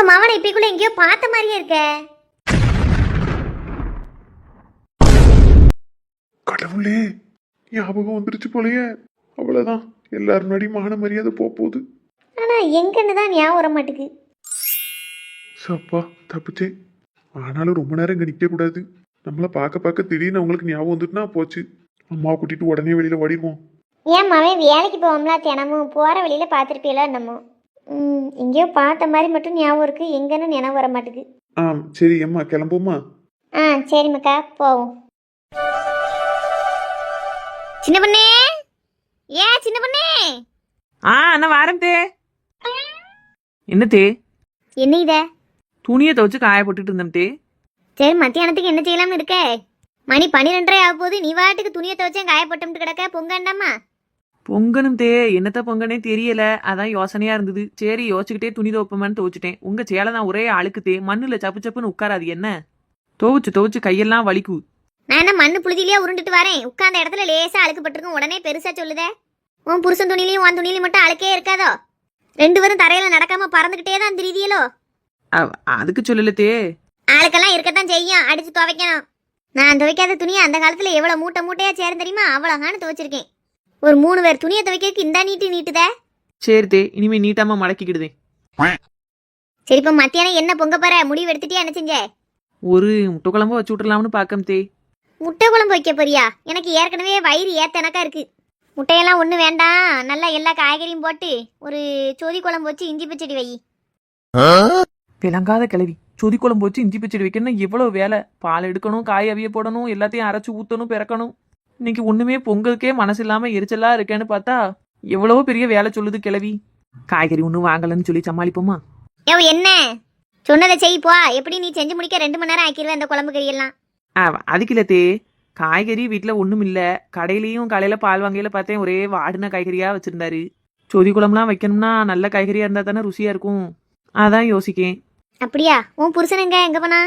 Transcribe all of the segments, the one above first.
மவனை இப்பக்குள்ள எங்கேயோ பார்த்த மாதிரியே இருக்க. கடவுளே, ஞாபகம் வந்துருச்சு போலயே. அவ்வளவுதான், எல்லாரும் முன்னாடி மான மரியாதை போகுது. ஆனா எங்கன்னு தான் ஞாபகம் வர மாட்டுக்கு. சப்பா, தப்பிச்சேன். ஆனாலும் ரொம்ப நேரம் இங்க நிக்க கூடாது. நம்மள பார்க்க பார்க்க திடீர்னு அவங்களுக்கு ஞாபகம் வந்துட்டுனா போச்சு. அம்மாவை கூட்டிட்டு உடனே வெளியில ஓடிடுவோம். ஏன் மவன் வேலைக்கு போவோம்ல, தினமும் போற வழியில பார்த்துருப்பீங்களா என்னமோ. எங்கேயோ பார்த்த மாதிரி மட்டும் ஞாபகம் இருக்கு, எங்கன்னு ஞாபகம் வர மாட்டுக்கு. சரி அம்மா, கிளம்புமா? சரி மக்கா, போவோம். சின்ன பொண்ணே, சின்ன பொண்ணே. அண்ணா வாரம் தே. என்ன தே? என்ன இத? துணியை துவச்சு காய போட்டுட்டு இருந்தேன் தே. சரி, மத்தியானத்துக்கு என்ன செய்யலாம்னு இருக்க? மணி 12:30 ஆக போகுது. நீ வாட்டுக்கு துணியை துவச்சேன் காய போட்டு கிடக்க. பொங்கண்டாமா? பொங்கணும் தே. என்னத்த பொங்கனே தெரியல, அதான் யோசனையா இருந்தது. சரி யோசிச்சுக்கிட்டே துணி துவப்பமான்னு துவச்சிட்டேன். உங்க சேலை தான் ஒரே அழுக்கு தே. மண்ணுல சப்பு சப்புன்னு உட்காராது. என்ன துவச்சு கையெல்லாம் வலிக்கு. நான் என்ன மண்ணு புழுதியிலேயே உருண்டுட்டு வரேன்? உட்கார்ந்த இடத்துல லேசா அழுக்குப்பட்டிருக்கும், உடனே பெருசா சொல்லுதே. உன் புருஷன் துணிலையும் உன் துணிலையும் மட்டும் அழுக்கே இருக்காதோ? 2 பேரும் தரையில நடக்காம பறந்துகிட்டே தான் திரிதியலோ? அதுக்கு சொல்லல தே. ஆளுக்கெல்லாம் இருக்கத்தான் செய்யும், அடிச்சு துவைக்கணும். நான் துவைக்காத துணியை அந்த காலத்துல எவ்வளவு மூட்டை மூட்டையா சேரும் தெரியுமா? அவ்வளோகான்னு துவைச்சிருக்கேன். ஒரு 3 பேர் துணியை துவைக்கிறதுக்கு இந்த நீட்டுதே. சரி தே, இனிமே நீட்டாம மடக்கிக்கிடுதே. சரி, இப்ப மத்தியானம் என்ன பொங்க போற? முடிவு எடுத்துட்டியா? என்ன செஞ்ச? ஒரு முட்டை குழம்பு வச்சு விட்டுலாம்னு பாக்கம் தே. முட்டை குழம்பு வைக்க போறியா? எனக்கு ஏற்கனவே வயிறு ஏத்தனக்கா இருக்கு. முட்டையெல்லாம் ஒண்ணு வேண்டாம், நல்லா எல்லா காய்கறியும் போட்டு ஒரு சொதி குழம்பு வச்சு இஞ்சி பச்சடி வை. விளங்காத கிளவி. சொதி குழம்பு வச்சு இஞ்சி பச்சடி வைக்கணும் எவ்வளவு வேலை. பால் எடுக்கணும், காய் அவிய போடணும், எல்லாத்தையும் அரைச்சு ஊத்தணும், பிறக்கணும். இன்னைக்கு ஒண்ணுமே பொங்கலுக்கே மனசு இல்லாம எரிச்சலா இருக்கேன்னு பார்த்தா எவ்வளவோ பெரிய வேலை சொல்லுது கிளவி. காய்கறி ஒன்றும் வாங்கலன்னு சொல்லி சமாளிப்போமா? என்ன சொன்னதை செய் போ. எப்படி நீ செஞ்சு முடிக்க 2 மணி நேரம் ஆக்கிடுவேன் அந்த குழம்பு கறியெல்லாம். அதுக்கு இல்ல தே. காய்கறி வீட்டுல ஒண்ணும் இல்ல. கடையிலயும் காலையில பால் வாங்கையில பார்த்தேன், ஒரே வாடின காய்கறியா வச்சிருந்தாரு. சொதி குழம்புலாம் வைக்கணும்னா நல்ல காய்கறியா இருந்தா தானே ருசியா இருக்கும். அதான் யோசிக்கேன். அப்படியா? உன் புருஷன் எங்க போனா?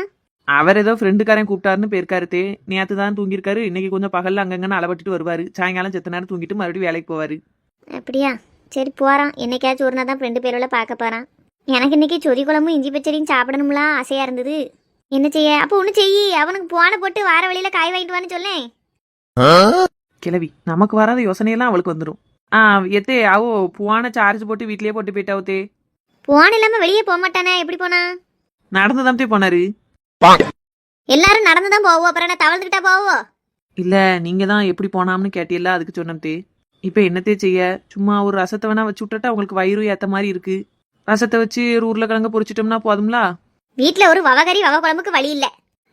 அவர் ஏதோ ஃப்ரெண்டுக்காரன் கூப்பிட்டாருன்னு போயிருக்காரு தே. நேற்று தான் தூங்கியிருக்காரு. இன்னைக்கு கொஞ்சம் பகல்ல அங்கங்கன்னு அளவட்டுட்டு வருவாரு. சாயங்காலம் செத்த நேரம் தூங்கிட்டு மறுபடியும் வேலைக்கு போவாரு. அப்படியா? சரி போறான். என்னைக்காச்சும் ஒரு நாள் தான் ஃப்ரெண்டு பேரோட பார்க்க போறான். எனக்கு இன்னைக்கு சொதி குழம்பும் இஞ்சி பச்சடியும் சாப்பிடணும்லாம் ஆசையா இருந்தது. என்ன செய்ய? அப்போ ஒண்ணு செய்யி, அவனுக்கு போன போட்டு வார வழியில காய் வாங்கிட்டு வான்னு சொல்லேன். கிளவி, நமக்கு வராத யோசனையெல்லாம் அவளுக்கு வந்துடும். எத்தே அவோ புவான சார்ஜ் போட்டு வீட்லயே போட்டு போயிட்டாவோ தே. போன இல்லாம வெளியே போக மாட்டானே, எப்படி போனா? நடந்துதான் தே போனாரு. எல்லாரும் நடந்துதான் போவோம், அப்புறம் என்ன தவழ்ந்துக்கிட்டா போவோ? இல்ல, நீங்க தான் எப்படி போனாம்னு கேட்டியல்ல, அதுக்கு சொன்னேன் தே. இப்ப என்னத்தே செய்ய? சும்மா ஒரு ரசத்தை வேணா வச்சு விட்டுட்டா அவங்களுக்கு வயிறு ஏத்த மாதிரி இருக்கு. ரசத்தை வச்சு ஒரு உருளைக்கிழங்க பொரிச்சிட்டோம்னா போதும்லா. வீட்டுல ஒரு வவகறி வவ குழம்புக்கு வழி இல்ல.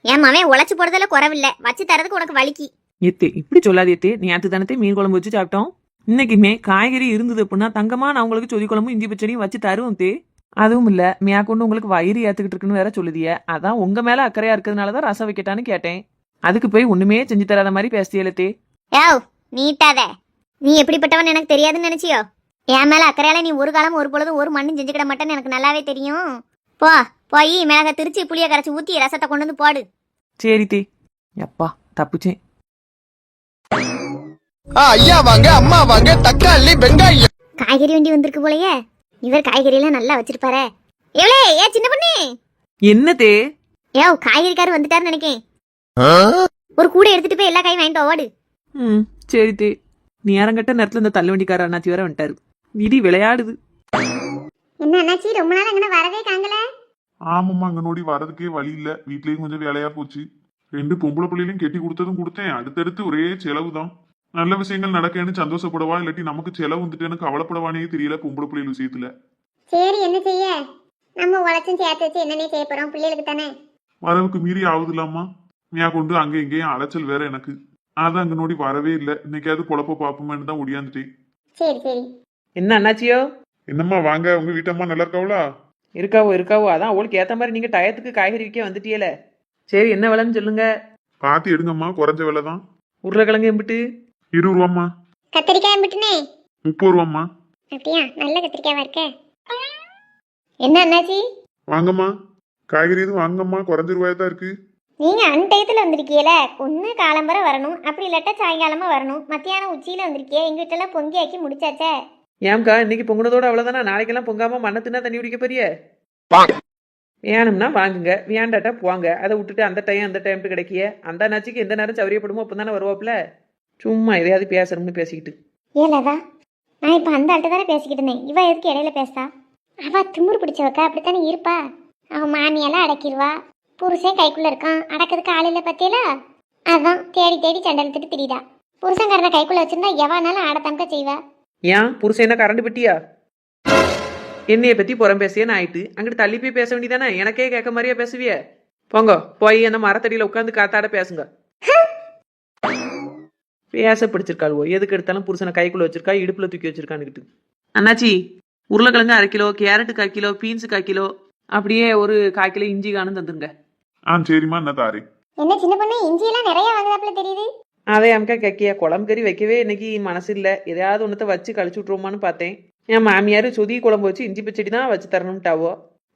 என் மவன் உழைச்சு போடுறதுல குறவில்ல, வச்சு தரதுக்கு உனக்கு வலிக்கு. எத்தே இப்படி சொல்லாது எத்தே. நேற்று தானே மீன் குழம்பு வச்சு சாப்பிட்டோம். இன்னைக்குமே காய்கறி இருந்தது அப்படின்னா தங்கமா நான் உங்களுக்கு சொதி குழம்பு இஞ்சி பச்சடியும் வச்சு தருவோம் தே. அதுவும் இல்ல, மேற்கொண்டு உங்களுக்கு வயிறு ஏத்துக்கிட்டு இருக்குன்னு வேற சொல்லுதிய. அதான் உங்க மேல அக்கறையா இருக்கிறதுனாலதான் ரசம் வைக்கட்டான்னு கேட்டேன். அதுக்கு போய் ஒண்ணுமே செஞ்சு தராத மாதிரி பேசியல தே. நீட்டாத. நீ எப்படிப்பட்டவன் எனக்கு தெரியாதுன்னு நினைச்சியோ? என் மேல அக்கறையால நீ ஒரு காலம் ஒரு பொழுதும் ஒரு மண்ணும் செஞ்சுக்கிட மாட்டேன்னு எனக்கு நல்லாவே தெரியும். போய் மிளகா திருச்சி புளிய கரைச்சி ஊத்தி ரசத்தை கொண்டு வந்து போடு. சரி தே. எப்பா தப்புச்சேன். ஐயா வாங்க, அம்மா வாங்க, தக்காளி வெங்காயம். காய்கறி வண்டி வந்திருக்கு போலயே. இவர் காய்கறி எல்லாம் நல்லா வச்சிருப்பாரு. சின்ன பொண்ணு. என்ன தே? காய்கறிக்காரர் வந்துட்டாருன்னு நினைக்கேன். ஒரு கூட எடுத்துட்டு போய் எல்லா காயும் வாங்கிட்டு ஓடு. சரி தே. நேரங்கட்ட நேரத்துல இந்த தள்ளுவண்டிக்கார அண்ணாச்சி வேற வந்துட்டாரு. விதி விளையாடுது. என்ன அண்ணாச்சி, ரொம்ப நாள் அங்கே வரவே காங்கல? ஆமாம்மா, அங்க நோடி வரதுக்கே வழி இல்ல. வீட்லயும் கொஞ்சம் வேலையா போச்சு. 2 பொம்பளை பிள்ளைகளையும் கெட்டி கொடுத்ததும் கொடுத்தேன். அடுத்தடுத்து ஒரே செலவு தான். நல்ல விஷயங்கள் நடக்கேன்னு சந்தோஷப்படவா, இல்லாட்டி நமக்கு செலவு வந்துட்டு கவலைப்படவானே தெரியல பொம்பளை பிள்ளைகள் விஷயத்துல. சரி, என்ன செய்ய? நம்ம உழைச்சும் சேர்த்து வச்சு என்னன்னே செய்ய போறோம், பிள்ளைகளுக்கு தானே. வரவுக்கு மீறி ஆகுது இல்லாமா? மியா கொண்டு அங்க இங்கேயும் அலைச்சல் வேற எனக்கு. அதான் அங்க நோடி வரவே இல்லை. இன்னைக்காவது பொழப்ப பாப்போமேன்னு தான் ஒடியாந்துட்டேன். சரி சரி. என்ன அண்ணாச்சியோ? என்னம்மா வாங்க, உங்க வீட்டம்மா நல்லா இருக்காவளா? இருக்காவோ. அதான் அவளுக்கு ஏத்த மாதிரி நீங்க டயத்துக்கு காய்கறி விற்க வந்துட்டியல. சரி, என்ன விலைன்னு சொல்லுங்க. பாத்து எடுங்கம்மா, குறைஞ்ச விலை தான். உருளைக்கிழங்கு எம்பிட்டு? 20 ரூபாம்மா. கத்திரிக்காய் எம்பிட்டுனே? 30 ரூபாம்மா. அப்படியா? நல்ல கத்திரிக்காவா இருக்க. என்ன அண்ணாச்சி? வாங்கம்மா, காய்கறி எதுவும் வாங்கம்மா, குறைஞ்ச ரூபாயா தான் இருக்கு. நீங்க அன்டயத்துல வந்திருக்கீல. ஒன்னு காலம்பரை வரணும், அப்படி இல்லாட்டா சாயங்காலமா வரணும். மத்தியானம் உச்சியில வந்திருக்கிய. எங்க வீட்டுல பொங்கி ஆக்கி முடிச்சாச்சே. ஏம்க்கா இன்னைக்கு பொங்குனதோட அவ்வளவுதானா? நாளைக்கெல்லாம் பொங்காம மண்ணை தின்னா தண்ணி குடிக்க போறிய? வேணும்னா வாங்குங்க, வேண்டாட்டா போங்க. அதை விட்டுட்டு அந்த டைம் அந்த டைம்ட்டு கிடைக்கிய அந்த அண்ணாச்சிக்கு எந்த நேரம் சௌரியப்படுமோ அப்போ தானே வருவாப்புல. சும்மா எதையாவது பேசணும்னு பேசிக்கிட்டு. ஏலதா நான் இப்ப அந்த ஆள்கிட்ட தானே பேசிக்கிட்டு இருந்தேன். இவ எதுக்கு இடையில பேசா? அவ திமிரு பிடிச்சவக்கா அப்படித்தானே இருப்பா. அவன் மாமியெல்லாம் அடக்கிடுவா. புருஷன் கைக்குள்ள இருக்கான், அடக்கிறதுக்கு ஆளில்ல பத்தியல. அதான் தேடி தேடி சண்டை இழுத்துட்டு திரிடா. புருஷன்காரனை கைக்குள்ள வச்சிருந்தா எவனாலும் ஆடத்தம்க செய்வா. ஏன் புருஷன் என்ன கரண்ட் பெட்டியா? என்னைய பத்தி புறம் பேசியேன்னு ஆயிட்டு அங்கிட்டு தள்ளி போய் பேச வேண்டியதானே? எனக்கே கேட்க மாதிரியா பேசுவிய? போங்க போய் அந்த மரத்தடியில உட்காந்து காத்தாட பேசுங்க. பேச பிடிச்சிருக்காளுவோ, எதுக்கு எடுத்தாலும் புருஷனை கைக்குள்ள வச்சிருக்கா, இடுப்புல தூக்கி வச்சிருக்கான்னுக்கிட்டு. அண்ணாச்சி, உருளைக்கிழங்கு 1/2 kilo, carrot 1/4 kilo, beans 1/4 kilo, அப்படியே ஒரு 1/4 கிலோ இஞ்சி காணும் தந்துருங்க. சரிம்மா என்ன தாரே. என்ன சின்ன பொண்ணு இஞ்சி எல்லாம் நிறைய வாங்குதாப்புல தெரியுது. அதே அமுக்கா கக்கியா குழம்பு கறி வைக்கவே இன்னைக்கு மனசு இல்லை. எதையாவது ஒன்றத்தை வச்சு கழிச்சு விட்ருவோமான்னு பார்த்தேன். என் மாமியார் சொதி குழம்பு வச்சு இஞ்சி பச்சடி தான் வச்சு தரணும்ட்டாவோ.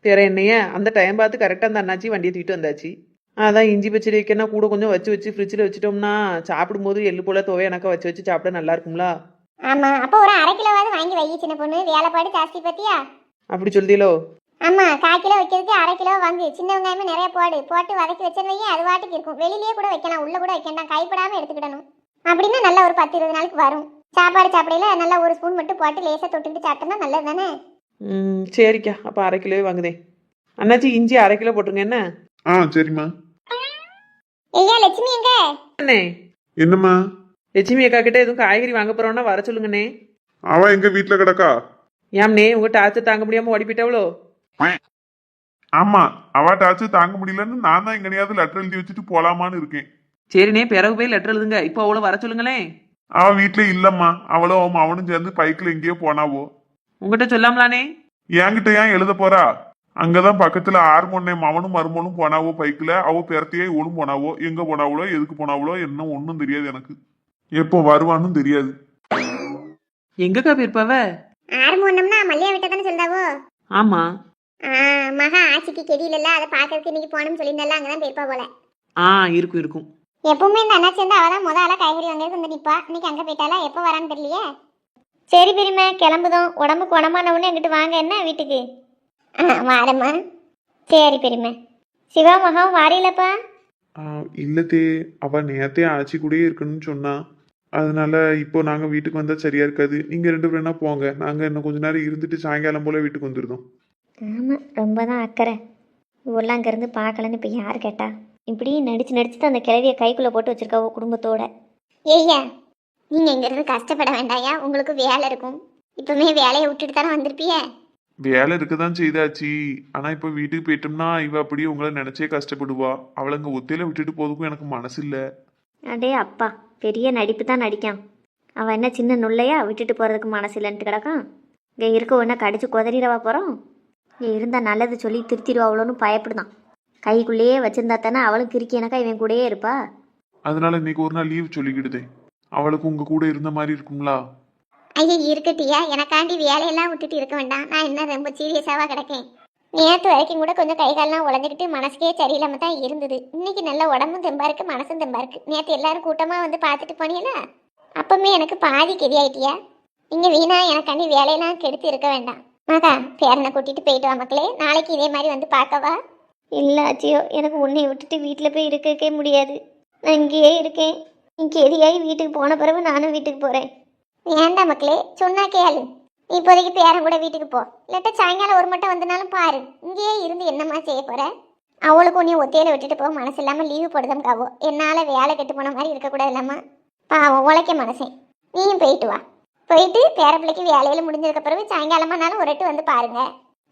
வேற என்னைய அந்த டைம் பார்த்து கரெக்டாக அந்த அண்ணாச்சி வண்டியை தூக்கிட்டு வந்தாச்சு. அதான் இஞ்சி பச்சடி வைக்கணும் கூட கொஞ்சம் வச்சு ஃப்ரிட்ஜில் வச்சுட்டோம்னா சாப்பிடும்போது எள்ளு போல துவை எனக்கு வச்சு சாப்பிட நல்லா இருக்கும்ல. ஆமா, அப்போ ஒரு 1/2 கிலோவாவது வாங்கி வை சின்ன பொண்ணு. வேலைப்பாடு ஜாஸ்தி பத்தியா? அப்படி சொல்லிலோ? ஆமா, 1/4 கிலோ வைக்கிறதுக்கு 1/2 கிலோ வாங்கு. சின்ன வெங்காயமே நிறைய போட்டு வதக்கி வச்சேன்னு வையே, அது வாட்டுக்கு இருக்கும். வெளியிலேயே கூட வைக்கலாம், உள்ள கூட வைக்கலாம். கைப்படாம எடுத்துக்கிடணும். அப்படின்னா நல்லா ஒரு 10-20 நாளுக்கு வரும். சாப்பாடு சாப்பிடையில நல்லா ஒரு ஸ்பூன் மட்டும் போட்டு லேசா தொட்டுக்கிட்டு சாப்பிட்டோம்னா நல்லது தானே. சரிக்கா, அப்போ 1/2 கிலோவே வாங்குதேன். அண்ணாச்சி இஞ்சி 1/2 கிலோ போட்டுருங்க என்ன? சரிம்மா. ஐயா லட்சுமி எங்க? அண்ணே, என்னம்மா? லட்சுமி அக்கா கிட்ட எதுவும் காய்கறி வாங்க போறோம்னா வர சொல்லுங்கண்ணே. அவ எங்க வீட்டுல கிடக்கா? ஏம்னே, உங்க டார்ச்சர் தாங்க முடியாம ஓடி போயிட்டாவளோ? ஆமா, அவாட்டாச்சு தாங்க முடியலன்னு நான் தான் எங்கனையாவது லெட்டர் எழுதி வச்சுட்டு போலாமான்னு இருக்கேன். சரிண்ணே, பிறகு போய் லெட்டர் எழுதுங்க. இப்போ அவ்வளோ வர சொல்லுங்களேன். அவ வீட்டுல இல்லம்மா. அவளும் அவனும் சேர்ந்து பைக்ல எங்கேயோ போனாவோ. உங்ககிட்ட சொல்லாமலானே? என்கிட்ட ஏன் எழுத போறா? அங்கதான் பக்கத்துல ஆர்மோனே அவனும் மருமனும் போனாவோ பைக்ல. அவ பேரத்தையே இவனும் போனாவோ. எங்க போனாவளோ எதுக்கு போனாவளோ என்ன ஒன்னும் தெரியாது எனக்கு. எப்போ வருவான்னு தெரியாது. எங்கக்கா போயிருப்பாவ? ஆரம்பம்னா மல்லியா விட்ட தானே சொல்றாவோ? ஆமா. மகா ஆட்சிக்கு கெடியில அதை பாக்கிறதுக்கு இன்னைக்கு போகணும்னு சொல்லியிருந்தால அங்கதான் போயிருப்பா போல. இருக்கும். எப்பவுமே இந்த அண்ணாச்சி வந்து அவதான் முதல்ல காய்கறி வாங்குறது வந்து நிப்பா. இன்னைக்கு அங்க போயிட்டாலா? எப்போ வரான்னு தெரியலையே. சரி பெரியம்மா, கிளம்புதோம். உடம்புக்கு உடம்பானவுன்னு எங்கிட்ட வாங்க என்ன வீட்டுக்கு. வாரம்மா. சரி பெரியம்மா. சிவா மகாவும் வாரியலப்பா? இல்லத்தே, அவ நேரத்தே ஆச்சி கூடயே இருக்கணும்னு சொன்னா. அதனால இப்போ நாங்க வீட்டுக்கு வந்தா சரியா இருக்காது. நீங்க 2 பேரும் போங்க. நாங்க இன்னும் கொஞ்ச நேரம் இருந்துட்டு சாயங்காலம் போல வீட்டுக்கு வந்துருந்தோம். ஆமா, ரொம்ப தான் அக்கறை. இவெல்லாம் அங்கிருந்து பார்க்கலன்னு இப்போ யார் கேட்டா? இப்படி நடிச்சு தான் அந்த கிழவியை கைக்குள்ளே போட்டு வச்சிருக்காவோ குடும்பத்தோட. ஏய்யா, நீங்கள் இங்கேருந்து கஷ்டப்பட வேண்டாயா? உங்களுக்கு வேலை இருக்கும். இப்போமே வேலையை விட்டுட்டு தானே வந்திருப்பிய. வேலை இருக்கதான் செய்தாச்சு. ஆனா இப்ப வீட்டுக்கு போயிட்டோம்னா இவ அப்படியே உங்களை நினைச்சே கஷ்டப்படுவா. அவளை அங்க ஒத்தையில விட்டுட்டு போறதுக்கும் எனக்கு மனசு இல்ல. அடே அப்பா, பெரிய நடிப்பு தான் நடிக்கான். அவன் என்ன சின்ன நுள்ளையா விட்டுட்டு போகிறதுக்கு மனசு இல்லைன்ட்டு கிடக்கான். இங்கே இருக்க ஒன்றா கடிச்சு குதறிடவா போகிறோம்? இங்கே இருந்தால் நல்லது சொல்லி திருத்திடுவா அவ்வளோன்னு பயப்படுதான். கைக்குள்ளேயே வச்சிருந்தா தானே அவளும் கிறுக்கி எனக்கா இவன் கூடயே இருப்பா. அதனால இன்னைக்கு ஒரு நாள் லீவ் சொல்லிக்கிடுதேன். அவளுக்கு உங்க கூட இருந்த மாதிரி இருக்கும்லா. ஐயா இருக்கட்டியா, எனக்காண்டி வேலையெல்லாம் விட்டுட்டு இருக்க வேண்டாம். நான் என்ன ரொம்ப சீரியஸாவா கிடக்கேன். நேற்று வரைக்கும் கூட கொஞ்சம் கை காலெல்லாம் உடஞ்சிக்கிட்டு மனசுக்கே சரியில்லாம தான் இருந்தது. இன்னைக்கு நல்ல உடம்பும் தெம்பா இருக்கு, மனசும் தெம்பா இருக்கு. நேற்று எல்லாரும் கூட்டமா வந்து பார்த்துட்டு போனீங்களா? அப்பவுமே எனக்கு பாதி கெதியாயிட்டியா. நீங்க வீணா எனக்காண்டி வேலையெல்லாம் கெடுத்து இருக்க வேண்டாம். மகா, பேரனை கூட்டிட்டு போயிட்டு வா மக்களே. நாளைக்கு இதே மாதிரி வந்து பார்க்கவா? இல்லை ஆச்சியோ, எனக்கு உன்னை விட்டுட்டு வீட்டில் போய் இருக்கவே முடியாது. நான் இங்கேயே இருக்கேன். நீ கெதியாகி வீட்டுக்கு போன பிறகு நானும் வீட்டுக்கு போகிறேன். வேண்டாம் மக்களே, சொன்னா கேளு. நீ இப்போதைக்கு பேரன் கூட வீட்டுக்கு போ. இல்லாட்டா சாயங்காலம் ஒரு மட்டும் வந்தனாலும் பாரு. இங்கேயே இருந்து என்னம்மா செய்ய போற? அவளுக்கும் நீ ஒத்தையில விட்டுட்டு போக மனசு இல்லாமல் லீவு போடுதம்காவோ. என்னால் வேலை கெட்டு போன மாதிரி இருக்கக்கூடாது இல்லாமா? பாவம் உழைக்க மனசேன். நீயும் போயிட்டு வா. போயிட்டு பேர பிள்ளைக்கு வேலையில் முடிஞ்சதுக்கு பிறகு சாயங்காலமானாலும் ஒரு எட்டு வந்து பாருங்க.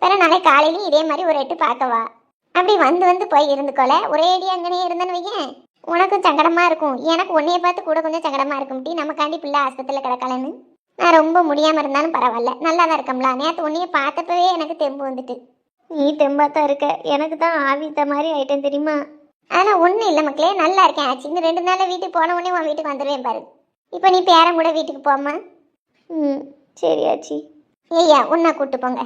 பிற நாளைக்கு காலையிலையும் இதே மாதிரி ஒரு எட்டு பார்க்கவா. அப்படி வந்து போய் இருந்துக்கோல. ஒரே அடி அங்கனே இருந்தேன்னு வையேன், உனக்கும் சங்கடமா இருக்கும். எனக்கு உன்னைய பார்த்து கூட கொஞ்சம் சங்கடமா இருக்கும். நமக்காண்டி பிள்ளை ஆஸ்பத்திரியில் கிடக்கலன்னு. நான் ரொம்ப முடியாமல் இருந்தாலும் பரவாயில்ல, நல்லா தான் இருக்கம்ல. நேற்று உன்னைய பார்த்தப்பவே எனக்கு தெம்பு வந்துட்டு. நீ தெம்பா தான் இருக்க, எனக்கு தான் ஆவித்த மாதிரி ஆயிட்டேன் தெரியுமா? அதெல்லாம் ஒன்றும் இல்லை மக்களே, நல்லா இருக்கேன் ஆச்சு. இந்த 2 நாளில் வீட்டுக்கு போன உடனே உன் வீட்டுக்கு வந்துடுவேன் பாரு. இப்போ நீ பேரன் கூட வீட்டுக்கு போம்மா. சரி ஆச்சி. ஐயா உன்னை கூப்பிட்டு போங்க.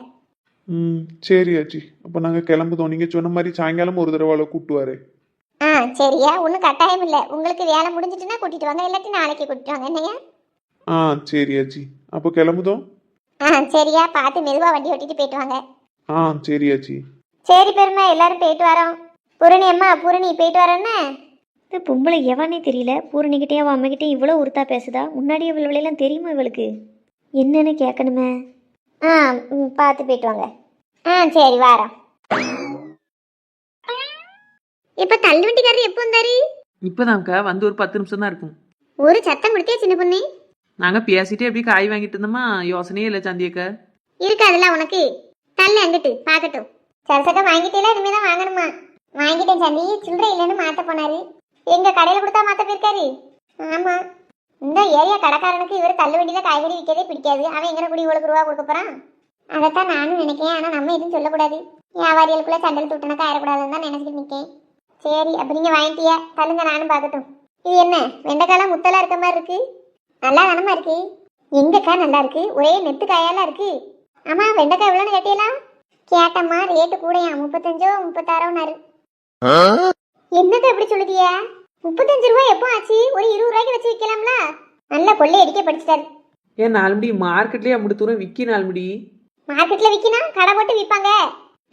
சரி ஆச்சி, அப்போ நாங்க கிளம்புதோம். நீங்க சொன்ன மாதிரி சாயங்காலம் ஒரு தடவை கூப்பிட்டுவாரு. சரியா, ஒன்றும் கட்டாயம் இல்லை. உங்களுக்கு வேலை முடிஞ்சிட்டுன்னா கூட்டிட்டு வாங்க, இல்லாட்டி நாளைக்கு கூட்டிட்டு வாங்க. என்னையா? சரி ஆச்சி, அப்போ கிளம்புதோம். சரியா, பார்த்து மெதுவாக வண்டி ஓட்டிட்டு போயிட்டு வாங்க. சரி ஆச்சி. சரி பெருமை, எல்லாரும் போயிட்டு வரோம். பூரணி அம்மா, பூரணி போயிட்டு வரோன்னு. இப்போ பொம்பளை எவனே தெரியல. பூரணிக்கிட்டே அவன் அம்மாக்கிட்டே இவ்வளோ உருத்தா பேசுதா. முன்னாடியே இவ்வளோலாம் தெரியுமா இவளுக்கு? என்னன்னு கேட்கணுமே. பார்த்து போயிட்டு வாங்க. சரி வாரம். இப்போ தள்ளுவண்டிக்காரர் எப்போ வந்தாரு? இப்பதான்க்கா வந்து ஒரு 10 நிமிஷம் தான் இருக்கும். ஒரு சத்தம் கொடுத்தியா சின்ன பொண்ணு? நாங்க பேசிட்டே எப்படி காய் வாங்கிட்டு இருந்தோமா, யோசனையே இல்லை சந்தியக்கா. இருக்காதுல்ல உனக்கு. தள்ளு அங்கிட்டு பார்க்கட்டும். சரசக்கா வாங்கிட்டேல, இனிமே தான் வாங்கணுமா? வாங்கிட்டேன் சந்தி. சில்லறை இல்லைன்னு மாத்த போனாரு. எங்க கடையில கொடுத்தா மாத்த போயிருக்காரு. ஆமா, இந்த ஏரியா கடைக்காரனுக்கு இவர் தள்ளு வண்டியில காய்கறி விற்கதே பிடிக்காது. அவன் எங்க கூடி இவ்வளவு ரூபா கொடுக்க போறான்? அதைத்தான் நானும் நினைக்கேன். ஆனா நம்ம எதுவும் சொல்லக்கூடாது. வியாபாரிகளுக்குள்ள சண்டல் தூட்டனக்கா ஆயிடக்கூடாதுன்னு தான் நினைச்சிட்டு நிற்கேன். சரி, அப்ப நீங்க வாங்கிட்டிய தள்ளுங்க, நானும் பார்க்கட்டும். இது என்ன வெண்டைக்காலாம் முத்தலா இருக்க மாதிரி இருக்கு? நல்லா தானமா இருக்கு. எங்கக்கா நல்லா இருக்கு, ஒரே நெத்து காயெல்லாம் இருக்கு. ஆமா, வெண்டைக்காய் எவ்வளோன்னு கேட்டீங்களா? கேட்டம்மா, ரேட்டு கூடயா, 35 36 என்னது எப்படி சொல்லுதியா? 35 ரூபாய் எப்போ ஆச்சு? ஒரு 20 ரூபாய்க்கு வச்சு விற்கலாம்ல. நல்ல கொள்ளை அடிக்க படிச்சுட்டாரு. ஏன் நாலுமடி மார்க்கெட்லயே அப்படி தூரம் விக்கி நாலுமடி. மார்க்கெட்ல விற்கினா கடை போட்டு விற்பாங்க.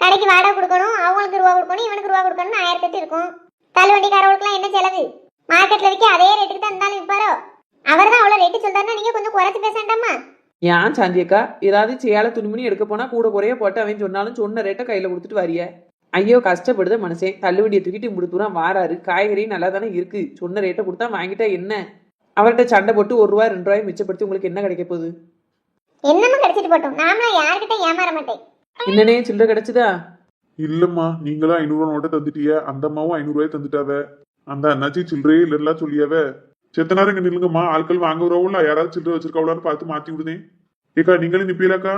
கடைக்கு வாடகை கொடுக்கணும், அவங்களுக்கு ரூபா கொடுக்கணும், இவனுக்கு ரூபா கொடுக்கணும், 1008 இருக்கும். தள்ளுவண்டிக்காரவங்களுக்குலாம் என்ன செலவு? மார்க்கெட்ல விற்க அதே ரேட்டுக்கு தான் இருந்தாலும் விற்பாரோ? அவர் தான் அவ்வளோ ரேட்டு சொல்றாருன்னா நீங்க கொஞ்சம் குறைச்சு பேச வேண்டாமா? ஏன் சாந்தியக்கா, ஏதாவது சேலை துணிமணி எடுக்க போனா கூட குறைய போட்டு அவன் சொன்னாலும் சொன்ன ரேட்டை கையில கொடுத்துட்டு வாரிய. ஐயோ கஷ்டப்படுத மனுஷன், தள்ளு வண்டியை தூக்கிட்டு இப்படி தூரம் வாராரு. காய்கறி நல்லா தானே இருக்கு, சொன்ன ரேட்டை கொடுத்தா வாங்கிட்டா என்ன? அவர்கிட்ட சண்டை போட்டு 1 ரூபா 2 ரூபாய் மிச்சப்படுத்தி உங்களுக்கு என்ன கிடைக்க போகுது? என்னமா கிடைச்சிட்டு போட்டோம், நாமளும் யார்கிட்ட ஏமாற மாட்டேன். என்னனே சில்லறை கிடைச்சதா? இல்லம்மா, நீங்களும் 500 ரூபா நோட்டை தந்துட்டிய, அந்த அம்மாவும் 500 ரூபாய் தந்துட்டாவ. அந்த அண்ணாச்சி சில்லறையே இல்லைன்னா சொல்லியாவ. செத்த நேரம் இங்க நில்லுங்கம்மா, ஆட்கள் வாங்க வரவுல யாராவது சில்லறை வச்சிருக்காவலான்னு பார்த்து மாத்தி விடுதேன். ஏக்கா நீங்களும் நிப்பீலாக்கா?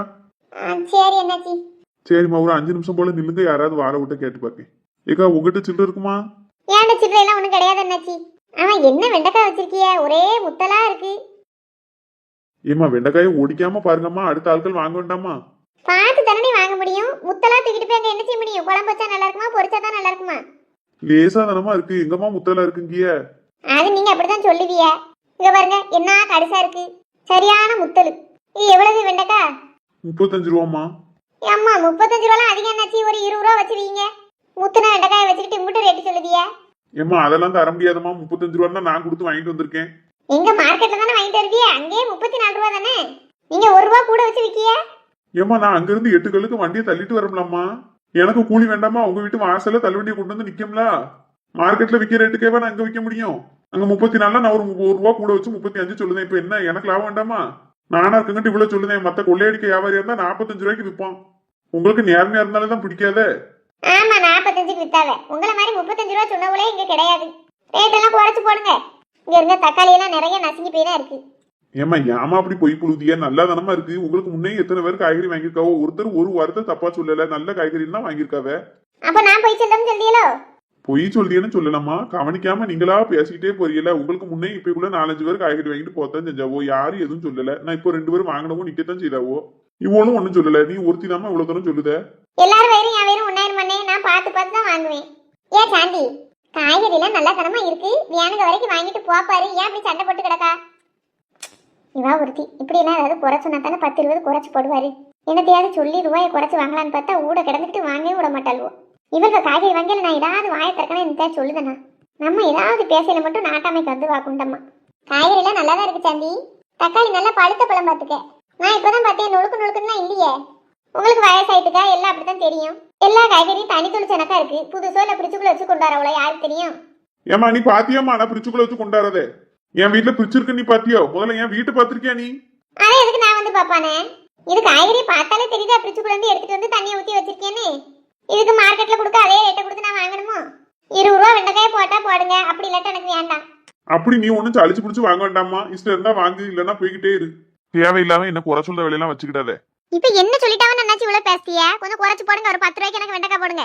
சரி என்னாச்சி. சரிம்மா, ஒரு 5 நிமிஷம் போல நில்லுங்க, யாராவது வார விட்ட கேட்டு பாக்கேன். ஏக்கா உங்ககிட்ட சில்லறை இருக்குமா? ஏன்டா சில்லறை எல்லாம் ஒண்ணும் கிடையாது என்னாச்சி. அவன் என்ன வெண்டைக்காய் வச்சிருக்கிய, ஒரே முத்தலா இருக்கு. ஏமா வெண்டைக்காயை ஒடிக்காம பாருங்கம்மா, அடுத்த ஆட்கள் வாங்க வேண்டாமா? பார்த்து தானே வாங்க முடியும். முத்தலா தூக்கிட்டு போய் அங்க என்ன செய்ய முடியும்? குழம்பு வச்சா நல்லா இருக்குமா, பொரிச்சா தான் நல்லா இருக்குமா? லேசா தானமா இருக்கு, எங்கம்மா முத்தலா இருக்குங்கிய? அது நீங்க அப்படிதான் சொல்லுவிய. இங்க பாருங்க, என்ன கடுசா இருக்கு, சரியான முத்தலு. இது எவ்வளவு வெண்டைக்காய்? 35 ரூபாம்மா. அம்மா 35 ரூபாலாம் அதிகம் என்னாச்சு, ஒரு 20 ரூபா வச்சு வீங்க. முத்துன வெண்டைக்காயை வச்சுக்கிட்டு இம்புட்டு ரேட்டு சொல்லுதிய. ஏம்மா அதெல்லாம் தர முடியாதம்மா, 35 ரூபா நான் கொடுத்து வாங்கிட்டு வந்திருக்கேன். எங்க மார்க்கெட்ல தானே வாங்கிட்டு வருவிய, அங்கேயே 34 ரூபா தானே. நீங்க 1 ரூபா கூட வச்சு விக்கிய. ஏம்மா நான் அங்க இருந்து 8 கல்லுக்கு வண்டியை தள்ளிட்டு வரலாமா? எனக்கு கூலி வேண்டாமா? உங்க வீட்டு வாசல்ல தள்ளுவண்டியை கொண்டு வந்து நிக்கும்ல. மார்க்கெட்ல விக்கிற ரேட்டுக்கேவா நான் அங்க விற்க முடியும்? அங்க 34 நான் ஒரு 1 ரூபா கூட வச்சு 35 சொல்லுதேன். இப்ப என்ன எனக்கு லாபம் வேண்டாமா? நானா இருக்கங்கிட்டு இவ்வளவு சொல்லுதேன். மத்த கொள்ளையடிக்க வியாபாரியா இருந்தா 45 ரூபாய்க்கு விற்பான். உங்களுக்கு நேர்மையா இருந்தாலும் தான் பிடிக்காத. ஆமா 45க்கு வித்தாவ. உங்கள மாதிரி 35 ரூபா சொன்னவளே இங்க கிடையாது. ரேட் எல்லாம் குறைச்சு போடுங்க. இங்க இருந்த தக்காளி எல்லாம் நிறைய நசுங்கி போய் தான் இருக்கு. ஏமா ஏமா அப்படி பொய் புழுதியா? நல்லா தானமா இருக்கு. உங்களுக்கு முன்னே எத்தனை பேர் காய்கறி வாங்கியிருக்காவோ? ஒருத்தர் ஒரு வாரத்தை தப்பா சொல்லல, நல்ல காய்கறி தான் வாங்கியிருக்காவ. அப்ப நான் போய் சொல்லணும்னு சொல்லியலோ? பொய் சொல்லியேன்னு சொல்லலாமா? கவனிக்காம நீங்களா பேசிக்கிட்டே போறீல. உங்களுக்கு முன்னே இப்ப 4-5 பேர் காய்கறி வாங்கிட்டு போத்தான் செஞ்சாவோ, யாரும் எதுவும் சொல்லல. நான் இப்போ 2 பேரும் வாங்கினவும் நிக்கத்தான் செய்தாவோ. இவளும் ஒண்ணும் சொல்லல. நீ ஒருத்தி தாமா இவ்வளவு தூரம் சொல்லுத. எல்லாரும் வயிறும் என் வயிறும் ஒன்னாயிரம் பண்ணே. நான் பார்த்து பார்த்து தான் வாங்குவேன். ஏன் சாந்தி, காய்கறி எல்லாம் நல்லா தரமா இருக்கு, வியானுங்க வரைக்கும் வாங்கிட்டு போப்பாரு. ஏன் இப்படி சண்டை போட்டு கிடக்கா? இவா ஒருத்தி இப்படி எல்லாம் ஏதாவது குறைச்சு சொன்னா தானே 10-20 குறைச்சு போடுவாரு. என்னத்தையாவது சொல்லி ரூபாயை குறைச்சு வாங்கலான்னு பார்த்தா ஊட கிடந்துட்டு வாங்கவே விட மாட்டாளுவோ. இவருக்கு காய்கறி வாங்கல நான் ஏதாவது வாயை திறக்கணும் என்ன சொல்லுதண்ணா. நம்ம ஏதாவது பேசல மட்டும் நாட்டாமைக்கு வந்து வாக்குண்டம்மா. காய்கறி எல்லாம் நல்லா தான் இருக்கு சாந்தி. தக்காளி நல்லா பழுத்த பழம் பார்த்துக்க. நான் இப்பதான் பார்த்தேன், நொழுக்கு நொழுக்குன்னா இல்லையே. உங்களுக்கு வயசாயிட்டுக்கா, எல்லாம் அப்படித்தான் தெரியும். எல்லா காய்கறியும் தனித்தொழு செனக்கா இருக்கு. புதுசோ இல்ல பிரிச்சுக்குள்ள வச்சு கொண்டாரவளோ யாருக்கு தெரியும்? ஏமா நீ பாத்தியாமா? நான் பிரிச்சுக்குள்ள வச்சு கொண்டாடுறதே. என் வீட்டுல பிரிச்சு இருக்கு, நீ பாத்தியோ? முதல்ல என் வீட்டு பாத்திருக்கியா நீ? அதே எதுக்கு நான் வந்து பாப்பானே? இது காய்கறி பார்த்தாலே தெரியுதா பிரிச்சுக்குள்ள இருந்து எடுத்துட்டு வந்து தண்ணியை ஊத்தி வச்சிருக்கேன்னு. இதுக்கு மார்க்கெட்ல கொடுக்க அதே ரேட்டை கொடுத்து நான் வாங்கணுமோ? 20 ரூபா வெண்டைக்காய போட்டா போடுங்க, அப்படி இல்லாட்டா எனக்கு வேண்டாம். அப்படி நீ ஒன்னும் சளிச்சு பிடிச்சு வாங்க வேண்டாமா. இஷ்டம் இருந்தா வாங்கு, இல்லன்னா போய்கிட்டே இரு. தேவையில்லாம என்ன குறை சொல்ற வேலையெல்லாம் வச்சுக்கிட்டாதே. இப்ப என்ன சொல்லிட்டாவன்னு என்னாச்சு இவ்வளவு பேசிய? கொஞ்சம் குறைச்சு போடுங்க, ஒரு 10 ரூபாய்க்கு எனக்கு வெண்டைக்காய் போடுங்க.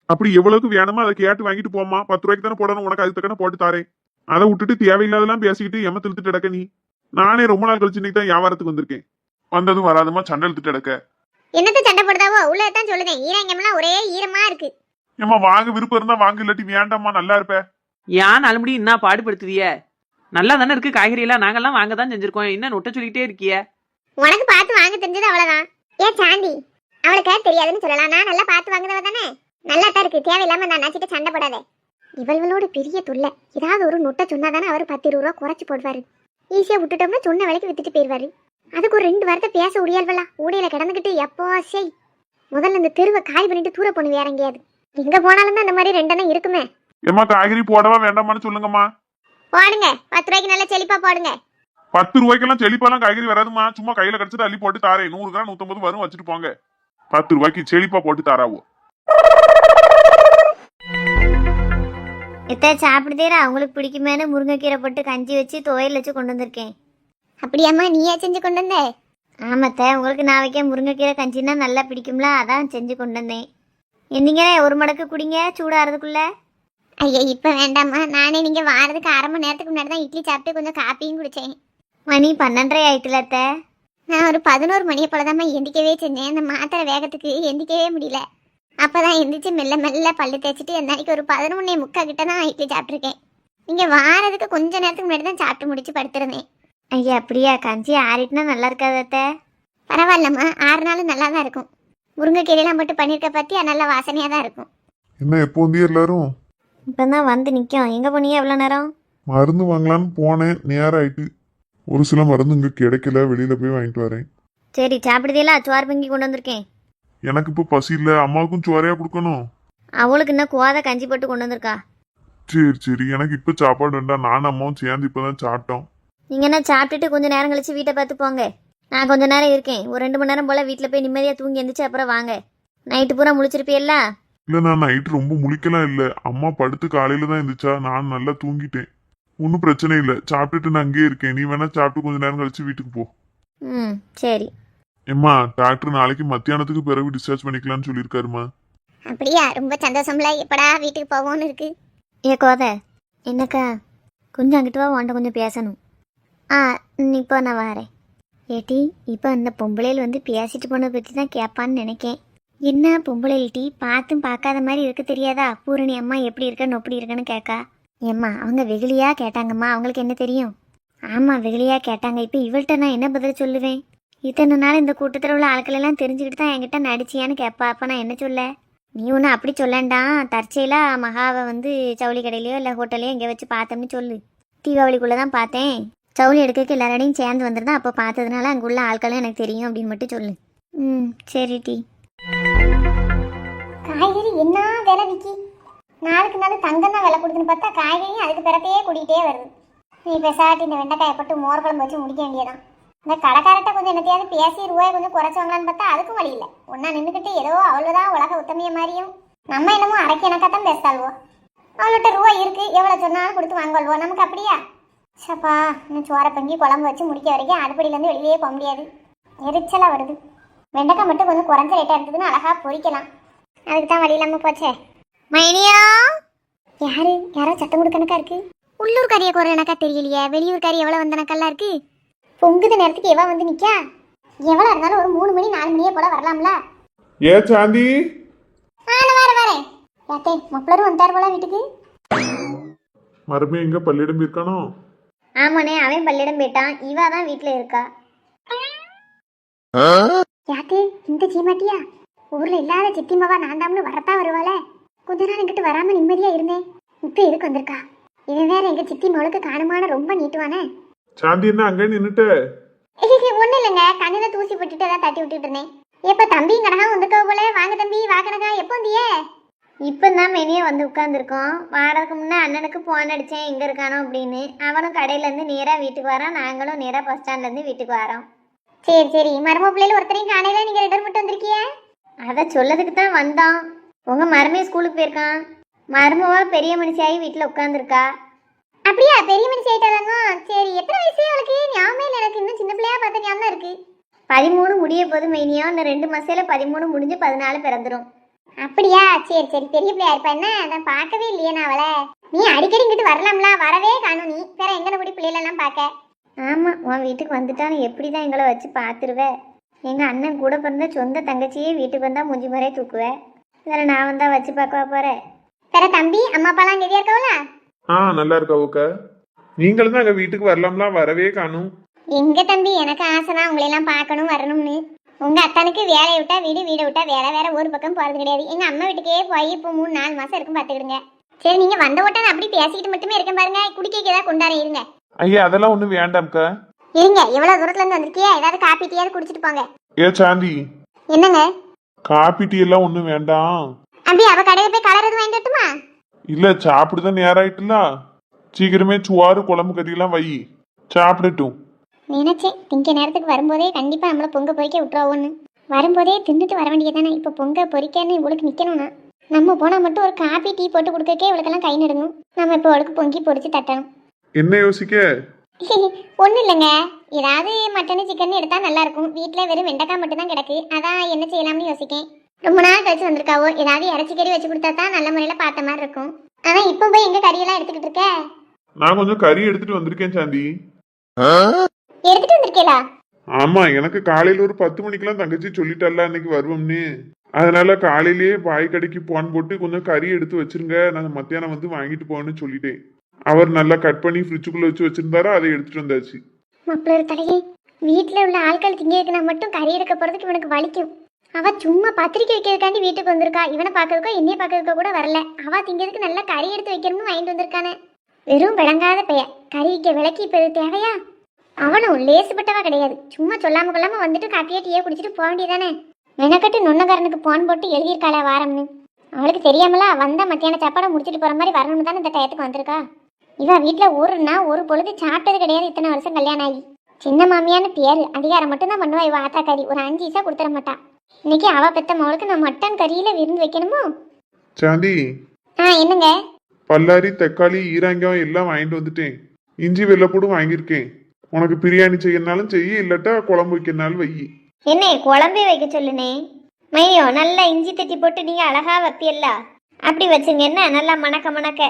அப்படி எவ்வளவுக்கு வேணுமோ அதை கேட்டு வாங்கிட்டு போமா. 10 ரூபாய்க்கு தானே போடணும், உனக்கு அதுக்கு தக்கன போட்டு தாரேன். அதை விட்டுட்டு தேவையில்லாதெல்லாம் பேசிக்கிட்டு எம திழுத்துட்டு கிடக்க நீ. நானே ரொம்ப நாள் கழிச்சு இன்னைக்கு தான் வியாபாரத்துக்கு வந்திருக்கேன். வந்ததும் வராதுமா சண்டை இழுத்துட்டு கிடக்க. என்னத்த சண்டை போடுதாவோ? உள்ளதான் சொல்லுதேன், ஈரங்கம்லாம் ஒரே ஈரமா இருக்கு. ஏமா வாங்க, விருப்பம் இருந்தா வாங்க, இல்லாட்டி வேண்டாமா. நல்லா இருப்ப. ஏன் நாலுமடி என்ன பாடுபடுத்துவிய? நல்லா தானே இருக்கு காய்கறி எல்லாம், நாங்கெல்லாம் வாங்க தான் செஞ்சிருக்கோம். என்ன நொட்ட சொல்லிக்கிட்டே இருக்கிய? உனக்கு பார்த்து வாங்க தெரிஞ்சது அவ்வளவுதான். ஏன் சாந்தி, அவளுக்கு தெரியாதுன்னு சொல்லலாம். நான் நல்லா பார்த்து வாங்குறவ தானே. நல்லா தான் இருக்கு, தேவையில்லாம நான் அண்ணாச்சிட்ட சண்டை போடாதே. இவளோட பெரிய தொல்லை, ஏதாவது ஒரு நொட்டை சொன்னாதானே அவர் 10-20 ரூபா குறைச்சி போடுவாரு. ஈஸியா விட்டுட்டோம்னா சொன்ன வேலைக்கு வித்துட்டு போயிடுவாரு. அதுக்கு ஒரு 2 வாரத்தை பேச உடையாள்வலா, ஊடையில கிடந்துக்கிட்டு எப்போ செய். முதல்ல இந்த தெருவை காலி பண்ணிட்டு தூர போன வேற எங்கேயாவது. எங்க போனாலும் தான் அந்த மாதிரி 2 அண்ணன் இருக்குமே. ஏம்மா காய்கறி போடவா வேண்டாமான்னு சொல்லுங்கம்மா. போடுங்க, 10 ரூபாய்க்கு நல்லா செழிப்பா போடுங்க. 10 ரூபாய்க்கெல்லாம் செழிப்பாலாம் காய்கறி வராதுமா. சும்மா கையில கடிச்சிட்டு அள்ளி போட்டு தாரேன். 100 கிராம் 150 வரும், வச்சுட்டு போங்க. 10 ரூபாய்க்கு செழிப்பா போட்டு தாராவோ. எத்த சாப்பிடுதேரா, உங்களுக்கு பிடிக்குமேனு முருங்கைக்கீரை போட்டு கஞ்சி வச்சு துவையல் வச்சு கொண்டு வந்திருக்கேன். அப்படியாம்மா, நீயா செஞ்சு கொண்டு வந்த? ஆமாத்த, உங்களுக்கு நான் வைக்க முருங்கைக்கீரை கஞ்சின்னா நல்லா பிடிக்கும்ல, அதான் செஞ்சு கொண்டு வந்தேன். என்னங்க ஒரு மடக்கு குடிங்க சூடாகிறதுக்குள்ள. ஐயா இப்போ வேண்டாம்மா, நானே நீங்கள் வாரதுக்கு அரை மணி நேரத்துக்கு முன்னாடி தான் இட்லி சாப்பிட்டு கொஞ்சம் காப்பியும் குடித்தேன். மணி 12:30 ஆயிட்டுல அத்தை. நான் ஒரு 11 மணியை போல தான் எந்திக்கவே செஞ்சேன். அந்த மாத்திரை வேகத்துக்கு எந்திக்கவே முடியல. அப்போ தான் எந்திரிச்சு மெல்ல மெல்ல பல்லு தேய்ச்சிட்டு அன்னைக்கு ஒரு 11:45 கிட்ட தான் இட்லி சாப்பிட்ருக்கேன். நீங்கள் வாரதுக்கு கொஞ்ச நேரத்துக்கு முன்னாடி தான் சாப்பிட்டு முடிச்சு படுத்துருந்தேன். ஐயா அப்படியா, கஞ்சி ஆறிட்டுனா நல்லா இருக்காது அத்தை? பரவாயில்லம்மா, 6 நாள் நல்லா தான் இருக்கும். முருங்கைக்கீரையெல்லாம் போட்டு பண்ணியிருக்க பற்றி நல்ல வாசனையாக தான் இருக்கும். என்ன எப்போ வந்தியா எல்லாரும்? இப்போ தான் வந்து நிற்கும். எங்கே போனீங்க எவ்வளோ நேரம்? மருந்து வாங்கலான்னு போனேன், நேரம் ஆயிட்டு. ஒரு சில மருந்து இங்க கிடைக்கல, வெளியில போய் வாங்கிட்டு வரேன். சரி சாப்பிடுதேலா, சோறு பொங்கி கொண்டு வந்திருக்கேன். எனக்கு இப்போ பசி இல்ல, அம்மாவுக்கும் சோறையா கொடுக்கணும். அவளுக்கு இன்னும் கோதை கஞ்சி போட்டு கொண்டு வந்திருக்கா. சரி சரி, எனக்கு இப்போ சாப்பாடு வேண்டாம். நானும் அம்மாவும் சேர்ந்து இப்பதான் சாப்பிட்டோம். நீங்கள் என்ன சாப்பிட்டுட்டு கொஞ்சம் நேரம் கழிச்சு வீட்டை பார்த்து போங்க. நான் கொஞ்ச நேரம் இருக்கேன், ஒரு 2 மணி நேரம் போல் வீட்டில் போய் நிம்மதியாக தூங்கி எந்திரிச்சு அப்புறம் வாங்க. நைட்டு பூரா முழிச்சிருப்பியல்ல? இல்ல, நான் நைட்டு ரொம்ப முழிக்கலாம் இல்ல. அம்மா படுத்து காலையில தான் இருந்துச்சா, நான் நல்லா தூங்கிட்டேன். ஒன்றும் பிரச்சனை இல்லை. சாப்பிட்டுட்டு நான் அங்கேயே இருக்கேன். நீ வேணா சாப்பிட்டு கொஞ்ச நேரம் கழிச்சு வீட்டுக்கு போ. ம் சரி. ஏம்மா, டாக்டர் நாளைக்கு மத்தியானத்துக்கு பிறகு டிஸ்சார்ஜ் பண்ணிக்கலாம்னு சொல்லியிருக்காருமா. அப்படியா, ரொம்ப சந்தோஷம்ல. எப்படா வீட்டுக்கு போவோன்னு இருக்கு. ஏ கோதை, என்னக்கா கொஞ்சம் அங்கிட்டு வா, உன்ட்ட கொஞ்சம் பேசணும். இப்போ நான் வரேன். ஏட்டி, இப்போ அந்த பொம்பளையில் வந்து பேசிட்டு போனதை பற்றி தான் கேட்பான்னு நினைக்கேன். என்ன பொம்பளையில் டீ, பார்த்தும் பார்க்காத மாதிரி இருக்க தெரியாதா? பூரணி அம்மா எப்படி இருக்க நொப்படி இருக்கன்னு கேட்கா. ஏம்மா அவங்க வெகுளியா கேட்டாங்கம்மா, அவங்களுக்கு என்ன தெரியும்? ஆமாம் வெகுளியா கேட்டாங்க. இப்போ இவள்கிட்ட நான் என்ன பதில் சொல்லுவேன்? இத்தனை நாள் இந்த கூட்டத்தில் உள்ள ஆட்களெல்லாம் தெரிஞ்சுக்கிட்டு தான் என்கிட்ட நடிச்சியான்னு கேட்பா. அப்போ நான் என்ன சொல்ல? நீ ஒன்றும் அப்படி சொல்லண்டாம். தற்செயலாக மகாவை வந்து ஜவுளி கடையிலையோ இல்லை ஹோட்டல்லையோ எங்கே வச்சு பார்த்தோம்னு சொல்லு. தீபாவளிக்குள்ளே தான் பார்த்தேன், ஜவுளி எடுக்க எல்லாரோடையும் சேர்ந்து வந்துருந்தேன், அப்போ பார்த்ததுனால அங்கே உள்ள ஆட்களும் எனக்கு தெரியும் அப்படின்னு மட்டும் சொல்லு. ம் சரி டீ. காய்கறி என்ன விலை விக்கி? நாளுக்கு நாள் தங்கம் தான் விலை கொடுத்துன்னு பார்த்தா காய்கறியும் அதுக்கு பிறத்தையே கூட்டிகிட்டே வருது. நீ பெசாட்டி இந்த வெண்டைக்காயை போட்டு மோர் குழம்பு வச்சு முடிக்க வேண்டியதான். இந்த கடைக்காரட்ட கொஞ்சம் என்னத்தையாவது பேசி ரூபாய் கொஞ்சம் குறைச்சி வாங்கலான்னு பார்த்தா அதுக்கும் வழி இல்லை. ஒன்றா நின்றுக்கிட்டு ஏதோ அவ்வளோதான் உலக உத்தமைய மாதிரியும் நம்ம என்னமோ அரைக்க எனக்கா தான் பேசாள்வோம். அவள்கிட்ட ரூபாய் இருக்குது, எவ்வளோ சொன்னாலும் கொடுத்து வாங்கல்வோம். நமக்கு அப்படியா? சப்பா, இன்னும் சோறை பொங்கி குழம்பு வச்சு முடிக்க வரைக்கும் அடுப்படியிலேருந்து வெளியே போக முடியாது, எரிச்சலாக வருது. வெண்டைக்காய் மட்டும் கொஞ்சம் குறைஞ்ச ரேட்டாக இருந்ததுன்னு அழகாக பொரிக்கலாம். அதுக்கு தான் வழி இல்லாமல் போச்சே. மைனியா, யாரோ சத்தம் கொடுக்கணக்கா இருக்கு. உள்ளூர் கறியை குறை எனக்கா தெரியலையே, வெளியூர் கறி எவ்வளோ வந்தனக்கெல்லாம் இருக்கு. பொங்குத நேரத்துக்கு எவ்வளோ வந்து நிற்கா? எவ்வளோ இருந்தாலும் ஒரு 3 மணி 4 மணியே போல வரலாம்ல. ஏ சாந்தி, வரேன். யாத்தே மப்பிளரும் வந்தார் போல வீட்டுக்கு. மறுபடியும் எங்க பள்ளியிடம் இருக்கானோ? ஆமாண்ணே, அவன் பள்ளியிடம் போயிட்டான். இவா தான் வீட்டில் இருக்கா. யாத்தே இந்த சீமாட்டியா? ஊரில் இல்லாத சித்திமாவா நான் தாம்னு வரத்தா வருவாளே. கொஞ்ச நாள் எங்கிட்ட வராமல் நிம்மதியாக இருந்தேன். இப்போ எதுக்கு வந்திருக்கா? இவன் வேற எங்கள் சித்தி மவளுக்கு காணுமான ரொம்ப நீட்டுவானே. சாந்தி, என்ன அங்கே நின்னுட்ட? ஒன்றும் இல்லைங்க, கண்ணில் தூசி போட்டுட்டு தான் தட்டி விட்டுட்டு இருந்தேன். எப்போ தம்பியும் கனகா வந்துக்கோ போல. வாங்க தம்பி, வா கனகா, எப்போ வந்தியே? இப்போ தான் மெனியே வந்து உட்காந்துருக்கோம். வாரதுக்கு முன்னே அண்ணனுக்கு ஃபோன் அடித்தேன் எங்கே இருக்கானோ அப்படின்னு. அவனும் கடையிலேருந்து நேராக வீட்டுக்கு வரான், நாங்களும் நேராக பஸ் ஸ்டாண்ட்லேருந்து வீட்டுக்கு வரோம். சரி சரி, மரும பிள்ளைகள் ஒருத்தரையும் காணையில நீங்கள் ரிட்டர்ன் மட்டும் வந்திருக்கிய? அதை சொல்லதுக்கு தான் வந்தோம். உங்கள் மருமையை ஸ்கூலுக்கு போயிருக்கான். மருமவா பெரிய மனுஷியாகி வீட்டில் உட்காந்துருக்கா. அப்படியா, பெரிய மனுஷி ஆயிட்டாங்க. சரி, எத்தனை வயசு அவளுக்கு? ஞாபகமே இல்லை எனக்கு. இன்னும் சின்ன பிள்ளையா பார்த்த ஞாபகம் தான் இருக்கு. 13 முடிய போது மைனியா. இன்னும் 2 மாசத்துல 13 முடிஞ்சு 14 பிறந்துடும். அப்படியா? சரி சரி, பெரிய பிள்ளையா இருப்பா. என்ன அதை பார்க்கவே இல்லையே நான் அவளை. நீ அடிக்கடி இங்கிட்டு வரலாம்ல, வரவே காணும். நீ வேற எங்கன கூடி பிள்ளைகளெல்லாம் பார்க்க. ஆமாம், உன் வீட்டுக்கு வந்துட்டான்னு எப்படி தான் எங்களை வச்சு பார்த்துருவேன். எங்கள் அண்ணன் கூட பிறந்த சொந்த தங்கச்சியே வீட்டுக்கு வந்தால் மூஞ்சி முறையே தூக்குவேன். இதில் நான் வந்தால் வச்சு பார்க்க போகிறேன். வேற தம்பி அம்மா அப்பாலாம் கெதியா இருக்கவளா? நல்லா இருக்கா ஓக்க? நீங்களும் தான் எங்க வீட்டுக்கு வரலாம்லாம், வரவே காணும். எங்க தம்பி, எனக்கு ஆசை தான் உங்களையெல்லாம் பார்க்கணும் வரணும்னு. உங்க அத்தானுக்கு வேலையை விட்டா வீடு, வீடை விட்டா வேலை, வேற ஒரு பக்கம் போறது கிடையாது. எங்க அம்மா வீட்டுக்கே போய் இப்போ 3-4 மாசம் இருக்கும் பாத்துக்கிடுங்க. சரி, நீங்க வந்த உடனே அப்படி பேசிக்கிட்டு மட்டுமே இருக்கேன் பாருங்க. குடிக்க ஏதாவது கொண்டாட இருங்க. ஐயா அதெல்லாம் ஒண்ணும் வேண்டாம்க்கா. இருங்க, எவ்வளவு தூரத்துல இருந்து வந்திருக்கியா? ஏதாவது காப்பி டீயாவது குடிச்சிட்டு போங்க. ஏ சாந்தி, என்னங்க காபி டீ எல்லாம் ஒண்ணும் வேண்டாம். அப்படி அவ கடையில போய் கலர் எதுவும் வாங்கிட்டு வரட்டுமா? இல்ல சாப்பிடுதான் நேரம் ஆயிட்டுல, சீக்கிரமே சுவாறு குழம்பு கறியெல்லாம் வை, சாப்பிடட்டும். நினைச்சேன் திங்க நேரத்துக்கு வரும்போதே கண்டிப்பா நம்மள பொங்க பொறிக்க விட்டுருவோன்னு. வரும்போதே தின்னுட்டு வர வேண்டியதானே. இப்ப பொங்க பொறிக்கன்னு இவளுக்கு நிக்கணும்னா நம்ம போனா மட்டும் ஒரு காப்பி டீ போட்டு கொடுக்கக்கே இவளுக்கெல்லாம் கை நடுங்கும். நம்ம இப்போ அவளுக்கு பொங்கி பொறிச்சு தட்டணும். என்ன யோசிக்க? ஒன்றும் இல்லைங்க, ஏதாவது மட்டனு சிக்கன் எடுத்தா நல்லா இருக்கும். வீட்டில் வெறும் வெண்டைக்காய் மட்டும் தான் கிடக்கு. அதான் என்ன செய்யலாம்னு யோசிக்கேன். ரொம்ப நாள் கழிச்சு வந்திருக்காவோ, ஏதாவது இறைச்சி கறி வச்சு கொடுத்தா தான் நல்ல முறையில் பார்த்த மாதிரி இருக்கும். ஆனால் இப்போ போய் எங்க கறியெல்லாம் எடுத்துக்கிட்டு இருக்க? நான் கொஞ்சம் கறி எடுத்துட்டு வந்திருக்கேன் சாந்தி. எடுத்துட்டு வந்திருக்கேலா? ஆமா, எனக்கு காலையில ஒரு 10 மணிக்கெல்லாம் தங்கச்சி சொல்லிட்டால அன்னைக்கு வருவோம்னு. அதனால காலையிலேயே பாய் கடைக்கு போன் போட்டு கொஞ்சம் கறி எடுத்து வச்சிருங்க, நான் மத்தியானம் வந்து வாங்கிட்டு போன்னு சொல்லிட்டேன். அவர் நல்லா கட் பண்ணி ஃப்ரிட்ஜுக்குள்ள வச்சு வச்சிருந்தாரா, அதை எடுத்துட்டு வந்தாச்சு. மாப்பிள்ள தலையே, வீட்டில் உள்ள ஆட்கள் திங்கிறதுக்குனா மட்டும் கறி எடுக்க போறதுக்கு இவனுக்கு வலிக்கும். அவ சும்மா பத்திரிக்கை வைக்கிறதுக்காண்டி வீட்டுக்கு வந்திருக்கா. இவனை பார்க்கறதுக்கோ என்னைய பார்க்கறதுக்கோ கூட வரல. அவ திங்கிறதுக்கு நல்லா கறி எடுத்து வைக்கணும்னு வாங்கிட்டு வந்திருக்கானே. வெறும் விளங்காத பெய கறி வைக்க விளக்கி இப்போ இது தேவையா? அவனும் லேசுப்பட்டவா கிடையாது. சும்மா சொல்லாம கொள்ளாம வந்துட்டு காப்பியா டீயே குடிச்சிட்டு போக வேண்டியதானே. மெனக்கட்டு நுண்ணக்காரனுக்கு போன் போட்டு எழுதியிருக்காளா வாரம்னு. அவளுக்கு தெரியாமலா வந்தா மத்தியான சாப்பாடை முடிச்சிட்டு போற மாதிரி வரணும்னு தானே இந்த டயத்துக்கு வந்திருக்கா. இவன் வீட்டில் ஊருன்னா ஒரு பொழுது சாப்பிட்டது கிடையாது. இத்தனை வருஷம் கல்யாணம் ஆகி சின்ன மாமியான்னு பேரு, அதிகாரம் மட்டும்தான் பண்ணுவா. இவ ஆத்தா கறி ஒரு 5 பைசா கொடுத்துட மாட்டா. இன்னைக்கு அவ பெத்த மவளுக்கு நான் மட்டன் கறியில விருந்து வைக்கணுமோ? சாந்தி, என்னங்க? பல்லாரி, தக்காளி, ஈராங்காயம் எல்லாம் வாங்கிட்டு வந்துட்டேன். இஞ்சி வெள்ளைப்பூடும் வாங்கியிருக்கேன். உனக்கு பிரியாணி செய்யனாலும் செய்ய, இல்லாட்டா குழம்பு வைக்கிறனாலும் வை. என்ன குழம்பே வைக்க சொல்லுனே? மையோ நல்லா இஞ்சி தட்டி போட்டு நீங்க அழகா வைப்பியல்ல, அப்படி வச்சுங்க. என்ன நல்லா மணக்க மணக்க.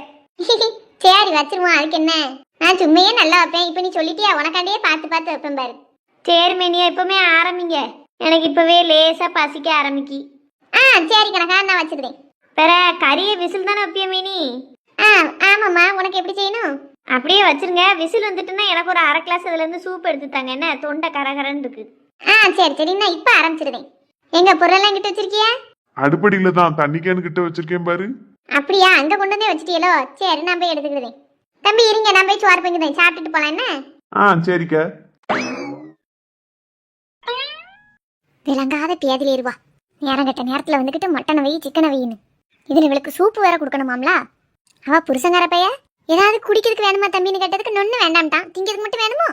சரி வச்சிருவோம், அதுக்கு என்ன. நான் சும்மையே நல்லா வைப்பேன். இப்போ நீ சொல்லிட்டியா, உனக்காண்டியே பார்த்து பார்த்து வைப்பேன் பாரு. சரி மேனியா, இப்பவுமே ஆரம்பிங்க. எனக்கு இப்பவே லேசா பசிக்க ஆரம்பிக்கி. சரி கணக்கா, நான் வச்சிருந்தேன். வேற கறியை விசில் தானே வைப்பிய மீனி? ஆமாம்மா. உனக்கு எப்படி செய்யணும்? அப்படியே வச்சிருங்க. விசில் வந்துட்டுன்னா எனக்கு ஒரு 1/2 கிளாஸ் அதுல இருந்து சூப் எடுத்துட்டாங்க. என்ன தொண்டை கரகரன்னு இருக்கு. சரி சரி, நான் இப்ப ஆரம்பிச்சிருந்தேன். எங்க பொருளெல்லாம் கிட்ட வச்சிருக்கியா? அடுப்படியில தான் தண்ணி கேன் கிட்ட வச்சிருக்கேன் பாரு. அப்படியா, அங்க கொண்டு வந்தே வச்சிட்டியலோ? சரி, நான் போய் எடுத்துக்கிட்டேன். தம்பி இருங்க, நான் போய் சோறு பங்கிட்டேன், சாப்பிட்டுட்டு போலாம். என்ன சரிக்கா. விளங்காத பேதில் ஏறுவா. நேரம் கட்ட நேரத்துல வந்துக்கிட்டு மட்டனை வை சிக்கனை வையின்னு. இதுல இவளுக்கு சூப்பு வேற கொடுக்கணுமாம்ல. அவ புருஷங்கார பைய ஏதாவது குடிக்கிறதுக்கு வேணுமா தம்பின்னு கேட்டதுக்கு நொன்னு வேண்டாம்ட்டான். திங்கிறதுக்கு மட்டும் வேணுமோ?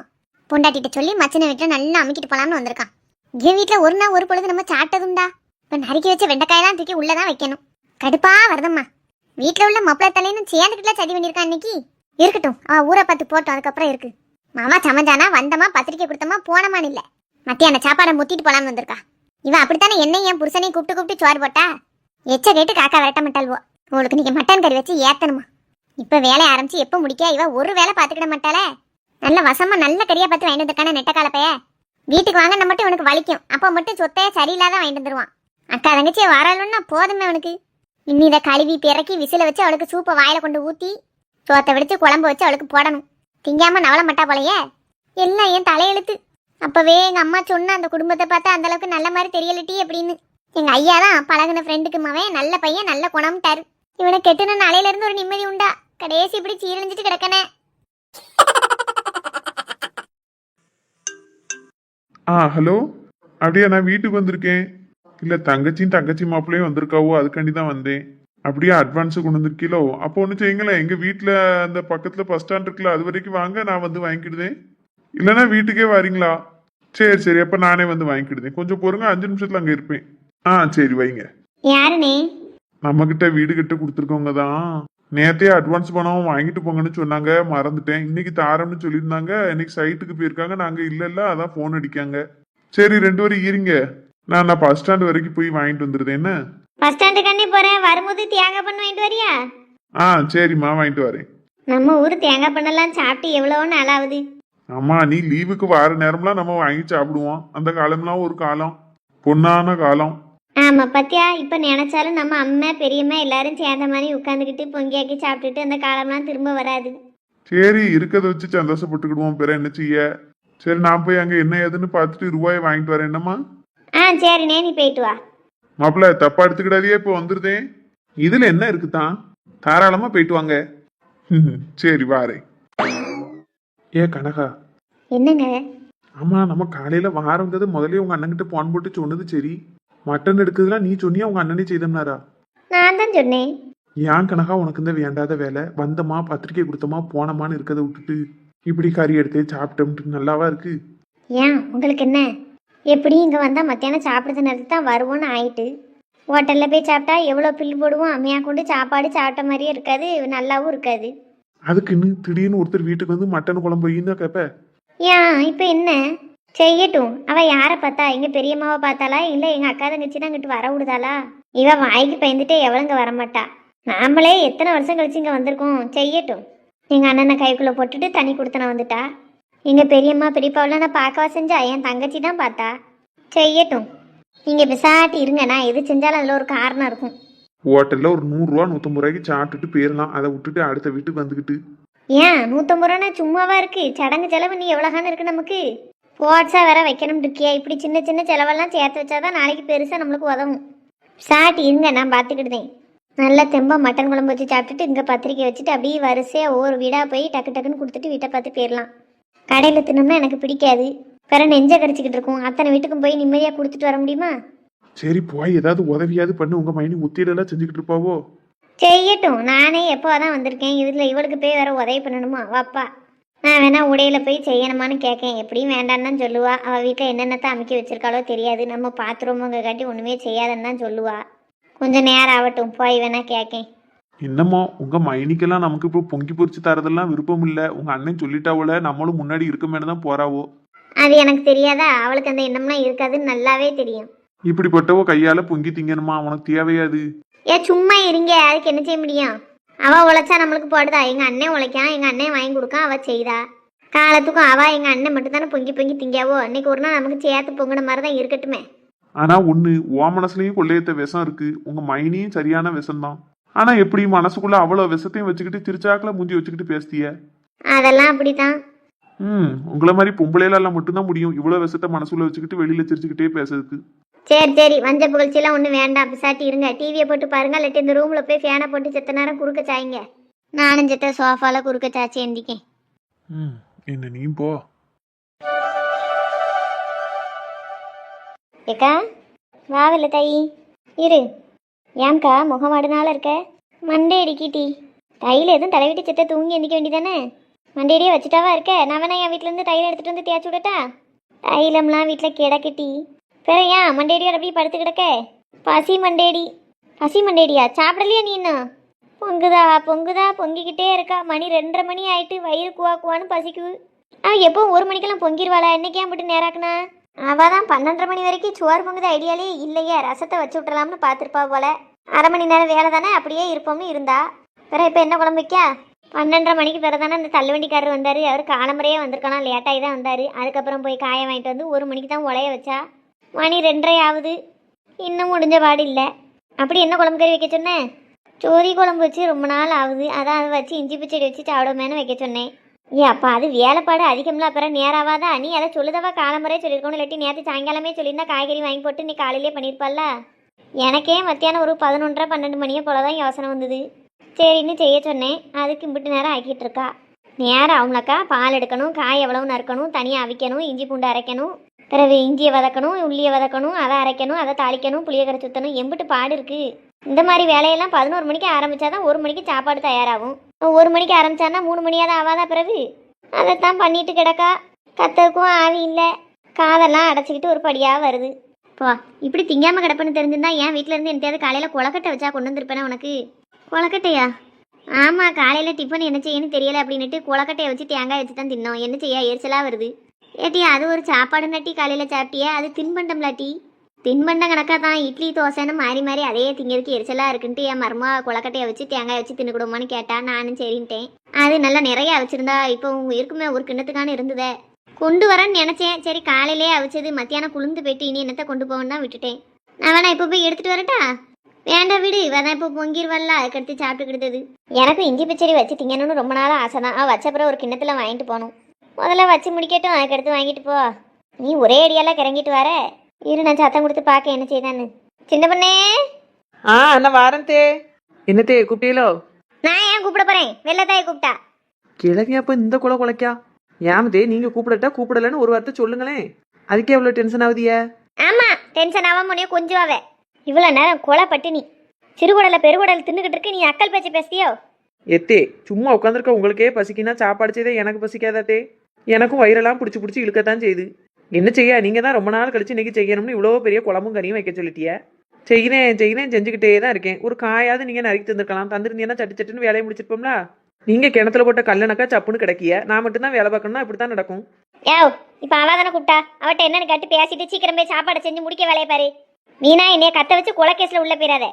பொண்டாட்டிட்ட சொல்லி மச்சனை வீட்டுல நல்லா அமைக்கிட்டு போலாம்னு வந்திருக்கான். என் வீட்டுல ஒரு நாள் ஒரு பொழுது நம்ம சாப்பிட்டதுண்டா. இப்ப நறுக்கி வச்ச வெண்டைக்காயெல்லாம் தூக்கி உள்ளதான் வைக்கணும். கடுப்பா வருதம்மா. வீட்டுல உள்ள மப்பிள தலைன்னு சேர்ந்துக்கிட்டுலாம் சதி பண்ணியிருக்கான் இன்னைக்கு. இருக்கட்டும், அவ ஊரை பார்த்து போட்டோம், அதுக்கப்புறம் இருக்கு. மாமா சமைஞ்சானா வந்தமா பத்திரிக்கை கொடுத்தமா போனமான்னு இல்ல, மத்தியான சாப்பாடை முத்திட்டு போலான்னு வந்திருக்கா. இவன் அப்படித்தானே என்னையும் என் புருஷனையும் கூப்பிட்டு கூப்பிட்டு சோறு போட்டா. எச்ச கேட்டு காக்கா விரட்ட மாட்டாள்வோ. உங்களுக்கு நீங்க மட்டன் கறி வச்சு ஏத்தணுமா? இப்ப வேலையை ஆரம்பிச்சு எப்ப முடிக்க இவ ஒரு வேலை பாத்துக்கிட மாட்டாளே. நல்ல வசமா நல்ல கறியா பார்த்து வாங்கிட்டு வந்திருக்கான நெட்டக்கால பைய. வீட்டுக்கு வாங்கின மட்டும் உனக்கு வலிக்கும். அப்ப மட்டும் சொத்தைய சரியில்லாத வாங்கிட்டு வந்துருவான். அக்கா தங்கச்சியை வரலன்னா போதுமே அவனுக்கு. இன்னும் இதை கழுவி பிறக்கி விசில வச்சு அவளுக்கு சூப்பை வாயில கொண்டு ஊத்தி சோத்தை வெடிச்சு குழம்பு வச்சு அவளுக்கு போடணும். திங்காம நவள மாட்டா போலையே. எல்லாம் என் தலையெழுத்து. அப்பவே எங்க அம்மா சொன்ன அந்த குடும்பத்தை பார்த்தா அந்த அளவுக்கு நல்ல மாதிரி தெரியலட்டி அப்படின்னு. எங்க ஐயா தான் பழகுன ஃப்ரெண்டுக்கு மவன் நல்ல பையன், நல்ல குணம்ட்டாரு. இவனை கெட்டுன நாளையில இருந்து ஒரு நிம்மதி உண்டா? கடைசி இப்படி சீரழிஞ்சிட்டு கிடக்கனே. ஹலோ. அப்படியே நான் வீட்டுக்கு வந்திருக்கேன். இல்ல தங்கச்சி மாப்பிள்ளையும் வந்திருக்காவோ, அதுக்காண்டி தான் வந்தேன். அப்படியே அட்வான்ஸ் கொண்டு வந்திருக்கீங்களோ? அப்போ ஒன்று செய்யுங்களேன், எங்க வீட்டுல அந்த பக்கத்துல பஸ் ஸ்டாண்ட் இருக்குல்ல, அது வரைக்கும் வாங்க, நான் வந்து வாங்கிக்கிடுதேன். இல்லைன்னா வீட்டுக்கே வரீங்களா? சரி சரி, அப்ப நானே வந்து வாங்கிக்கிடுதேன். கொஞ்சம் பொறுங்க, 5 நிமிஷத்துல அங்க இருப்பேன். சரி வைங்க. யாருனே? நம்ம கிட்ட வீடு கிட்ட கொடுத்துருக்கவங்க தான். நேத்தே அட்வான்ஸ் பணம் வாங்கிட்டு போங்கன்னு சொன்னாங்க, மறந்துட்டேன். இன்னைக்கு தாரம்னு சொல்லியிருந்தாங்க. இன்னைக்கு சைட்டுக்கு போயிருக்காங்க, நாங்க இல்ல அதான் போன் அடிக்காங்க. சரி 2 பேரும் இருங்க, நான் பஸ் ஸ்டாண்ட் வரைக்கும் போய் வாங்கிட்டு வந்துருதேன். என்ன பஸ் ஸ்டாண்டுக்காண்டி போறேன், வரும்போது தேங்காய் பண்ண வாங்கிட்டு வரியா? சரிம்மா, வாங்கிட்டு வரேன். நம்ம ஊர் தேங்காய் பண்ணெல்லாம் சாப்பிட்டு எவ்வளவோ நாள் ஆகுது. ஆமா, நீ லீவுக்கு வார நேரம்லாம் நம்ம வாங்கி சாப்பிடுவோம். அந்த காலம்லாம் ஒரு காலம், பொன்னான காலம். ஆமா பத்தியா, இப்ப நினைச்சாலும் நம்ம அம்மா பெரியம்மா எல்லாரும் சேர்ந்த மாதிரி உட்காந்துக்கிட்டு பொங்கியாக்கி சாப்பிட்டுட்டு அந்த காலம்லாம் திரும்ப வராது. சரி, இருக்கதை வச்சு சந்தோஷப்பட்டுக்கிடுவோம். பிற என்ன செய்ய? சரி, நான் போய் அங்க என்ன ஏதுன்னு பார்த்துட்டு ரூபாயை வாங்கிட்டு வரேன். என்னம்மா? சரிண்ணே, நீ போயிட்டு வா. மாப்பிள்ள தப்பா எடுத்துக்கிடாதே, இப்போ வந்துருதேன். இதுல என்ன இருக்குதான், தாராளமா போயிட்டு வாங்க. சரி வாரே. ஏ கனகா, என்னங்க? ஆமா நம்ம காலையில வாரங்கிறது முதல்ல உங்க அண்ணன்கிட்ட போன் போட்டு சொன்னது சரி. மட்டன் எடுக்கிறதுலாம் நீ சொன்னியா உங்க அண்ணனே செய்தம்னாரா? நான் தான் சொன்னேன். ஏன் கனகா உனக்கு இந்த வேண்டாத வேலை? வந்தமா பத்திரிக்கை கொடுத்தமா போனமான்னு இருக்கதை விட்டுட்டு இப்படி கறி எடுத்து சாப்பிட்டோம்ட்டு நல்லாவா இருக்கு? ஏன் உங்களுக்கு என்ன? எப்படி இங்கே வந்தால் மத்தியானம் சாப்பிட்றது நேரத்துக்கு தான் வருவோன்னு ஆயிட்டு. ஹோட்டலில் போய் சாப்பிட்டா எவ்வளோ பில்லு போடுவோம், அம்மையாக கொண்டு சாப்பாடு சாப்பிட்ட மாதிரியே இருக்காது, நல்லாவும் இருக்காது. அதுக்குன்னு திடீர்னு ஒருத்தர் வீட்டுக்கு வந்து மட்டன் குழம்பு வைன்னு கேப்ப? ஏன் இப்போ என்ன செய்யட்டும்? அவள் யாரை பார்த்தா? எங்கள் பெரியம்மாவை பார்த்தாளா இல்லை எங்கள் அக்கா தங்கச்சி தான் இங்கிட்டு வர விடுதாளா? இவ வாய்க்கு பயந்துட்டே எவ்வளோங்க வரமாட்டா. நாமளே எத்தனை வருஷம் கழிச்சு இங்கே வந்திருக்கோம், செய்யட்டும். எங்கள் அண்ணனை கைக்குள்ளே போட்டுட்டு தண்ணி கொடுத்தன வந்துட்டா. எங்கள் பெரியம்மா பெரியப்பாவெல்லாம் நான் பார்க்கவா செஞ்சா? என் தங்கச்சி தான் பார்த்தா. செய்யட்டும், நீங்கள் பிசாட்டி இருங்க. நான் எது செஞ்சாலும் அதில் ஒரு காரணம் இருக்கும். ஹோட்டல்ல ஒரு 100 ரூபா 150 ரூபாய்க்கு சாப்பிட்டுட்டு போயிடலாம். அதை விட்டுட்டு அடுத்த வீட்டுக்கு வந்துக்கிட்டு. ஏன் 150 ரூபானா சும்மாவா இருக்கு? சடங்கு செலவு நீ எவ்வளோகான்னு இருக்கு நமக்கு. போட்ஸா வேற வைக்கணும் இருக்கியா? இப்படி சின்ன சின்ன செலவெல்லாம் சேர்த்து வச்சாதான் நாளைக்கு பெருசாக நம்மளுக்கு உதவும். சாட்டி இருங்க, நான் பார்த்துக்கிட்டேன். நல்லா தெம்பா மட்டன் குழம்பு வச்சு சாப்பிட்டுட்டு இங்கே பத்திரிக்கை வச்சுட்டு அப்படியே வரிசையாக ஒவ்வொரு வீடாக போய் டக்கு டக்குன்னு கொடுத்துட்டு வீட்டை பார்த்து போயிடலாம். கடையில் தின்னோம்னா எனக்கு பிடிக்காது, பிற நெஞ்ச கடிச்சிக்கிட்டு இருக்கும். அத்தனை வீட்டுக்கும் போய் நிம்மதியாக கொடுத்துட்டு வர முடியுமா? சரி போய் ஏதாவது உதவியாவது பண்ணு. உங்க மைனி முத்தியிலெல்லாம் செஞ்சுக்கிட்டு இருப்பாவோ? செய்யட்டும், நானே எப்போ தான் வந்திருக்கேன், இதில் இவளுக்கு போய் வேற உதவி பண்ணணுமா? வாப்பா, நான் வேணா உடையில போய் செய்யணுமான்னு கேட்கேன். எப்படியும் வேண்டான்னு தான் சொல்லுவா. அவள் வீட்டில் என்னென்னத்தை அமைக்க வச்சிருக்காளோ தெரியாது. நம்ம பாத்ரூமுங்க காட்டி ஒன்றுமே செய்யாதுன்னு தான் சொல்லுவா. கொஞ்சம் நேரம் ஆகட்டும், போய் வேணா கேட்கேன். என்னமோ உங்க மைனிக்கெல்லாம் நமக்கு இப்போ பொங்கி பொரிச்சு தரதெல்லாம் விருப்பம் இல்லை. உங்க அண்ணன் சொல்லிட்டாவோல, நம்மளும் முன்னாடி இருக்கமேனு தான் போறாவோ. அது எனக்கு தெரியாதா? அவளுக்கு அந்த எண்ணம்லாம் இருக்காதுன்னு நல்லாவே தெரியும். இப்படிப்பட்டவோ கையால பொங்கி திங்கணுமா? உனக்கு தேவையாது. ஏன் சும்மா இருங்க, அதுக்கு என்ன செய்ய முடியும்? அவள் உழைச்சா நம்மளுக்கு போடுதா? எங்கள் அண்ணன் உழைக்கான், எங்கள் அண்ணன் வாங்கி கொடுக்கான், அவள் செய்தா. காலத்துக்கும் அவள் எங்கள் அண்ணன் மட்டும் தானே பொங்கி பொங்கி திங்காவோ. அன்னைக்கு ஒரு நாள் நமக்கு சேர்த்து பொங்கின மாதிரி தான் இருக்கட்டுமே. ஆனா ஒண்ணு, ஓ மனசுலயும் கொள்ளையத்த விஷம் இருக்கு, உங்க மைனியும் சரியான விஷம் தான். ஆனா எப்படி மனசுக்குள்ள அவ்வளவு விஷத்தையும் வச்சுக்கிட்டு திருச்சாக்குல மூஞ்சி வச்சுக்கிட்டு பேசிய? அதெல்லாம் அப்படித்தான். உங்களை மாதிரி பொம்பளைலாம் மட்டும்தான் முடியும் இவ்வளவு விஷத்தை மனசுக்குள்ள வச்சுக்கிட்டு வெளியில சிரிச்சுக்கிட்டே பேசுறதுக்கு. சரி சரி, வஞ்ச புகழ்ச்சியெல்லாம் ஒன்றும் வேண்டாம். பிசாட்டி இருங்க, டிவியை போட்டு பாருங்க. இல்லாட்டி இந்த ரூமில் போய் ஃபேனை போட்டு செத்த நேரம் குறுக்க சாய்ங்க. நானும் செத்த சோஃபால குறுக்க சாச்சி எந்திக்கேன். என்ன நீ போ. ஏக்கா வாவில்ல தாயி இரு. ஏன்க்கா முகம் அடுனால இருக்க? மண்டே அடிக்கிட்டி. தையில் எதுவும் தலைவிட்டு செத்த தூங்கி எந்திக்க வேண்டியதானே? மண்டேடியே வச்சுட்டாவா இருக்க? நான் வேணா என் வீட்டிலேருந்து தைலம் எடுத்துகிட்டு வந்து தேய்ச்சி விடட்டா? தைலம்லாம் வீட்டில் கிடக்கட்டி. பிற ஏன் மண்டேடியோட அப்படியே படுத்து கிடக்க? பசி மண்டேடி. பசி மண்டேடியா? சாப்பிடலையா நீ இன்னும்? பொங்குதா பொங்குதா பொங்கிக்கிட்டே இருக்கா. மணி 2:30 மணி ஆயிட்டு. வயிறு குவா குவான்னு பசிக்குது. எப்போ 1 மணிக்கெல்லாம் பொங்கிடுவாளா? என்னைக்கு ஏன் போட்டு நேராக்குனா? அவள் தான் 12:30 மணி வரைக்கும் சோறு பொங்குது ஐடியாலே இல்லையே. ரசத்தை வச்சு விட்டுலாம்னு பார்த்துருப்பா போல. 1/2 மணி நேரம் வேலை தானே, அப்படியே இருப்போம்னு இருந்தா. பிற இப்போ என்ன குழம்பு வைக்கா? 12:30 மணிக்கு பிறகு தானே அந்த தள்ளுவண்டிக்காரர் வந்தார். அவர் காலம்பரையே வந்திருக்கானா, லேட்டாகி தான் வந்தார். அதுக்கப்புறம் போய் காய வாங்கிட்டு வந்து 1 மணிக்கு தான் உலைய வச்சா. மணி 2:30 ஆகுது, இன்னும் முடிஞ்ச பாடு இல்லை. அப்படி என்ன குழம்பு கறி வைக்க சொன்னேன்? சோரி குழம்பு வச்சு ரொம்ப நாள் ஆகுது, அதான் அதை வச்சு இஞ்சி பச்சடி வச்சு சாப்பிடுமேனு வைக்க சொன்னேன். அப்பா அது வேலைப்பாடு அதிகம்ல, அப்புறம் நேராவாதா? நீ அதை சொல்லுதவா காலம்பரையே சொல்லியிருக்கணும். இல்லாட்டி நேற்று சாயங்காலமே சொல்லியிருந்தா காய்கறி வாங்கி போட்டு நீ காலையிலே பண்ணியிருப்பால. எனக்கே மத்தியானம் ஒரு 11:30 12 மணியை போல தான் யோசனை வந்தது. சரின்னு செய்ய சொன்னேன். அதுக்கு இம்பிட்டு நேரம் ஆக்கிட்டு இருக்கா. நேரம் அவங்களாக்கா பால் எடுக்கணும், காய் எவ்வளவு நறுக்கணும், தனியாக அவிக்கணும், இஞ்சி பூண்டு அரைக்கணும், பிறகு இஞ்சியை வதக்கணும், உள்ளியை வதக்கணும், அதை அரைக்கணும், அதை தாளிக்கணும், புளியை கரைச்சி ஊற்றணும், எம்பிட்டு பாடு இருக்குது. இந்த மாதிரி வேலையெல்லாம் 11 மணிக்கு ஆரம்பித்தாதான் 1 மணிக்கு சாப்பாடு தயாராகும். 1 மணிக்கு ஆரம்பித்தான்னா 3 மணியாவது ஆகாதா? பிறகு அதைத்தான் பண்ணிட்டு கிடக்கா. கத்தவுக்கும் ஆவி இல்லை, காதெல்லாம் அடைச்சிக்கிட்டு ஒரு படியாக வருது. இப்போ இப்படி திங்காமல் கிடப்புன்னு தெரிஞ்சிருந்தா என் வீட்டில் இருந்து என்னத்தையாவது காலையில் கொலக்கட்டை வச்சா கொண்டு வந்திருப்பேனே உனக்கு. கொலக்கட்டையா? ஆமாம், காலையில் டிஃபன் என்ன செய்யணும்னு தெரியலை அப்படின்ட்டு கொலக்கட்டையை வச்சு தேங்காய் வச்சு தான் தின்னோம். என்ன செய்ய, எரிச்சலாக வருது. ஏட்டி அது ஒரு சாப்பாடு நட்டி காலையில் சாப்பிட்டியா? அது தின்பண்டம்லாட்டி. தின்பண்டம் கணக்காக தான். இட்லி தோசைன்னு மாறி மாறி அதையே திங்கிறதுக்கு எரிச்சலாக இருக்குன்ட்டு என் மருமா கொலக்கட்டையை வச்சு தேங்காய் வச்சு தின்னுக்கிடுமான்னு கேட்டா. நானும் சரின்ட்டேன். அது நல்லா நிறைய அவிச்சிருந்தா. இப்போ இருக்குமே ஒரு கிண்ணத்துக்கான இருந்ததே. கொண்டு வரேன்னு நினச்சேன். சரி காலையிலே அவிச்சது மத்தியானம் குளிர்ந்து போயிட்டு இனி என்னத்தை கொண்டு போகணுன்னு தான் விட்டுட்டேன். நான் வேணா இப்போ போய் எடுத்துகிட்டு வரட்டா? வேண்டாம் விடு, வேணா இப்போ பொங்கிடுவல்ல, அதுக்கடுத்து சாப்பிட்டு கிடுத்தது. எனக்கும் இஞ்சி பச்சடி வச்சு திங்கணும்னு ரொம்ப நாள் ஆசை தான். வச்சப்பறம் ஒரு கிண்ணத்தில் வாங்கிட்டு போகணும். முதல்ல வச்சு முடிக்கட்டும், அதுக்கடுத்து வாங்கிட்டு போ. நீ ஒரே அடியெல்லாம் கிறங்கிட்டு வர. இரு நான் சத்தம் கொடுத்து பார்க்க என்ன செய்தான்னு. சின்ன பொண்ணே, நான் வாரேன் தே. என்னத்தே கூப்பிட்டீங்களோ? நான் ஏன் கூப்பிட போறேன், வெள்ளத்தாயை கூப்பிட்டா. கிழவியா அப்ப இந்த குலை குலைக்கா? ஏமதே நீங்க கூப்பிடட்டா கூப்பிடலன்னு ஒரு வார்த்தை சொல்லுங்களேன். அதுக்கே எவ்வளவு டென்ஷன் ஆகுதிய? ஆமா, டென்ஷன் ஆகாம முடியும் கொஞ்சம் ஆவே. இவ்வளோ நேரம் கொலை பட்டினி, சிறுகுடல பெருகுடல் தின்னுக்கிட்டு இருக்கு, நீ அக்கல் பேச்சு பேசியோ? எத்தே சும்மா உட்காந்துருக்க உங்களுக்கே பசிக்கினா சாப்பாடு செய்தே எனக்கு பசிக்காதாத்தே. எனக்கும் வயிறெல்லாம் பிடிச்சி பிடிச்சி இழுக்கத்தான் செய்யுது. என்ன செய்ய, நீங்க தான் ரொம்ப நாள் கழிச்சு இன்னைக்கு செய்யணும்னு இவ்வளோ பெரிய குழம்பும் கறியும் வைக்க சொல்லிட்டிய. செய்கிறேன் செஞ்சுக்கிட்டே தான் இருக்கேன். ஒரு காயாவது நீங்க நறுக்கி தந்துருக்கலாம். தந்துருந்தீங்கன்னா சட்டு சட்டுன்னு வேலையை முடிச்சிருப்போம்ல. நீங்க கிணத்துல போட்ட கல்லணக்கா சப்புன்னு கிடைக்கிய, நான் மட்டும்தான் வேலை பார்க்கணும்னா இப்படித்தான் நடக்கும். ஏவ், இப்ப அவ தானே கூப்பிட்டா, அவட்ட என்னன்னு கட்டு பேசிட்டு சீக்கிரம் போய் சாப்பாடு செஞ்சு முடிக்க வேலையை பாரு. நீனா என்னைய கத்த வச்சு கொலைக்கேஸ்ல உள்ள போயிடாத.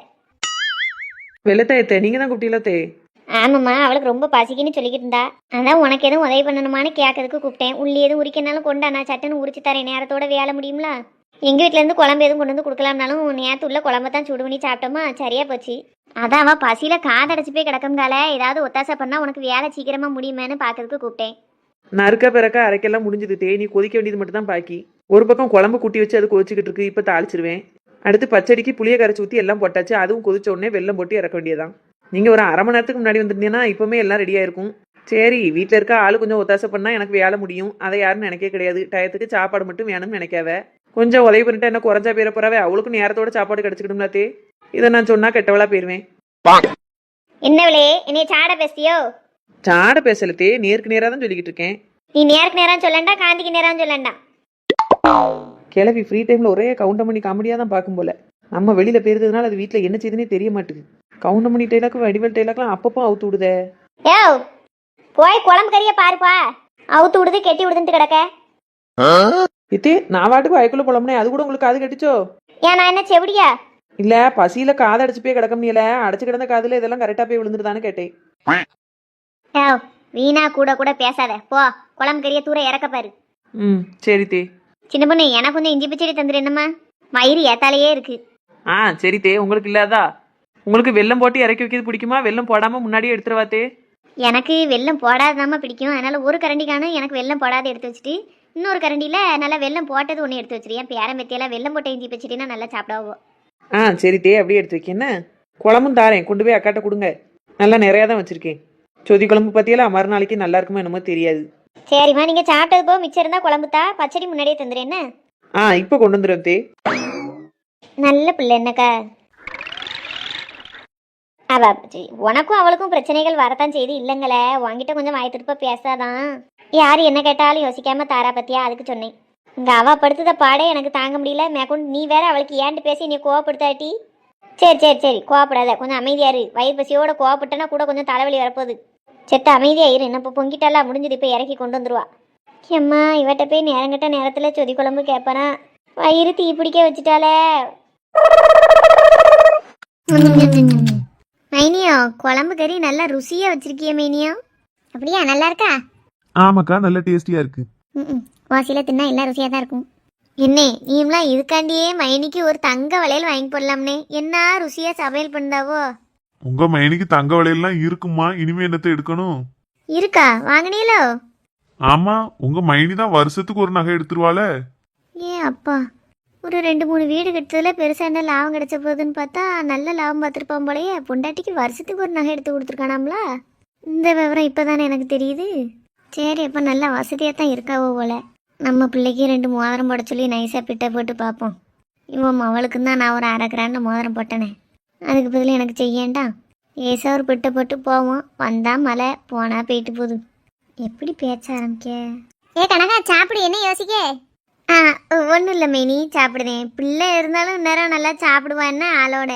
வெள்ளத்தையத்தே நீங்க தான் கூப்பிட்டீங்களோ தே? ஆமாம்மா, அவளுக்கு ரொம்ப பசிக்குன்னு சொல்லிக்கிட்டு இருந்தா. அதான் உனக்கு எதுவும் உதவி பண்ணணுமான்னு கேட்கறதுக்கு கூப்பிட்டேன். உள்ளி எதுவும் உரிக்கனாலும் கொண்டா, நான் சட்டுன்னு உரிச்சு தரேன், நேரத்தோட வேலை முடியும்ல. எங்க வீட்டுல இருந்து குழம்பு எதுவும் கொண்டு வந்து கொடுக்கலாம்னாலும் நேரத்து உள்ள குழம்ப தான் சுடு பண்ணி சாப்பிட்டோமா, சரியா போச்சு. அதான் அவ பசியில காதடைச்சு போய் கிடக்கும்கால, ஏதாவது ஒத்தாசை பண்ணா உனக்கு வேலை சீக்கிரமா முடியுமேன்னு பாக்கிறதுக்கு கூப்பிட்டேன். நறுக்க பிறக்க அரைக்கெல்லாம் முடிஞ்சது தே. நீ கொதிக்க வேண்டியது மட்டும் தான் பாக்கி. ஒரு பக்கம் குழம்பு கூட்டி வச்சு அது கொதிச்சுக்கிட்டு இருக்கு, இப்ப தாளிச்சிருவேன். அடுத்து பச்சடிக்கு புளியை கரைச்சி ஊற்றி எல்லாம் போட்டாச்சு. அதுவும் கொதிச்ச உடனே வெல்லம் போட்டு இறக்க வேண்டியதான். நீங்க ஒரு அரை மணி நேரத்துக்கு முன்னாடி வந்துருந்தீங்கன்னா இப்பவுமே எல்லாம் ரெடியா இருக்கும். சரி, வீட்டில் இருக்க ஆளு கொஞ்சம் ஒத்தாசை பண்ணா எனக்கு வேலை முடியும். அதை யாரும் நினைக்க கிடையாது. டயத்துக்கு சாப்பாடு மட்டும் வேணும்னு நினைக்காவ. கொஞ்சம் உதவி பண்ணிட்டு என்ன குறைஞ்சா பேர போறாவே, அவளுக்கும் நேரத்தோட சாப்பாடு கிடைச்சிக்கிடும்ல தே. இதை நான் சொன்னா கெட்டவளா போயிருவேன். என்னவளே, என்னைய சாட பேசியோ? சாட பேசல தே, நேருக்கு நேரா தான் சொல்லிக்கிட்டு இருக்கேன். நீ நேருக்கு நேரம் சொல்லண்டா, காந்திக்கு நேரம் சொல்லண்டா. கிளவி ஃப்ரீ டைம்ல ஒரே கவுண்டம் பண்ணி காமெடியா தான் பார்க்கும் போல. நம்ம வெளியில போயிருந்ததுனால அது வீட்டில் என்ன செய்யுதுன்னே தெரிய மாட்டுது. கவுண்டம் பண்ணி டைலாக்கு வடிவல் டைலாக்லாம் அப்பப்போ அவுத்து விடுதே. ஏவ், போய் குழம்பு கறிய பாருப்பா. அவுத்து விடுது கெட்டி விடுதுன்ட்டு கிடக்க. இத்தே நான் வாட்டுக்கு வயக்குள்ள போலம்னே, அது கூட உங்களுக்கு காது கட்டிச்சோ? ஏன் நான் என்ன செவிடியா? இல்ல பசியில காது அடைச்சு போய் கிடக்க முடியல, அடைச்சு கிடந்த காதுல இதெல்லாம் கரெக்டா போய் விழுந்துருதான்னு கேட்டேன். ஏவ், வீணா கூட கூட பேசாத, போ குழம்பு கறிய தூர இறக்க பாரு. சரி தே. சின்ன பொண்ணு, எனக்கு கொஞ்சம் இஞ்சி பச்சடி தந்துரு என்னம்மா, வயிறு ஏத்தாலேயே இருக்கு. சரி தே. உங்களுக்கு இல்லாதா? உங்களுக்கு வெல்லம் போட்டு இறக்கி வைக்கிறது பிடிக்குமா, வெல்லம் போடாம முன்னாடியே எடுத்துருவா தே? எனக்கு வெல்லம் போடாதாம பிடிக்கும். அதனால ஒரு கரண்டி காணும் எனக்கு வெல்லம் போடாத எடுத்து வச்சுட்டு, இன்னொரு கரண்டியில நல்லா வெல்லம் போட்டது ஒன்று எடுத்து வச்சிருக்கேன். பேரம்பத்தியெல்லாம் வெல்லம் போட்ட இஞ்சி பச்சடினா நல்லா சாப்பிடாவோ. சரி தே, அப்படியே எடுத்து வைக்க. என்ன குழம்பும் தாரேன், கொண்டு போய் அக்காட்ட கொடுங்க. நல்லா நிறையா தான் வச்சிருக்கேன். சொதி குழம்பு பத்தியெல்லாம் மறுநாளைக்கு நல்லா இருக்குமோ என்னமோ தெரியாது. சரிம்மா, நீங்க சாப்பிட்டது போ, மிச்சம் இருந்தா குழம்பு தா, பச்சடி முன்னாடியே தந்துரு என்ன. இப்போ கொண்டு வந்துடும் தே. நல்ல பிள்ளை என்னக்கா. அவ உனக்கும் அவளுக்கும் பிரச்சனைகள் வரத்தான் செய்து இல்லைங்களே. உங்ககிட்ட கொஞ்சம் வாய்த்திருப்ப பேசாதான். யாரு என்ன கேட்டாலும் யோசிக்காம தாரா பத்தியா, அதுக்கு சொன்னேன். இங்க அவ படுத்துத பாடே எனக்கு தாங்க முடியல. மேற்கொண்டு நீ வேற அவளுக்கு ஏன்ட்டு பேசி நீ கோவப்படுத்தாட்டி. சரி சரி சரி, கோவப்படாத, கொஞ்சம் அமைதியாரு. வயிறு பசியோட கோவப்பட்டனா கூட கொஞ்சம் தலைவலி வரப்போகுது. செத்த அமைதியாயிரு. என்ன இப்போ பொங்கிட்டாலாம் முடிஞ்சது, இப்போ இறக்கி கொண்டு வந்துருவா. எம்மா, இவட்ட போய் நேரங்கிட்ட நேரத்தில் சொதி குழம்பு கேட்பனா, வயிறு தீ பிடிக்க வச்சுட்டாலே. மைனியோ, குழம்பு கறி நல்லா ருசியா வச்சிருக்கிய மைனியோ. அப்படியா, நல்லா இருக்கா? ஆமாக்கா, நல்ல டேஸ்டியா இருக்கு. வாசியில தின்னா எல்லாம் ருசியா தான் இருக்கும். என்ன நீம்லாம் இதுக்காண்டியே மைனிக்கு ஒரு தங்க வளையல் வாங்கி போடலாம்னே. என்ன ருசியா சமையல் பண்ணாவோ. உங்க மைனிக்கு தங்க வளையல்லாம் இருக்குமா? இனிமே என்னத்தை எடுக்கணும்? இருக்கா, வாங்கினீங்களோ? ஆமா, உங்க மைனி தான் வருஷத்துக்கு ஒரு நகை எடுத்துருவாள. ஏன் அப்பா, ஒரு 2-3 வீடு கட்டுறதுல பெருசா என்ன லாபம் கிடைச்ச போகுதுன்னு பார்த்தா நல்ல லாபம் பார்த்துருப்பான் போலயே. பொண்டாட்டிக்கு வருஷத்துக்கு ஒரு நகை எடுத்து கொடுத்துருக்கானாம்ல. இந்த விவரம் இப்போதானே எனக்கு தெரியுது. சரி, அப்போ நல்லா வசதியாக தான் இருக்காவோ போல. நம்ம பிள்ளைக்கு 2 மோதிரம் போட சொல்லி நைஸாக பிட்ட போட்டு பார்ப்போம். இவன் அவளுக்கு தான் நான் ஒரு 1/2 கிராண்டு மோதிரம் போட்டனே, அதுக்கு பதில் எனக்கு செய்யண்டா. ஏசா ஒரு பிட்ட போட்டு போவோம். வந்தா மழை, போனா போயிட்டு போகுது. எப்படி பேச்ச ஆரம்பிக்க? ஏ கனகா, சாப்பிடு, என்ன யோசிக்க? ஒன்றும் இல்லை மைனி, சாப்பிடுதேன். பிள்ளை இருந்தாலும் நேரம் நல்லா சாப்பிடுவா என்ன ஆளோட.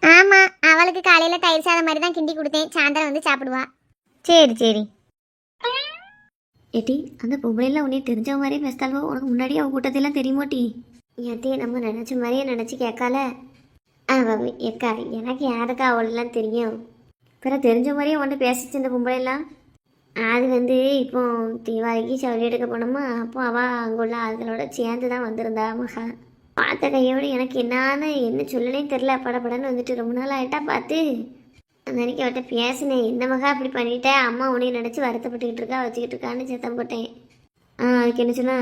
ஆமாம், அவளுக்கு காலையில் தயிர் சாதம் மாதிரி தான் கிண்டி கொடுத்தேன். சாயந்தரம் வந்து சாப்பிடுவா. சரி சரி. ஏட்டி, அந்த பொம்பளைலாம் உன்னே தெரிஞ்ச மாதிரியே பேசிட்டாலும் உனக்கு முன்னாடியே அவன் கூட்டத்தையெல்லாம் தெரியுமோட்டி? ஏட்டி, நம்ம நினச்ச மாதிரியே நினச்சி கேட்கால. ஏக்கா, எனக்கு யாருக்கா அவளெல்லாம் தெரியும். பிறகு தெரிஞ்ச மாதிரியே உன்ட்ட பேசிச்சு இந்த பொம்பளைலாம். அது இப்போ தீபாவளிக்கு சவுரி எடுக்க போனோமா, அப்போ அவள் அங்கே உள்ள ஆளுகளோட சேர்ந்து தான் வந்திருந்தா மகா. பார்த்த கையோடு எனக்கு என்ன சொல்லனே தெரில. படப்படன்னு வந்துட்டு ரொம்ப நாள் ஆகிட்டா பார்த்து. அந்த அன்றைக்கி அவட்ட பேசினேன். என்ன மகா அப்படி பண்ணிட்டேன், அம்மா உன்னையும் நினச்சி வருத்தப்பட்டுக்கிட்டு இருக்கா, வச்சுக்கிட்டு இருக்கான்னு சத்தம் போட்டேன். அதுக்கு என்ன சொன்னா,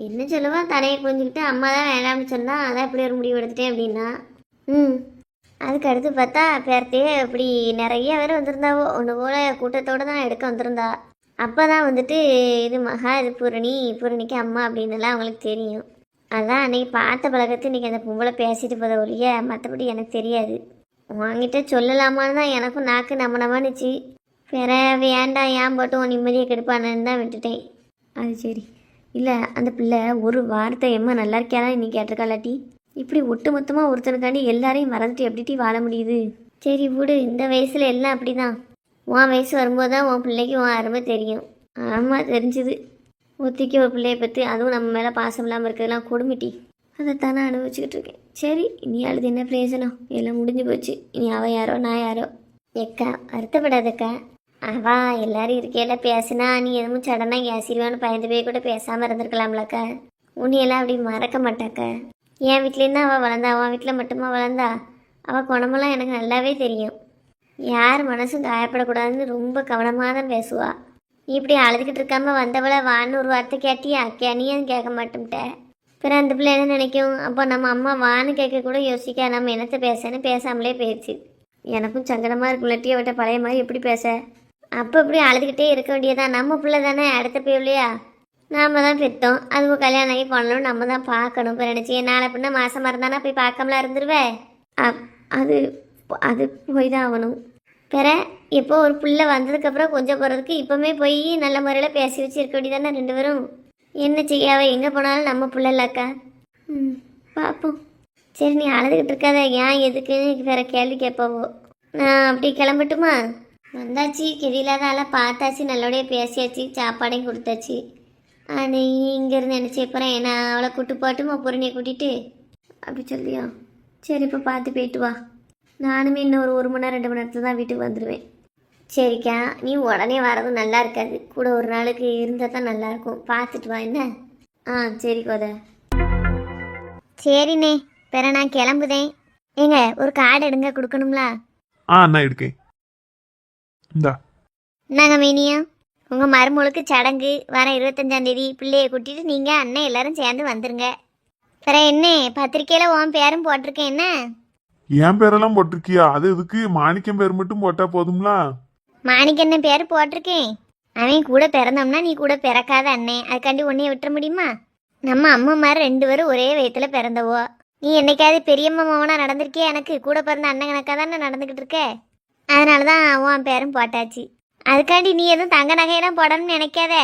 என்ன சொல்லுவா, தலையை குஞ்சுக்கிட்டு அம்மா தான் வேண்டாம்னு சொன்னா, அதான் இப்படி ஒரு முடிவு எடுத்துட்டேன் அப்படின்னா. ம் அதுக்கு அடுத்து பார்த்தா பேர்த்தையே இப்படி நிறைய பேர் வந்திருந்தாவோ, ஒன்று போல கூட்டத்தோடு தான் எடுக்க வந்திருந்தா. அப்போ தான் வந்துட்டு இது மகா, இது பூரணிக்கு அம்மா அப்படின்னுலாம் அவங்களுக்கு தெரியும். அதான் அன்னைக்கு பார்த்த பழக்கத்து இன்றைக்கி அந்த பொம்பளை பேசிட்டு போத ஒழிய மற்றபடி எனக்கு தெரியாது. உங்ககிட்ட சொல்லலாமான்னு தான் எனக்கும் நாக்கு நம்மனுச்சு. வேற வேண்டாம், ஏன் போட்டு உன் நிம்மதியை கெடுப்பானு தான் விட்டுட்டேன். அது சரி. இல்லை, அந்த பிள்ளை ஒரு வார்த்தை எம்மா நல்லா இருக்கியாதான் இன்னைக்கு கேட்டிருக்காளாட்டி. இப்படி ஒட்டு மொத்தமாக ஒருத்தனுக்காண்டி எல்லாரையும் மறந்துட்டு எப்படிட்டி வாழ முடியுது? சரி விடு, இந்த வயசில் எல்லாம் அப்படி தான். உன் வயசு வரும்போது தான் உன் பிள்ளைக்கு உன் அருமை தெரியும். ஆமாம், தெரிஞ்சுது. ஒத்திக்கு ஒரு பிள்ளையை பற்றி, அதுவும் நம்ம மேலே பாசம் இல்லாமல் இருக்கிறதுலாம் கொடுமிட்டி. அதைத்தானே அனுபவிச்சுக்கிட்டு இருக்கேன். சரி, இனி அழுது என்ன பிரயோஜனம்? எல்லாம் முடிஞ்சு போச்சு. இனி அவள் யாரோ நான் யாரோ. எக்கா வருத்தப்படாதக்கா. அவா எல்லாரும் இருக்கையில பேசுனா நீ எதுவும் சடனாக கேசிடுவான்னு பயந்து போய் கூட பேசாமல் இருந்திருக்கலாம்லக்கா. உன்னையெல்லாம் அப்படி மறக்க மாட்டாக்கா. என் வீட்லேருந்து அவள் வளர்ந்தா, அவன் வீட்டில் மட்டுமா வளர்ந்தா? அவள் குணமெல்லாம் எனக்கு நல்லாவே தெரியும். யார் மனசும் காயப்படக்கூடாதுன்னு ரொம்ப கவனமாக தான் பேசுவா. இப்படி அழுதுகிட்டு இருக்காம வந்தவளை வான்னு ஒரு வார்த்தை கேட்டியா? நீயும் கேட்க மாட்டோம்ட்ட. பிறகு அந்த பிள்ளை என்ன நினைக்கும்? அப்போ நம்ம அம்மா வான்னு கேட்க கூட யோசிக்க நம்ம என்னத்தை பேசன்னு பேசாமலே போயிடுச்சு. எனக்கும் சங்கடமாக இருக்குள்ளட்டி அவட்ட பழைய மாதிரி எப்படி பேச. அப்போ இப்படி அழுதுகிட்டே இருக்க வேண்டியதான். நம்ம பிள்ளை தானே, அடுத்த பிள்ளையா நாம் தான் பெற்றோம். அதுவும் கல்யாணம் ஆகி பண்ணணும், நம்ம தான் பார்க்கணும். இப்போ நினச்சி நாளை பின்ன மாதமாக இருந்தானா போய் பார்க்காமலாம் இருந்துருவேன். அது அது போய் தான் ஆகணும். பிற இப்போ ஒரு பிள்ளை வந்ததுக்கப்புறம் கொஞ்சம் போகிறதுக்கு இப்போமே போய் நல்ல முறையில் பேசி வச்சு இருக்க வேண்டியதானே ரெண்டு பேரும். என்ன செய்யாவ, எங்கே போனாலும் நம்ம பிள்ளை இல்லக்கா. பார்ப்போம். சரி, நீ அழுதுகிட்டு இருக்காத. ஏன் எதுக்குன்னு வேற கேள்வி கேட்பாவோ. நான் அப்படி கிளம்பட்டுமா? வந்தாச்சு, கெதியில்லாத ஆளாக பார்த்தாச்சு, நல்லபடியாக பேசியாச்சு, சாப்பாடையும் கொடுத்தாச்சு. நீ இங்கேருந்து நினச்சி போகிறேன். நான் அவளை கூட்டு போட்டுமா, பூரணியை கூட்டிகிட்டு அப்படி சொல்லியா? சரி, இப்போ பார்த்து போயிட்டு வா. நானுமே இன்னும் ஒரு 1 மணி நேரம் 2 மணி நேரத்தில் தான் வீட்டுக்கு வந்துடுவேன். சரிக்கா, நீ உடனே வரதும் நல்லா இருக்காது. கூட ஒரு நாளுக்கு இருந்தால் தான் நல்லாயிருக்கும். பார்த்துட்டு வா என்ன? சரி கோத. சரிண்ணே, பிற நான் கிளம்புதேன். ஏங்க ஒரு கார்டு எடுங்க, கொடுக்கணுங்களா? நான் எடுக்கேன். இந்தா. என்னங்க மீனியா, உங்கள் மருமகளுக்கு சடங்கு வர 25ஆம் தேதி. பிள்ளையை கூட்டிட்டு நீங்கள் அண்ணன் எல்லாரும் சேர்ந்து வந்துருங்க. பிற என்ன, பத்திரிக்கையில் உன் பேரும் போட்டிருக்கேன். என்ன என் பேரெல்லாம் போட்டிருக்கியா? அது எதுக்கு? மாணிக்கம் பேர் மட்டும் போட்டா போதும்ல? மாணிக்கண்ணன் பேர் போட்டிருக்கேன். அவன் கூட பிறந்தோம்னா நீ கூட பிறக்காத அண்ணன், அதுக்காண்டி உன்னைய விட்டுற முடியுமா? நம்ம அம்மா மாதிரி 2 பேரும் ஒரே வயத்துல பிறந்தவோ. நீ என்னைக்காவது பெரியம்மா மாவனா நடந்திருக்கியா? எனக்கு கூட பிறந்த அண்ணன் கணக்காக தானே நடந்துக்கிட்டு இருக்க. அதனால தான் உன் பேரும் போட்டாச்சு. அதுக்காண்டி நீ எதுவும் தங்க நகையெல்லாம் போடணும்னு நினைக்காத.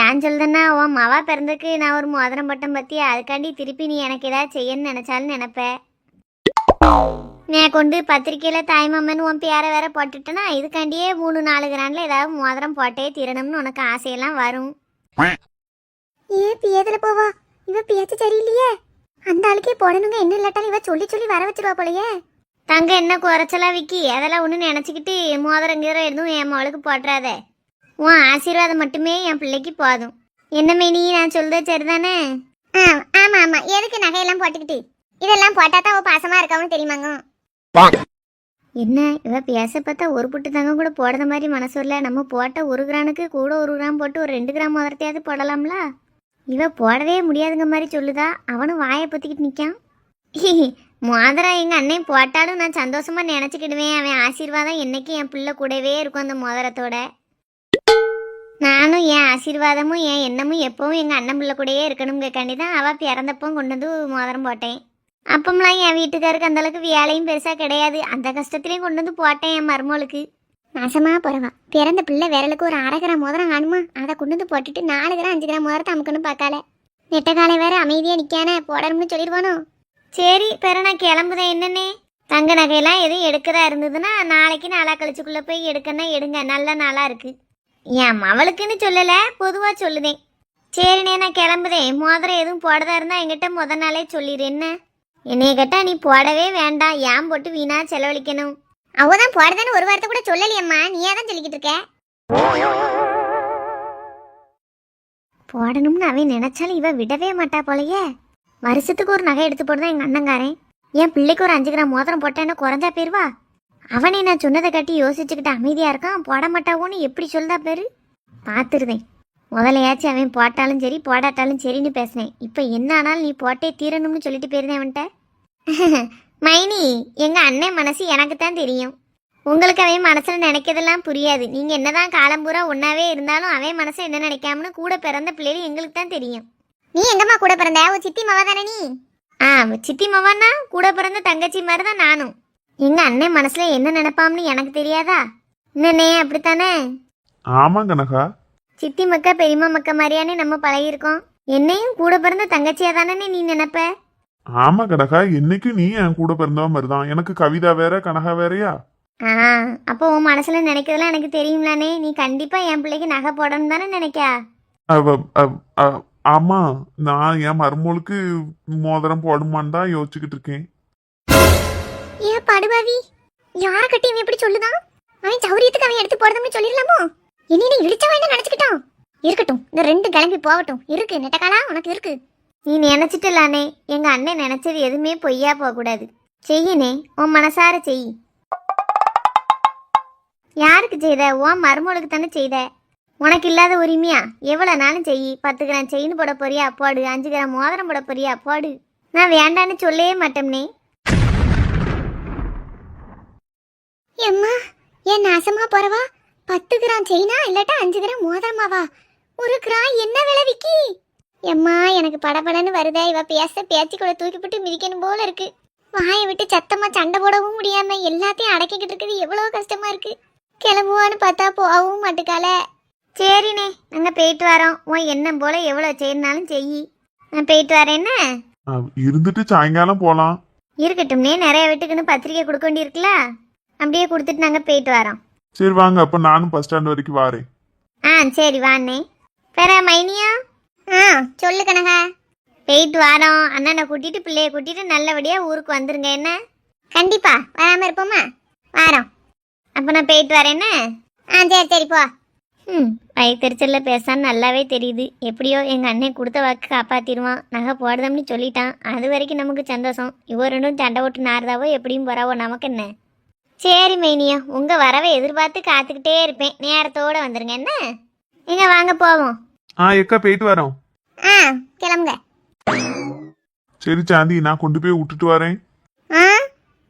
ஏன் சொல்லுதுன்னா, உன் மவா பிறந்ததுக்கு நான் ஒரு மோதிரம் போட்டேன் பத்தியா? அதுக்காண்டி திருப்பி நீ எனக்கு ஏதாவது செய்யணும்னு நினைச்சாலும் நினைப்பேன். நான் கொண்டு பத்திரிக்கையில் தாய்மாமன் உன் பேரை வேற போட்டுட்டேன்னா இதுக்காண்டியே 3-4 கிராண்டில் ஏதாவது மோதிரம் போட்டே தீரணும்னு உனக்கு ஆசையெல்லாம் வரும். பேதில் போவா, இவ பேச்சு சரியில்லையே. அந்த ஆளுக்கே போடணுங்க, என்ன இல்லாட்டாலும் இவ சொல்லி சொல்லி வர வச்சிருவா போலையே. தங்க என்ன குறைச்சலா விக்கி? அதெல்லாம் ஒன்று நினச்சிக்கிட்டு மோதிரங்கிற எதுவும் என் மகளுக்கு போட்டுறாத. உன் ஆசீர்வாதம் மட்டுமே என் பிள்ளைக்கு போதும். என்ன மேனி, நான் சொல்றது சரிதானே? ஆமாம் ஆமாம். எதுக்கு நகையெல்லாம் போட்டுக்கிட்டு? இதெல்லாம் போட்டா தான் அவள் பாசமாக இருக்கவனு தெரியுமாங்க. என்ன இவ பேச பார்த்தா ஒரு புட்டு தங்க கூட போடுற மாதிரி மனசு வரல. நம்ம போட்ட 1 கிராமுக்கு கூட 1 கிராம் போட்டு ஒரு 2 கிராம் மோதிரத்தையாவது போடலாம்ல. இவ போடவே முடியாதுங்க மாதிரி சொல்லுதா. அவனும் வாயை பொத்திக்கிட்டு நிற்கான். மோதிரம் எங்கள் அண்ணன் போட்டாலும் நான் சந்தோஷமா நினச்சிக்கிடுவேன். அவன் ஆசீர்வாதம் என்னைக்கு என் பிள்ளை கூடவே இருக்கும் அந்த மோதிரத்தோட. நானும் என் ஆசீர்வாதமும் என் எண்ணமும் எப்பவும் எங்கள் அண்ணன் பிள்ளை கூடயே இருக்கணுங்கிறக்காண்டி தான் அவள் பிறந்தப்போ கொண்டு வந்து மோதிரம் போட்டேன். அப்பம்லாம் என் வீட்டுக்காருக்கு அந்தளவுக்கு வேலையும் பெருசாக கிடையாது. அந்த கஷ்டத்துலேயும் கொண்டு வந்து போட்டேன் என் மருமகளுக்கு. நாசமாக போகிறவா, பிறந்த பிள்ளை விரலுக்கு ஒரு 1/2 கிராம் மோதிரம் ஆணுமா? அதை கொண்டு வந்து போட்டுட்டு 4 கிராம் 5 கிராம் மோதிரத்தை அமுக்கன்னு பார்க்கால. நெட்ட காலை வேற அமைதியாக நிற்கானே, போடணும்னு சொல்லிடுவானோ. சரி, பிற நான் கிளம்புதேன். என்னன்னே, தங்க நகையெல்லாம் எதுவும் எடுக்கிறதா இருந்ததுன்னா நாளைக்கு நாளா கழிச்சுக்குள்ளே போய் எடுக்கன்னா எடுங்க, நல்ல நாளாக இருக்குது. என் மவளுக்குன்னு சொல்லலை, பொதுவாக சொல்லுதேன். சரிண்ணே, நான் கிளம்புதேன். மோதிரம் எதுவும் போடதா இருந்தால் என்கிட்ட முத நாளே சொல்லிடு. என்ன என்னைய கேட்டா நீ போடவே வேண்டாம், ஏன் போட்டு வீணா செலவழிக்கணும். அவதான் போடுதான்னு ஒரு வார்த்தை கூட சொல்லலையம்மா, நீயா தான் சொல்லிக்கிட்டு இருக்க. போடணும்னு அவன் நினைச்சாலும் இவ விடவே மாட்டா போலயே. வருஷத்துக்கு ஒரு நகை எடுத்து போடுதான் எங்க அண்ணங்காரன். என் பிள்ளைக்கு ஒரு 5 கிராம் மோதிரம் போட்டேன்னு குறைஞ்சா போயிருவா. அவனே நான் சொன்னதை கட்டி யோசிச்சுக்கிட்டு அமைதியா இருக்கான். போட மாட்டாவோன்னு எப்படி சொல்லுதா பேரு. பார்த்துருதேன். முதலையாச்சும் அவன் போட்டாலும் சரி போடாட்டாலும் சரின்னு பேசினேன். இப்போ என்ன ஆனாலும் நீ போட்டே தீரணும்னு சொல்லிட்டு போயிருந்தேன் அவன்கிட்ட. மைனி, எங்க அண்ணன் மனசு எனக்கு தான் தெரியும். உங்களுக்கு அவன் மனசுல நினைக்கிறதெல்லாம் புரியாது. நீங்க என்னதான் காலம்பூரா ஒன்னாவே இருந்தாலும் அவன் மனசை என்ன நினைக்காமனு கூட பிறந்த பிள்ளைகள் எங்களுக்கு தான் தெரியும். நீ எங்கம்மா கூட பிறந்த? ஒரு சித்தி மவா தானே நீ? சித்தி மவான்னா கூட பிறந்த தங்கச்சி மாதிரி தான் நானும். எங்க அண்ணன் மனசுல என்ன நினைப்பாம்னு எனக்கு தெரியாதா? என்னண்ணே அப்படித்தானே? ஆமா கனகா. சித்தி மக்கா பெரியம்மா மக்கா மாதிரியானே நம்ம பழகிருக்கோம். என்னையும் கூட பிறந்த தங்கச்சியா தானே நீ நினைப்ப? ஆமா கனகா, என்னைக்கு நீ என் கூட பிறந்தவ மாதிரிதான். எனக்கு கவிதா வேற கனகா வேறயா? அப்போ உன் மனசுல நினைக்கிறதெல்லாம் எனக்கு தெரியும்லானே. நீ கண்டிப்பா என் பிள்ளைக்கு நகை போடணும் தானே நினைக்கா? ஆமா, நான் என் மருமகளுக்கு மோதிரம் போடுமான்னு தான் யோசிச்சுக்கிட்டு இருக்கேன். ஏன் படுபாவி, யார கட்டி இவன் எப்படி சொல்லுதான்? அவன் சௌரியத்துக்கு அவன் எடுத்து போடுறதுன்னு சொல்லிடலாமோ? என்ன இழிச்சவன் என்ன நினைச்சுக்கிட்டான்? இருக்கட்டும், இந்த 2 கிளம்பி போகட்டும். இருக்கு நெட்டக்காலா, உனக்கு இருக்கு. நீ நினைச்சிட்டலானே, எங்க அண்ணன் நினைச்சது எதுவுமே பொய்யா போக கூடாது. செய்யனே, உன் மனசார செய். யாருக்கு செய்த? உன் மருமகளுக்கு தானே செய்த. உனக்கு இல்லாத உரிமையா? எவ்வளவு நாளும் செய். 10 கிராம் செயின் போட போறியா போடு, 5 கிராம் மோதிரம் போட போறியா போடு. நான் வேண்டான்னு சொல்லவே மாட்டோம்னே. எம்மா, என் நாசமா போறவா? 10 கிராம் செயினா இல்லாட்டா 5 கிராம் மோதிரமாவா? 1 கிராம் என்ன விலை விக்கி? எம்மா, எனக்கு படபடன்னு வருதா. இவ பேச்சு கூட தூக்கிவிட்டு மிதிக்கணும் போல இருக்கு. வாயை விட்டு சத்தமா சண்டை போடவும் முடியாம எல்லாத்தையும் அடக்கிக்கிட்டு இருக்குது. எவ்வளவு கஷ்டமா இருக்கு. கிளம்புவான்னு பார்த்தா போகவும் மாட்டுக்கால. சரிண்ணே, நாங்க போயிட்டு வரோம். உன் எண்ணம் போல எவ்வளவு செய்யணும்னாலும் செய். நான் போயிட்டு வரேன். இருந்துட்டு சாயங்காலம் போலாம். இருக்கட்டும்னே, நிறைய வீட்டுக்குன்னு பத்திரிக்கை கொடுக்க வேண்டியிருக்குல்ல. அப்படியே கொடுத்துட்டு நாங்க போயிட்டு வரோம். சரி வாங்க, அப்ப நானும் பஸ் ஸ்டாண்ட் வரைக்கும் வாரேன். சரி வாண்ணே. வேற மைனியா? சொல்லு கனகா. போயிட்டு வரோம். அண்ணனை கூட்டிட்டு பிள்ளைய கூட்டிட்டு நல்லபடியா ஊருக்கு வந்துருங்க. என்ன? கண்டிப்பா வராம இருப்போமா? வரோம். அப்ப நான் போயிட்டு வரேன்னு. சரி சரி போ. வயிற்றுச்சல்ல பேசான்னு நல்லாவே தெரியுது. எப்படியோ எங்க அண்ணன் கொடுத்த வாக்கு காப்பாத்திடுவான். நகை போடுதம்னு சொல்லிட்டான். அது வரைக்கும் நமக்கு சந்தோஷம். இவ 2 சண்டை ஓட்டு நார்தாவோ எப்படியும் போறாவோ, நமக்கு என்ன? சரி மைனியா, உங்க வரவை எதிர்பார்த்து காத்துக்கிட்டே இருப்பேன். நேரத்தோட வந்துருங்க. என்ன? எங்க வாங்க போவோம். எக்கா போயிட்டு வரோம். கிளம்புங்க. சரி சாந்தி, நான் கொண்டு போய் விட்டுட்டு வரேன்.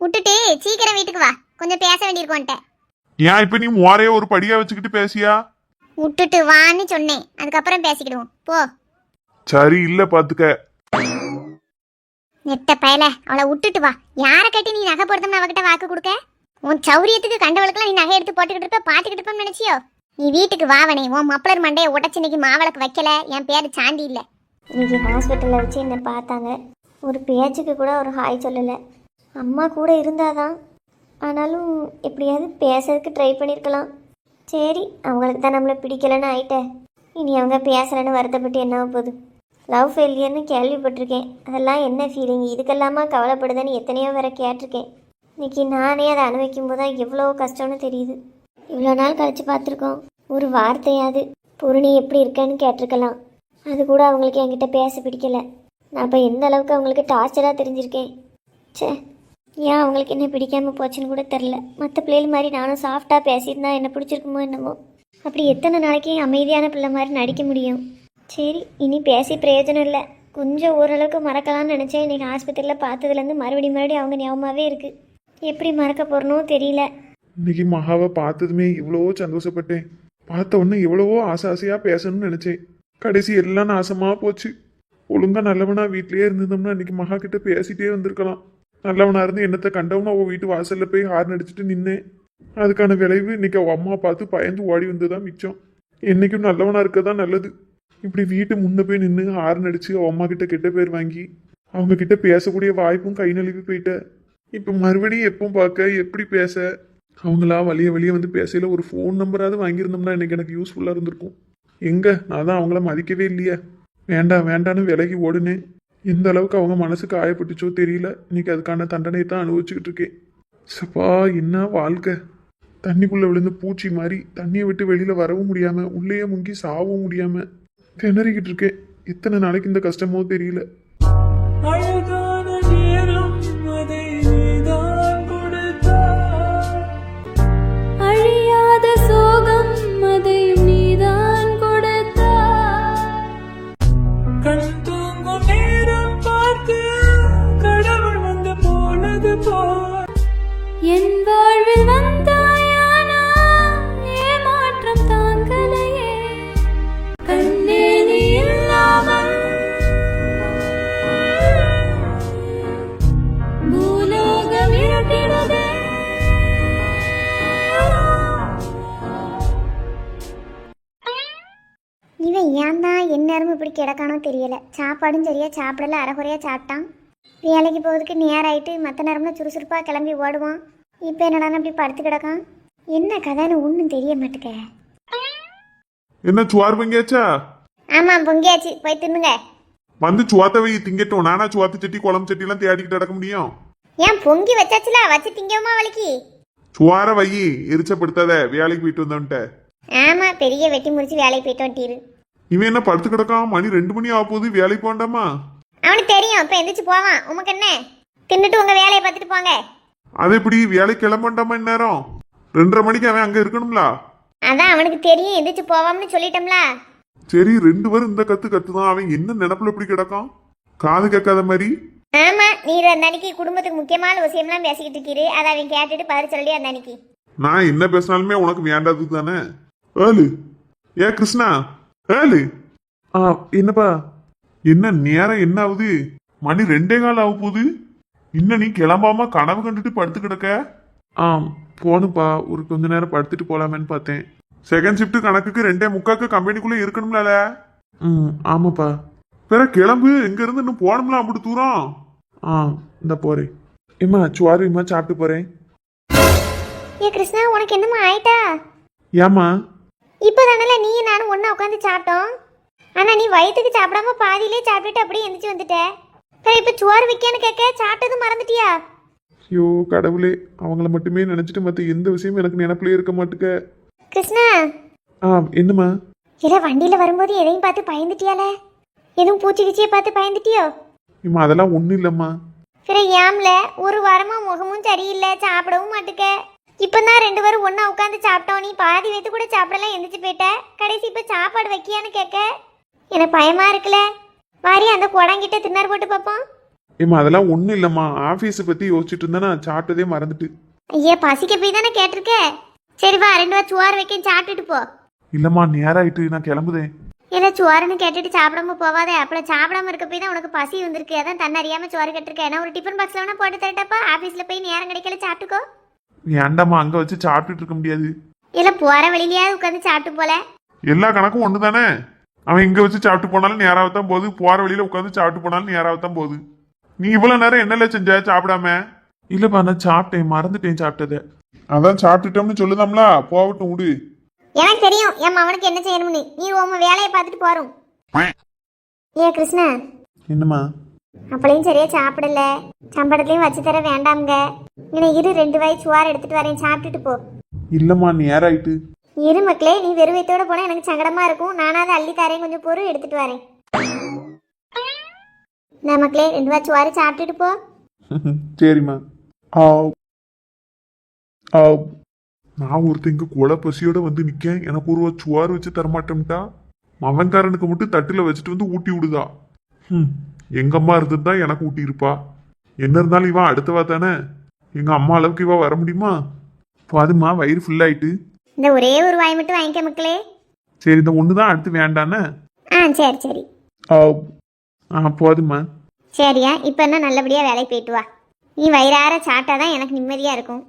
விட்டுட்டு சீக்கிரம் வீட்டுக்கு வா. கொஞ்சம் பேச வேண்டியிருக்கோன்ட்ட. ஏன் இப்ப நீ மோரைய ஒரு படியா வச்சுக்கிட்டு பேசியா? விட்டுட்டு வான்னு சொன்னேன். அதுக்கப்புறம் பேசிக்கிடுவோம். போ. சரி இல்ல பாத்துக்க. நெட்ட பயல, அவளை விட்டுட்டு வா. யாரை கட்டி நீ நகை போடுறதுன்னு அவகிட்ட வாக்கு கொடுக்க? உன் சௌரியத்துக்கு கண்டவளுக்குலாம் நீ நகை எடுத்து போட்டுக்கிட்டு இருப்ப, பாத்துக்கிட்டு இருப்பேன்னு நினைச்சியோ? நீ வீட்டுக்கு வாவனே. உன் மப்பளர் மண்டையை உடச்சு இன்னைக்கு மாவளக்கு வைக்கல. என் பேரு சாந்தி இல்ல. இன்னைக்கு ஹாஸ்பிட்டலில் வச்சு என்னை பார்த்தாங்க. ஒரு பேச்சுக்கு கூட ஒரு ஹாய் சொல்லலை. அம்மா கூட இருந்தாதான். ஆனாலும் எப்படியாவது பேசுறதுக்கு ட்ரை பண்ணியிருக்கலாம். சரி, அவங்களுக்கு தான் நம்மளை பிடிக்கலன்னு ஆயிட்டேன். இனி அவங்க பேசலைன்னு வருத்தப்பட்டு என்ன போகுது? லவ் ஃபெயிலியர்னு கேள்விப்பட்டிருக்கேன். அதெல்லாம் என்ன ஃபீலிங்? இதுக்கெல்லாமா கவலைப்படுதுன்னு எத்தனையோ வேற கேட்டிருக்கேன். இன்னைக்கு நானே அதை அனுபவிக்கும் போது தான் எவ்வளோ கஷ்டம்னு தெரியுது. இவ்வளோ நாள் கழிச்சு பார்த்துருக்கோம். ஒரு வார்த்தையாவது பூரணி எப்படி இருக்கேன்னு கேட்டிருக்கலாம். அது கூட அவங்களுக்கு என்கிட்ட பேச பிடிக்கல. நான் இப்போ எந்த அளவுக்கு அவங்களுக்கு டார்ச்சராக தெரிஞ்சிருக்கேன். சே, ஏன் அவங்களுக்கு என்ன பிடிக்காமல் போச்சுன்னு கூட தெரில. மற்ற பிள்ளைகள் மாதிரி நானும் சாஃப்டாக பேசியிருந்தா என்ன பிடிச்சிருக்குமோ என்னமோ. அப்படி எத்தனை நாளைக்கு அமைதியான பிள்ளை மாதிரி நடிக்க முடியும்? சரி, இனி பேசி பிரயோஜனம் இல்லை. கொஞ்சம் ஓரளவுக்கு மறக்கலாம்னு நினச்சேன். இன்றைக்கி ஆஸ்பத்திரியில் பார்த்ததுலேருந்து மறுபடியும் அவங்க ஞாபகமாகவே இருக்குது. எப்படி மறக்க போகிறனோ தெரியல. இன்னைக்கு மகாவை பார்த்ததுமே இவ்வளவோ சந்தோஷப்பட்டேன். பார்த்த உடனே எவ்வளவோ ஆசையாக பேசணும்னு நினைச்சேன். கடைசி எல்லாம் நாசமா போச்சு. ஒழுங்கா நல்லவனா வீட்லயே இருந்திருந்தோம்னா இன்னைக்கு மகா கிட்ட பேசிட்டே வந்திருக்கலாம். நல்லவனா இருந்து என்னத்தை கண்டவனா அவ வீட்டு வாசல்ல போய் ஹார்ன் அடிச்சுட்டு நின்னேன். அதுக்கான விளைவு இன்னைக்கு அவ அம்மா பார்த்து பயந்து ஓடி வந்ததுதான் மிச்சம். என்னைக்கும் நல்லவனா இருக்கதான் நல்லது. இப்படி வீட்டு முன்ன போய் நின்று ஹார்ன் அடிச்சு அவ அம்மா கிட்ட கெட்ட பேர் வாங்கி அவங்க கிட்ட பேசக்கூடிய வாய்ப்பும் கை நழுவி போயிட்ட. இப்ப மறுபடியும் எப்போ பார்க்க எப்படி பேச? அவங்களா வழிய வந்து பேசல. ஒரு ஃபோன் நம்பராவது வாங்கியிருந்தோம்னா இன்னைக்கு எனக்கு யூஸ்ஃபுல்லா இருந்திருக்கும். எங்க நான் தான் அவங்கள மதிக்கவே இல்லையா? வேண்டான்னு விலகி ஓடுனேன். எந்த அளவுக்கு அவங்க மனசு காயப்பட்டுச்சோ தெரியல. இன்னைக்கு அதுக்கான தண்டனையை தான் அனுபவிச்சுக்கிட்டு இருக்கேன். சப்பா, என்ன வாழ்க்கை! தண்ணிக்குள்ள விழுந்து பூச்சி மாதிரி தண்ணியை விட்டு வெளியில வரவும் முடியாம உள்ளேயே முங்கி சாவும் முடியாம திணறிக்கிட்டு இருக்கேன். எத்தனை நாளைக்கு இந்த கஷ்டமோ தெரியல. அழியாத சோகம் அதையும் நீதான் கொடுத்தாய். ஏன் தான் எந்நேரமும் இப்படி கிடக்கானோ தெரியல. சாப்பாடும் சரியா சாப்பிடல, அரைகுறையா சாப்பிட்டான். வேலைக்கு போகிறதுக்கு நேரம் ஆயிட்டு மற்ற நேரம்லாம் சுறுசுறுப்பாக கிளம்பி ஓடுவான். இப்போ என்னடான்னு அப்படி படுத்து கிடக்கான். என்ன கதைன்னு ஒன்றும் தெரிய மாட்டேக்க. என்ன சுவார் பங்கியாச்சா? ஆமாம், பொங்கியாச்சு, போய் தின்னுங்க. வந்து சுவாத்த வை திங்கட்டும். நானா சுவாத்து சட்டி குழம்பு சட்டி எல்லாம் தேடிக்கிட்டு நடக்க முடியும்? ஏன் பொங்கி வச்சாச்சுல, வச்சு திங்கவுமா வலிக்கு? சுவார வை, எரிச்சப்படுத்தாத. வேலைக்கு போயிட்டு வந்தவன்ட்ட. ஆமாம், பெரிய வெட்டி முடிச்சு வேலைக்கு போயிட்டு வந்துட்டீரு. இவன் என்ன படுத்து கிடக்கான்? மணி 2 மணி ஆக போகுது. வேலைக்கு போண்டாமா? அவனுக்கு தெரியும், இப்போ எந்திரிச்சு போவான். உமக்கு என்ன? தின்னுட்டு உங்கள் வேலையை பார்த்துட்டு போங்க. அது எப்படி வேலைக்கு கிளம்பண்டாமா? இந்நேரம் 2:30 மணிக்கு அவன் அங்க இருக்கணும்ல. அதான் அவனுக்கு தெரியும், எந்திரிச்சு போவாம்னு சொல்லிட்டோம்ல. சரி, 2 பேரும் இந்த கத்துதான். அவன் என்ன நினப்புல இப்படி கிடக்கான்? காது கேட்காத மாதிரி. ஆமா, நீ அந்த அன்னைக்கு குடும்பத்துக்கு முக்கியமான விஷயம்லாம் பேசிக்கிட்டு இருக்கீரு. அதை அவன் கேட்டுட்டு பதில் சொல்லி அந்த அன்னைக்கு. நான் என்ன பேசினாலுமே உனக்கு வேண்டாது தானே. ஏழு ஏ கிருஷ்ணா, ஏழு. என்னப்பா? என்ன நேரம் என்ன ஆகுது? மணி 2:15 ஆக போகுது. இன்னும் நீ கிளம்பாம கனவு கண்டுட்டு படுத்து கிடக்க? போனுப்பா, ஒரு கொஞ்ச நேரம் படுத்துட்டு போலாமேன்னு பார்த்தேன். செகண்ட் ஷிஃப்ட் கணக்குக்கு 2:45 கம்பெனிக்குள்ள இருக்கணும்ல? ஆமாப்பா. வேற கிளம்பு, எங்க இருந்து இன்னும் போனோம்ல அப்படி தூரம். இந்த போறேன். இம்மா சுவாரு, இம்மா சாப்பிட்டு போறேன். ஏ கிருஷ்ணா, உனக்கு என்னமா ஆயிட்டா? ஏமா? இப்போதானல நீ நானும் ஒண்ணா உட்காந்து சாப்பிட்டோம். ஆனா நீ வயிற்றுக்கு சாப்பிடாம பாதியிலே சாப்பிட்டுட்டு அப்படியே எந்திரிச்சு வந்துட்ட. இப்ப சோறு வைக்கன்னு கேட்க சாப்பிட்டது மறந்துட்டியா? ஐயோ கடவுளே, அவங்கள மட்டுமே நினைச்சிட்டு மத்த எந்த விஷயமும் எனக்கு நினைப்புலயே இருக்க மாட்டுக்க. கிருஷ்ணா. என்னம்மா? இல்ல, வண்டியில வரும்போது எதையும் பார்த்து பயந்துட்டியால? எதுவும் பூச்சிக்கிச்சியை பார்த்து பயந்துட்டியோ? இம்மா அதெல்லாம் ஒண்ணும் இல்லம்மா. சரி, ஏம்ல ஒரு வாரமா முகமும் சரியில்லை, சாப்பிடவும் மாட்டுக்க. இப்பதான் 2 பேரும் ஒண்ணா உட்காந்து சாப்பிட்டோம். நீ பாதி வைத்து கூட சாப்பிடலாம், எந்திரிச்சு போயிட்ட. கடைசி இப்ப சாப்பாடு வைக்கியான்னு கேட்க எனக்கு பயமா இருக்குல்ல. வாரி அந்த குடங்கிட்ட தின்னார் போட்டு பார்ப்போம். இம்மா அதெல்லாம் ஒண்ணும் இல்லம்மா. ஆபீஸ் பத்தி யோசிச்சுட்டு இருந்தா நான் சாப்பிட்டதே மறந்துட்டு. ஐயா, பசிக்க போய் தானே கேட்டிருக்க. சரி வா, 2 வாரம் சுவார் வைக்க சாப்பிட்டுட்டு போ. இல்லம்மா நேரம் ஆயிட்டு, நான் கிளம்புதேன். ஏதோ சுவாருன்னு கேட்டுட்டு சாப்பிடாம போவாதே. அப்புறம் சாப்பிடாம இருக்க போய் தான் உனக்கு பசி வந்திருக்கு. அதான் தன்னை அறியாம சோறு கேட்டிருக்கேன். நான் ஒரு டிஃபன் பாக்ஸ்ல வேணா போட்டு தரட்டப்பா. ஆபீஸ்ல போய் நேரம் கிடைக்கல சாப்பிட்டுக்கோ. ஏண்டாம்மா, அங்க வச்சு சாப்பிட்டுட்டு இருக்க முடியாது. இல்ல, போற வழியிலேயாவது உட்காந்து சாப்பிட்டு போல. எல்லா கணக்கும் ஒண்ணு தானே. அவன் இங்க வச்சு சாப்பிட்டு போனாலும் நேராகத்தான் போகுது, போற வழியில உட்காந்து சாப்பிட்டு போனாலும் நேராகத்தான் போகுது. நீ இவ்வளவு நேரம் என்னல செஞ்ச சாப்பிடாம? இல்லப்பா, நான் சாப்பிட்டேன், மறந்துட்டேன் சாப்பிட்டத. அதான் சாப்பிட்டுட்டோம்னு சொல்லுதாம்ல, போகட்டும் விடு. எனக்கு தெரியும் என் அவனுக்கு என்ன செய்யணும்னு. நீ உங்க வேலையை பார்த்துட்டு போறோம். ஏ கிருஷ்ணா. என்னம்மா? அப்படியும் சரியா சாப்பிடல, சம்பளத்தையும் வச்சு தர வேண்டாம்ங்க. இனி இரு, 2 வாய் சுவார் எடுத்துட்டு வரேன், சாப்பிட்டுட்டு போ. இல்லம்மா நேரம் ஆயிட்டு. இரு மக்களே, நீ வெறும் வயித்தோட போனா எனக்கு சங்கடமா இருக்கும். நானாவது அள்ளி தரேன், கொஞ்சம் பொருள் எடுத்துட்டு வரேன். நான் மக்களே 2 வாய் சுவாரு சாப்பிட்டுட்டு போ. சரிம்மா. நான் ஒருத்தங்க கொலை பசியோட வந்து நிக்கேன். எனக்கு ஒரு சுவாறு வச்சு தரமாட்டேன்ட்டா. மவன்காரனுக்கு மட்டும் தட்டுல வச்சுட்டு வந்து ஊட்டி விடுதா. எங்க அம்மா இருந்ததுதான் எனக்கு ஊட்டி இருப்பா. என்ன இருந்தாலும் இவன் அடுத்தவா தானே. எங்க அம்மா அளவுக்கு இவ வர முடியுமா? பாதுமா, வயிறு ஃபுல் ஆயிட்டு. இந்த ஒரே ஒரு வாய் மட்டும் வாங்கிக்க மக்களே. சரி, இந்த ஒண்ணுதான் அடுத்து வேண்டானே. சரி சரி. போதுமா. சரியா, இப்ப என்ன நல்லபடியா வேலைக்கு போயிட்டு வா. நீ வயிறார சாப்பிட்டாதான் எனக்கு நிம்மதியா இருக்கும்.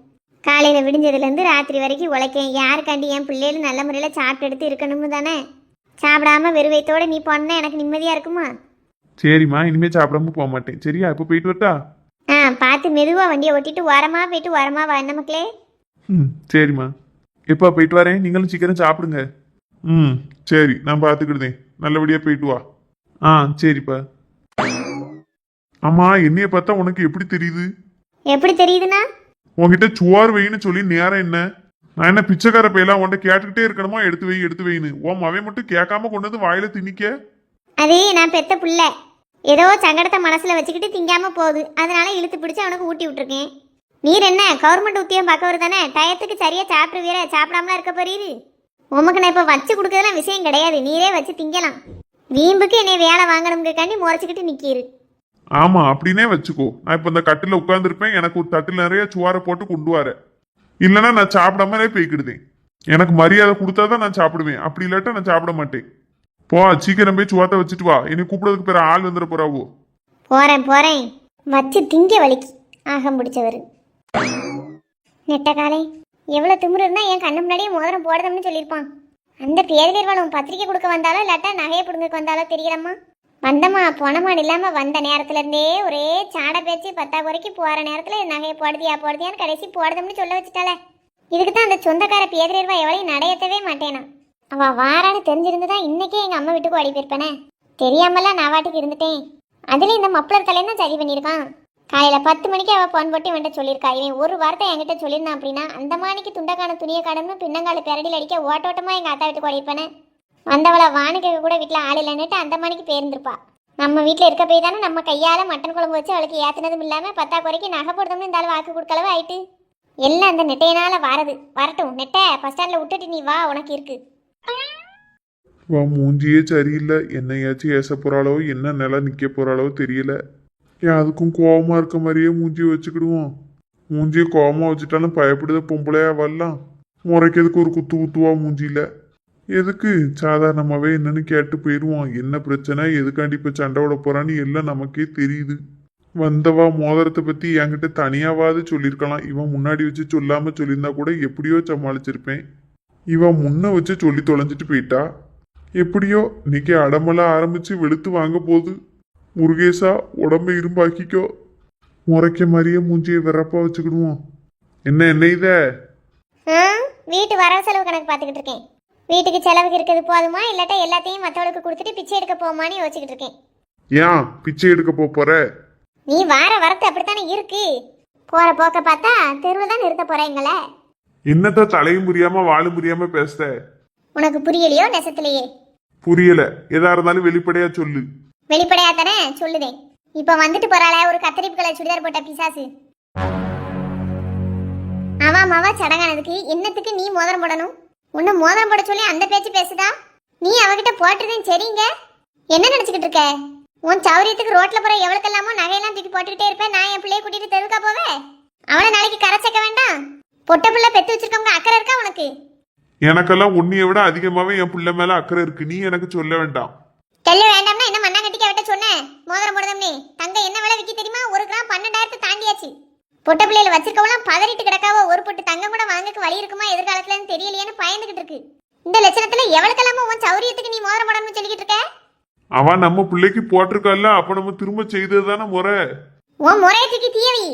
காலையில விடிஞ்சதுல இருந்து ராத்திரி வரைக்கும் உழைக்கேன். யாருக்காண்டி? என் பிள்ளைகளும் நல்ல முறையில சாப்பிட்டு எடுத்து இருக்கணும்னு தானே. சாப்பிடாம வெறும் வயித்தோட நீ போனா எனக்கு நிம்மதியா இருக்குமா? சரிம்மா, இனிமே சாப்பிடாம போக மாட்டேன். சரியா? இப்ப போயிட்டு வரட்டா? பார்த்து மெதுவா வண்டியை ஓட்டிட்டு ஓரமா போயிட்டு ஓரமா வா என்ன மக்களே. சரிம்மா. எப்பா போயிட்டு வரேன், நீங்களும் சீக்கிரம் சாப்பிடுங்க. சரி, நான் பார்த்துக்கிடுதேன். நல்லபடியா போயிட்டு வா. சரிப்பா. ஆமா, என்னைய பார்த்தா உனக்கு எப்படி தெரியுது? எப்படி தெரியுதுன்னா? உன்கிட்ட சுவார் வைன்னு சொல்லி நேரம் என்ன? நான் என்ன பிச்சைக்கார பையெல்லாம் உன்கிட்ட கேட்டுக்கிட்டே இருக்கணுமா? எடுத்து வை எடுத்து வைன்னு. அவன் மட்டும் கேட்காம கொண்டு வந்து வாயில திணிக்க. அதே நான் பெத்த புள்ள ஏதோ சங்கடத்தை மனசுல வச்சுக்கிட்டு திங்காம போகுது. அதனால இழுத்து பிடிச்சி அவனுக்கு ஊட்டி விட்டுருக்கேன். நீர் என்ன கவர்மெண்ட் உத்தியோகம் பார்க்கவர் தானே? டயத்துக்கு சரியா சாப்பிட்டு வீர சாப்பிடாமலாம் இருக்க போறீரு. உமக்கு நான் இப்ப வச்சு கொடுக்கறதுலாம் விஷயம் கிடையாது. நீரே வச்சு திங்கலாம். வீம்புக்கு என்னை வேலை வாங்கணுங்கிறக்காண்டி முறைச்சிக்கிட்டு நிக்கிரு. ஆமா, அப்படின்னே வச்சுக்கோ. நான் இப்ப இந்த கட்டில உட்கார்ந்து இருப்பேன். எனக்கு ஒரு தட்டில் நிறைய சுவாரை போட்டு கொண்டு வர. இல்லைன்னா நான் சாப்பிடாமலே போய்க்கிடுதேன். எனக்கு மரியாதை கொடுத்தாதான் நான் சாப்பிடுவேன். அப்படி இல்லாட்டா நான் சாப்பிட மாட்டேன். போ, சீக்கிரம் போய் சுவாத்த வச்சுட்டு வா. என்னை கூப்பிடுறதுக்கு பேர் ஆள் வந்துட போறாவோ. போறேன் வச்சு திங்க வலிக்கு ஆகம் பிடிச்சவர். நெட்ட காலை எவ்வளவு திமிரு இருந்தா என் கண்ணு முன்னாடியே மோதிரம் போடுறதுன்னு சொல்லியிருப்பான். அந்த பேரவளும் பத்திரிக்கை கொடுக்க வந்தாலோ இல்லாட்டா நகையை பிடுங்க வந்தாலோ தெரியலம்மா. வந்தம்மா போனமான் இல்லாம வந்த நேரத்துல இருந்தே ஒரே சாடை பேச்சு. 10 வரைக்கும் போற நேரத்துல நகையை போடுதியான்னு கடைசி போடுதம்னு சொல்ல வச்சுட்டால. இதுக்கு தான் அந்த சொந்தக்கார பேரவா எவளையும் நடையத்தவே மாட்டேனா. அவ வாரான்னு தெரிஞ்சிருந்துதான் இன்னைக்கே எங்க அம்மா வீட்டுக்கு ஓடி போயிருப்பேனே. தெரியாமலாம் நான் வாட்டுக்கு இருந்துட்டேன். அதுல இந்த மப்ளர் தலைன்னு தான் சரி பண்ணியிருக்கான். காலையில 10 மணிக்கு அவ போன் போட்டு என்கிட்ட சொல்லியிருக்கா. இவன் ஒரு வார்த்தை என்கிட்ட சொல்லியிருந்தான் அப்படின்னா அந்த மாணிக்கு துண்டக்கான துணியை காணும்னு பின்னங்கால பெரடியில் அடிக்க ஓட்டோட்டமா எங்க அத்தா வீட்டுக்கு ஓடிப்பேனே. வந்தவளை வானுக்கு கூட வீட்டுல ஆள் இல்லைன்னுட்டு அந்த மாணிக்கு பேருந்திருப்பா. நம்ம வீட்டுல இருக்க போய் தானே நம்ம கையால மட்டன் குழம்பு வச்சு அவளுக்கு ஏத்துனதும் இல்லாம 10 குறைக்கு நகை போடுறோம்னு இந்த ஆள் வாக்கு கொடுக்கலவு ஆயிட்டு. எல்லாம் அந்த நெட்டையனால வரட்டும். நெட்டை பஸ் ஸ்டாண்ட்ல விட்டுட்டு நீ வா, உனக்கு இருக்கு. வா, மூஞ்சியே சரியில்லை. என்னையாச்சும் ஏச போறாளோ என்ன நிலை நிக்க போறாளோ தெரியல. ஏன் அதுக்கும் கோவமா இருக்க மாதிரியே மூஞ்சியை வச்சுக்கிடுவோம். மூஞ்சியை கோவமா வச்சுட்டாலும் பயப்படுத பொம்பளையா வரலாம். முறைக்கிறதுக்கு ஒரு குத்துவா மூஞ்சியில. எதுக்கு சாதாரணமாவே என்னன்னு கேட்டு போயிடுவோம். என்ன பிரச்சனை, எதுக்காண்டி இப்ப சண்டை விட போறான்னு எல்லாம் நமக்கே தெரியுது. வந்தவா மோதிரத்தை பத்தி என்கிட்ட தனியாவது சொல்லியிருக்கலாம். இவன் முன்னாடி வச்சு சொல்லாம சொல்லியிருந்தா கூட எப்படியோ சமாளிச்சிருப்பேன். இவன் முன்ன வச்சு சொல்லி தொலைஞ்சிட்டு போயிட்டா. எப்படியோ இன்னைக்கு அடமெல்லாம் ஆரம்பிச்சு வெளுத்து வாங்க போகுது. முருகேசா உடம்ப இரும்பாக்கிக்கோ. முறைக்க மாதிரியே மூஞ்சியை விறப்பா வச்சுக்கிடுவோம். என்ன இத வீட்டு வரவு செலவு கணக்கு பார்த்துக்கிட்டு இருக்கேன். வீட்டுக்கு செலவுக்கு இருக்கிறது போதுமா இல்லாட்டா எல்லாத்தையும் மற்றவளுக்கு கொடுத்துட்டு பிச்சை எடுக்க போமான்னு யோசிச்சுக்கிட்டு இருக்கேன். ஏன் பிச்சை எடுக்க போற? நீ வார வரத்து அப்படித்தானே இருக்கு. போற போக்க பார்த்தா தெருவில் தான் நிறுத்த போறீங்களே. என்னத்த தலையும் புரியாம வாழும் புரியாம பேசுத? உனக்கு புரியலையோ நெசத்திலேயே? புரியல. எதா இருந்தாலும் வெளிப்படையா சொல்லு. வெளிப்படையா தானே சொல்லுதேன். இப்ப வந்துட்டு போறாள ஒரு கத்தரிப்பு கலர் சுடிதார் போட்ட பிசாசு. அவா சடங்கானதுக்கு என்னத்துக்கு நீ மோதிரம் போடணும்? உன்னை மோதிரம் போட சொல்லி அந்த பேச்சு பேசுதா? நீ அவகிட்ட போட்டுறதேன் சரிங்க. என்ன நினைச்சுக்கிட்டு இருக்க? உன் சௌரியத்துக்கு ரோட்ல போற எவ்வளவுக்கெல்லாமோ நகையெல்லாம் தூக்கி போட்டுக்கிட்டே இருப்பேன். நான் என் பிள்ளைய கூட்டிட்டு தெருக்கா போவேன். அவளை நாளைக்கு கரை சேர்க்க வேண்டாம். பொட்ட பிள்ளை பெத்து வச்சிருக்கவங்க அக்கறை இருக்கா உனக்கு? எனக்கெல்லாம் உன்னைய விட அதிகமாவே என் பிள்ளை மேல அக்கறை இருக்கு. நீ எனக்கு சொல்ல வேண்டாம். சொல்ல வேண்டாம்னா என்ன மண்ணாங்கட்டிக்கு அவட்ட சொன்னேன் மோதிரம் போடுதம்னே. தங்க என்ன விலை விக்கி தெரியுமா? 1 கிராம் 12,000 தாண்டியாச்சு. பொட்ட பிள்ளையில வச்சிருக்கவெல்லாம் பதறிட்டு கிடக்காவோ. ஒரு பொட்டு தங்கம் கூட வாங்கக்கு வழி இருக்குமா எதிர்காலத்துலன்னு தெரியலையேன்னு பயந்துகிட்டு இருக்கு. இந்த லட்சணத்துல எவ்வளவுக்கெல்லாமோ உன் சௌரியத்துக்கு நீ மோதிரம் போடணும்னு சொல்லிக்கிட்டு இருக்க. அவன் நம்ம பிள்ளைக்கு போட்டிருக்கல்ல, அப்ப நம்ம திரும்ப செய்தது தானே முறை. உன் முறையை தூக்கி தீயவி.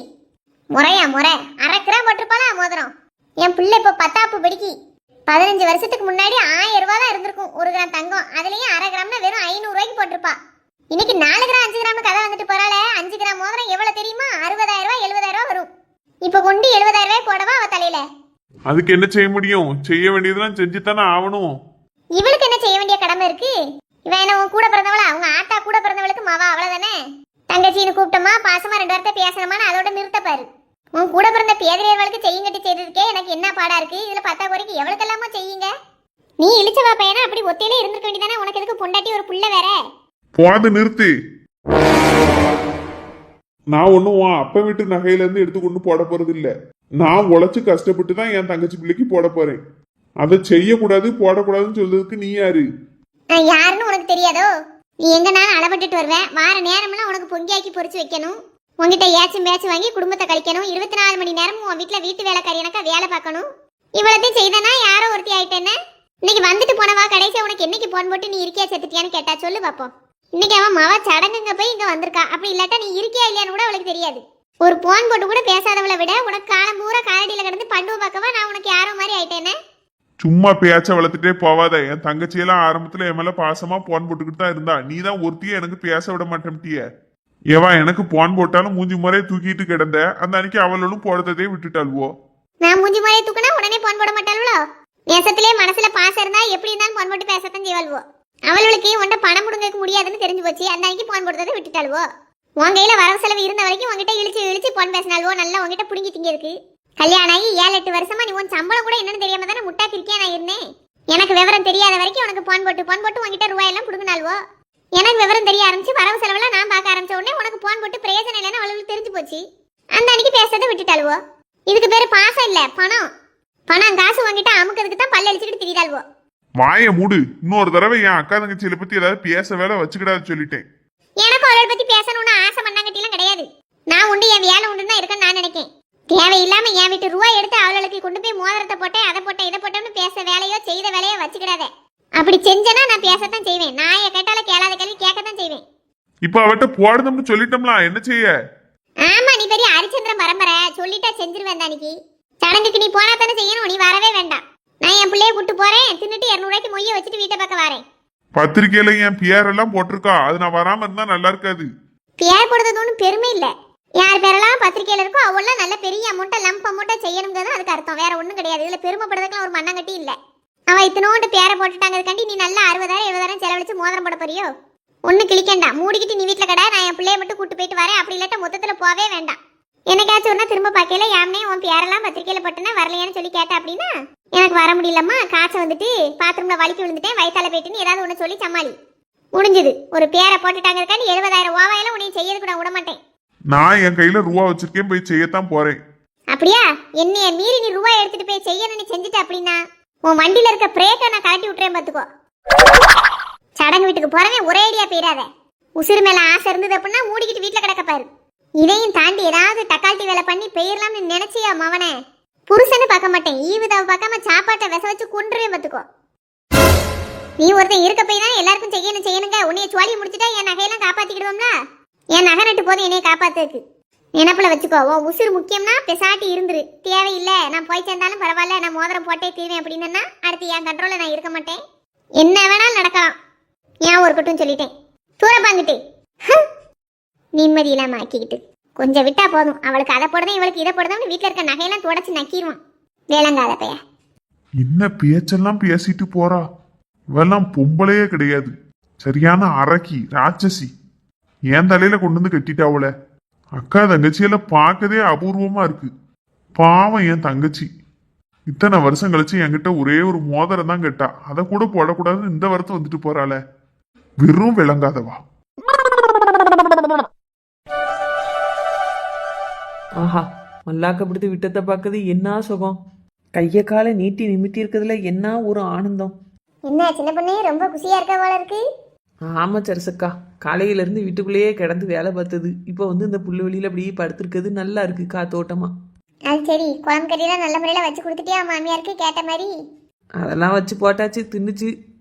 முறை 1/2 கிராம் போட்டிருப்பாளா மோதிரம்? என் பிள்ளை இப்போ 10ஆப்பு படிக்கி. 15 வருஷத்துக்கு முன்னாடி 1000 ரூபா தான் இருந்திருக்கும் 1 கிராம் தங்கம். அதுலயும் 1/2 கிராம்னா வெறும் 500 ரூபாய்க்கு போட்டிருப்பா. இன்னைக்கு 4 கிராம் 5 கிராம் கதை வந்துட்டு போறாள. 5 கிராம் மோதிரம் எவ்வளவு தெரியுமா? 60,000 ரூபாய் 70,000 ரூபாய் வரும். இப்ப கொண்டு 70,000 ரூபாய் போடவா அவ தலையில? அதுக்கு என்ன செய்ய முடியும்? செய்ய வேண்டியதெல்லாம் செஞ்சுத்தானே ஆகணும். இவளுக்கு என்ன செய்ய வேண்டிய கடமை இருக்கு? இவன் என்ன உன் கூட பிறந்தவளா? அவங்க ஆத்தா கூட பிறந்தவளுக்கு மாவா அவ்வளவுதானே. தங்கச்சின்னு கூப்பிட்டோமா பாசமா 2 வார்த்தை பேசணுமான்னு அதோட நிறுத்தப்பாரு. உன் கூட பிறந்த பேதிரியர்களுக்கு செய்யுங்கட்டி செய்ததுக்கே எனக்கு என்ன பாடா இருக்கு. இதுல 10 குறைக்கு எவ்வளவுக்கெல்லாமோ செய்யுங்க. நீ இழிச்சவா பையனா அப்படி ஒத்தையிலே இருந்திருக்க வேண்டியதானே. உனக்கு எதுக்கு பொண்டாட்டி ஒரு புள்ள வேற? போது நிறுத்து. நான் ஒன்னும் உன் அப்ப வீட்டு நகையில இருந்து எடுத்து கொண்டு போட போறது இல்ல. நான் உழைச்சு கஷ்டப்பட்டு தான் என் தங்கச்சி பிள்ளைக்கு போட போறேன். அதை செய்யக்கூடாது போடக்கூடாதுன்னு சொல்றதுக்கு நீ யாரு? நான் யாருன்னு உனக்கு தெரியாதோ? நீ எங்க நானும் அளபட்டுட்டு வருவேன். வார நேரம்லாம் உனக்கு பொங்கியாக்கி பொறிச்சு வைக்கணும். உங்ககிட்ட ஏச்சும் பேச்சு வாங்கி குடும்பத்தை கழிக்கணும். 24 மணி நேரமும் உன் வீட்டுல வீட்டு வேலைக்காரி எனக்கா வேலை பார்க்கணும். இவ்வளத்தையும் செய்தனா யாரோ ஒருத்தி ஆயிட்டேன்னு. இன்னைக்கு வந்துட்டு போனவா கடைசியா உனக்கு என்னைக்கு போன் போட்டு நீ இருக்கியா செத்துட்டியான்னு கேட்டா சொல்லு பாப்போம். இன்னைக்கு அவன் மாவா சடங்குங்க போய் இங்க வந்திருக்கா. அப்படி இல்லாட்டா நீ இருக்கியா இல்லையான்னு கூட அவளுக்கு தெரியாது. ஒரு போன் போட்டு கூட பேசாதவளை விட உனக்கு காலம் பூரா காலடியில கிடந்து பண்டுவ பார்க்கவா நான் உனக்கு யாரோ மாதிரி ஆயிட்டேன்னு. சும்மா பேச்ச வளர்த்துட்டே போவாத. என் தங்கச்சியெல்லாம் ஆரம்பத்துல என் மேல பாசமா போன் போட்டுக்கிட்டு தான் இருந்தா. நீ தான் ஒருத்திய எனக்கு பேச விட மாட்டேன்ட்டிய. ஏவா எனக்கு போன் போட்டாலும் மூஞ்சி முறையை தூக்கிட்டு கிடந்த. அந்த அன்னைக்கு அவளும் போடுறதே விட்டுட்டாள்வோ. நான் மூஞ்சி முறையை தூக்குனா உடனே போன் போட மாட்டாளோ? நேசத்திலே மனசுல பாசம் இருந்தா எப்படி இருந்தாலும் போன் போட்டு பேசத்தான் செய்வாள்வோ. அவளுக்கு உன்ட பணம் முடுங்க முடியாதுன்னு தெரிஞ்சு போச்சு. அந்த அன்னைக்கு போன் போடுறதை விட்டுட்டாள்வோ. உன் கையில வரவு செலவு இருந்த வரைக்கும் உங்ககிட்ட இழிச்சு போன் பேசினால்வோ. நல்லா உங்ககிட்ட புடுங்கி திங்க இருக்கு. கல்யாணம் ஆகி 7-8 வருஷமா நீ உன் சம்பளம் கூட என்னன்னு தெரியாம தானே முட்டா கிரிக்கியா நான் இருந்தேன். எனக்கு விவரம் தெரியாத வரைக்கும் உனக்கு போன் போட்டு உங்ககிட்ட ரூபாயெல்லாம் புடுங்கினால்வோ. எனக்கு விவரம் தெரிய ஆரம்பிச்சு வரவு செலவெல்லாம் நான் பார்க்க ஆரம்பிச்ச உடனே உனக்கு போன் போட்டு பிரயோஜனம் இல்லைன்னு அவளுக்கு தெரிஞ்சு போச்சு. அந்த அன்னைக்கு பேசுறதை விட்டுட்டாள்வோ. இதுக்கு பேரு பாசம் இல்ல பணம். பணம் காசு வாங்கிட்டு அமுக்கிறதுக்கு தான் பல்ல அடிச்சுக்கிட்டு திரிதாள்வோ. வாய மூடு. இன்னொரு தடவை என் அக்கா தங்கச்சியில பத்தி ஏதாவது பேச வேலை வச்சுக்கிடாது சொல்லிட்டேன். எனக்கு அவளை பத்தி பேசணும்னு ஆசை மண்ணாங்கட்டிலாம் கிடையாது. நான் உண்டு என் வேலை உண்டுன்னு தான் இருக்கேன்னு நான் நினைக்கேன். தேவையில்லாம என் வீட்டு ரூபாய் எடுத்து அவளுக்கு கொண்டு போய் மோதிரத்தை போட்டேன் அதை போட்டேன் இதை போட்டோம்னு பேச வேலையோ செய்த வேலையோ வச்சுக்கிடாத. அப்படி செஞ்சனா நான் பேசத்தான் செய்வேன். நான் கேட்டாலும் கேளாத கேள்வி கேட்கத்தான் செய்வேன். இப்ப அவட்ட போடுதம்னு சொல்லிட்டோம்ல, என்ன செய்ய? ஆமா, நீ பெரிய ஹரிச்சந்திரன் பரம்பரை, சொல்லிட்டா செஞ்சிருவேன். தானிக்கு சடங்குக்கு நீ போனா தானே செய்யணும், நீ வரவே வேண்டாம். நான் என் பிள்ளைய கூட்டு போறேன், தின்னுட்டு 200 ரூபாய்க்கு மொய்ய வச்சுட்டு வீட்டை பக்கம் வரேன். பத்திரிக்கையில என் பேரெல்லாம் போட்டிருக்கா, அது நான் வராம இருந்தா நல்லா இருக்காது. பேர் போடுறது ஒன்றும் பெருமை இல்ல. யார் பேரெல்லாம் பத்திரிக்கையில இருக்கோ அவெல்லாம் நல்ல பெரிய அமௌண்ட்டை லம்ப் அமௌண்ட்டை செய்யணுங்கிறது அதுக்கு அர்த்தம், வேற ஒன்றும் கிடையாது. இதுல பெருமைப்படுறதுக்குலாம் ஒரு மண்ணங்கட்டி இல்ல. அவ இத்தனோண்டு பேரை போட்டுட்டாங்கிறதுக்காண்டி நீ நல்லா 60,000 70,000 செலவழிச்சு மோதிரம் போட போறியோ? ஒன்றும் கிளிக்கண்டா, மூடிக்கிட்டு நீ வீட்டில் கடை, நான் என் பிள்ளைய மட்டும் கூட்டு போயிட்டு வரேன். அப்படி இல்லாட்ட மொத்தத்தில் போவே வேண்டாம். என்னைக்காச்சும் ஒன்றா திரும்ப பார்க்கல யாருனே உன் பேரெல்லாம் பத்திரிக்கையில போட்டுனா வரலையான்னு சொல்லி கேட்டா அப்படின்னா எனக்கு வர முடியலம்மா, காய்ச்சல் வந்துட்டு பாத்ரூம்ல வலிக்கு விழுந்துட்டேன், வயிற்றால போயிட்டுன்னு ஏதாவது ஒன்று சொல்லி சமாளி. முடிஞ்சது. ஒரு பேரை போட்டுட்டாங்கிறதுக்காண்டி 70,000 ஓவாயெல்லாம் உன்னை செய்யறது கூட விட மாட்டேன். நான் என் கையில ரூபா வச்சிருக்கேன், போய் செய்யத்தான் போறேன். அப்படியா? என்னைய மீறி நீ ரூபாய் எடுத்துட்டு போய் செய்யணும்னு செஞ்சுட்டு அப்படின்னா உன் வண்டியில இருக்க பிரேக்கை நான் கழட்டி விட்டுறேன் பாத்துக்கோ. சடங்கு வீட்டுக்கு போறவன் ஒரே ஐடியா போயிடாத. உசுறு மேல ஆசை இருந்தது அப்படின்னா மூடிக்கிட்டு வீட்டுல கிடக்க பாரு. இதையும் தாண்டி ஏதாவது டக்கால்ட்டி வேலை பண்ணி பெயர்லாம்னு நினைச்சியா மவனே? புருஷன்னு பார்க்க மாட்டேன், ஈவுதாவை பார்க்காம சாப்பாட்டை விச வச்சு கொன்றுவேன் பாத்துக்கோ. நீ ஒருத்தன் இருக்க போய் தான் எல்லாருக்கும் செய்யணுங்க. உன்னைய சோழி முடிச்சுட்டா என் நகையெல்லாம் காப்பாத்திக்கிடுவோம்ல. என் நகை நட்டு போதும் என்னைய காப்பாத்துக்கு. நினப்புல வச்சுக்கோ, உன் உசுறு முக்கியம்னா பெசாட்டி இருந்துரு. தேவையில்லை நான் போய் சேர்ந்தாலும் பரவாயில்ல, நான் மோதிரம் போட்டே தீர்வேன் அப்படின்னா அடுத்து என் கண்ட்ரோல நான் இருக்க மாட்டேன். என்ன வேணாலும் நடக்கலாம். ஏன் இருக்கட்டும் சொல்லிட்டேன். தூரப்பாங்கிட்டு நிம்மதி இல்லாம ஆக்கிக்கிட்டு கொஞ்சம் விட்டா போதும். அவளுக்கு அதை போடுதான் இவளுக்கு இதை போடுதான் வீட்டுல இருக்க நகையெல்லாம் தொடச்சு நக்கிடுவான். வேளங்காத பைய. என்ன பேச்செல்லாம் பேசிட்டு போறா? இவெல்லாம் பொம்பளையே கிடையாது, சரியான அரக்கி ராட்சசி. என் தலையில கொண்டு வந்து கட்டிட்டாவல. அக்கா தங்கச்சியெல்லாம் பார்க்கதே அபூர்வமா இருக்கு. பாவம் என் தங்கச்சி இத்தனை வருஷம் கழிச்சு என்கிட்ட ஒரே ஒரு மோதிரம் தான் கேட்டா, அதை கூட போடக்கூடாதுன்னு இந்த வருஷம் வந்துட்டு போறாள. வெறும் விளங்காதவா. ஆஹா, மல்லாக்கப்படுத்தி விட்டத்தை பார்க்கறது என்ன சுகம். கைய காலை நீட்டி நிமித்தி இருக்கிறதுல என்ன ஒரு ஆனந்தம். என்ன சின்ன பொண்ணு ரொம்ப குஷியா இருக்க போல இருக்கு. ஆமா சரசக்கா, காலையில இருந்து வீட்டுக்குள்ளேயே கிடந்து வேலை பார்த்தது, இப்போ வந்து இந்த புல்லு வெளியில அப்படியே படுத்திருக்கிறது நல்லா இருக்கு காத்தோட்டமா. அது சரி, குழம்பு கறியெல்லாம் நல்ல முறையில வச்சு கொடுத்துட்டியா மாமியாருக்கு கேட்ட மாதிரி? அதெல்லாம் வச்சு போட்டாச்சு, தின்னுச்சு.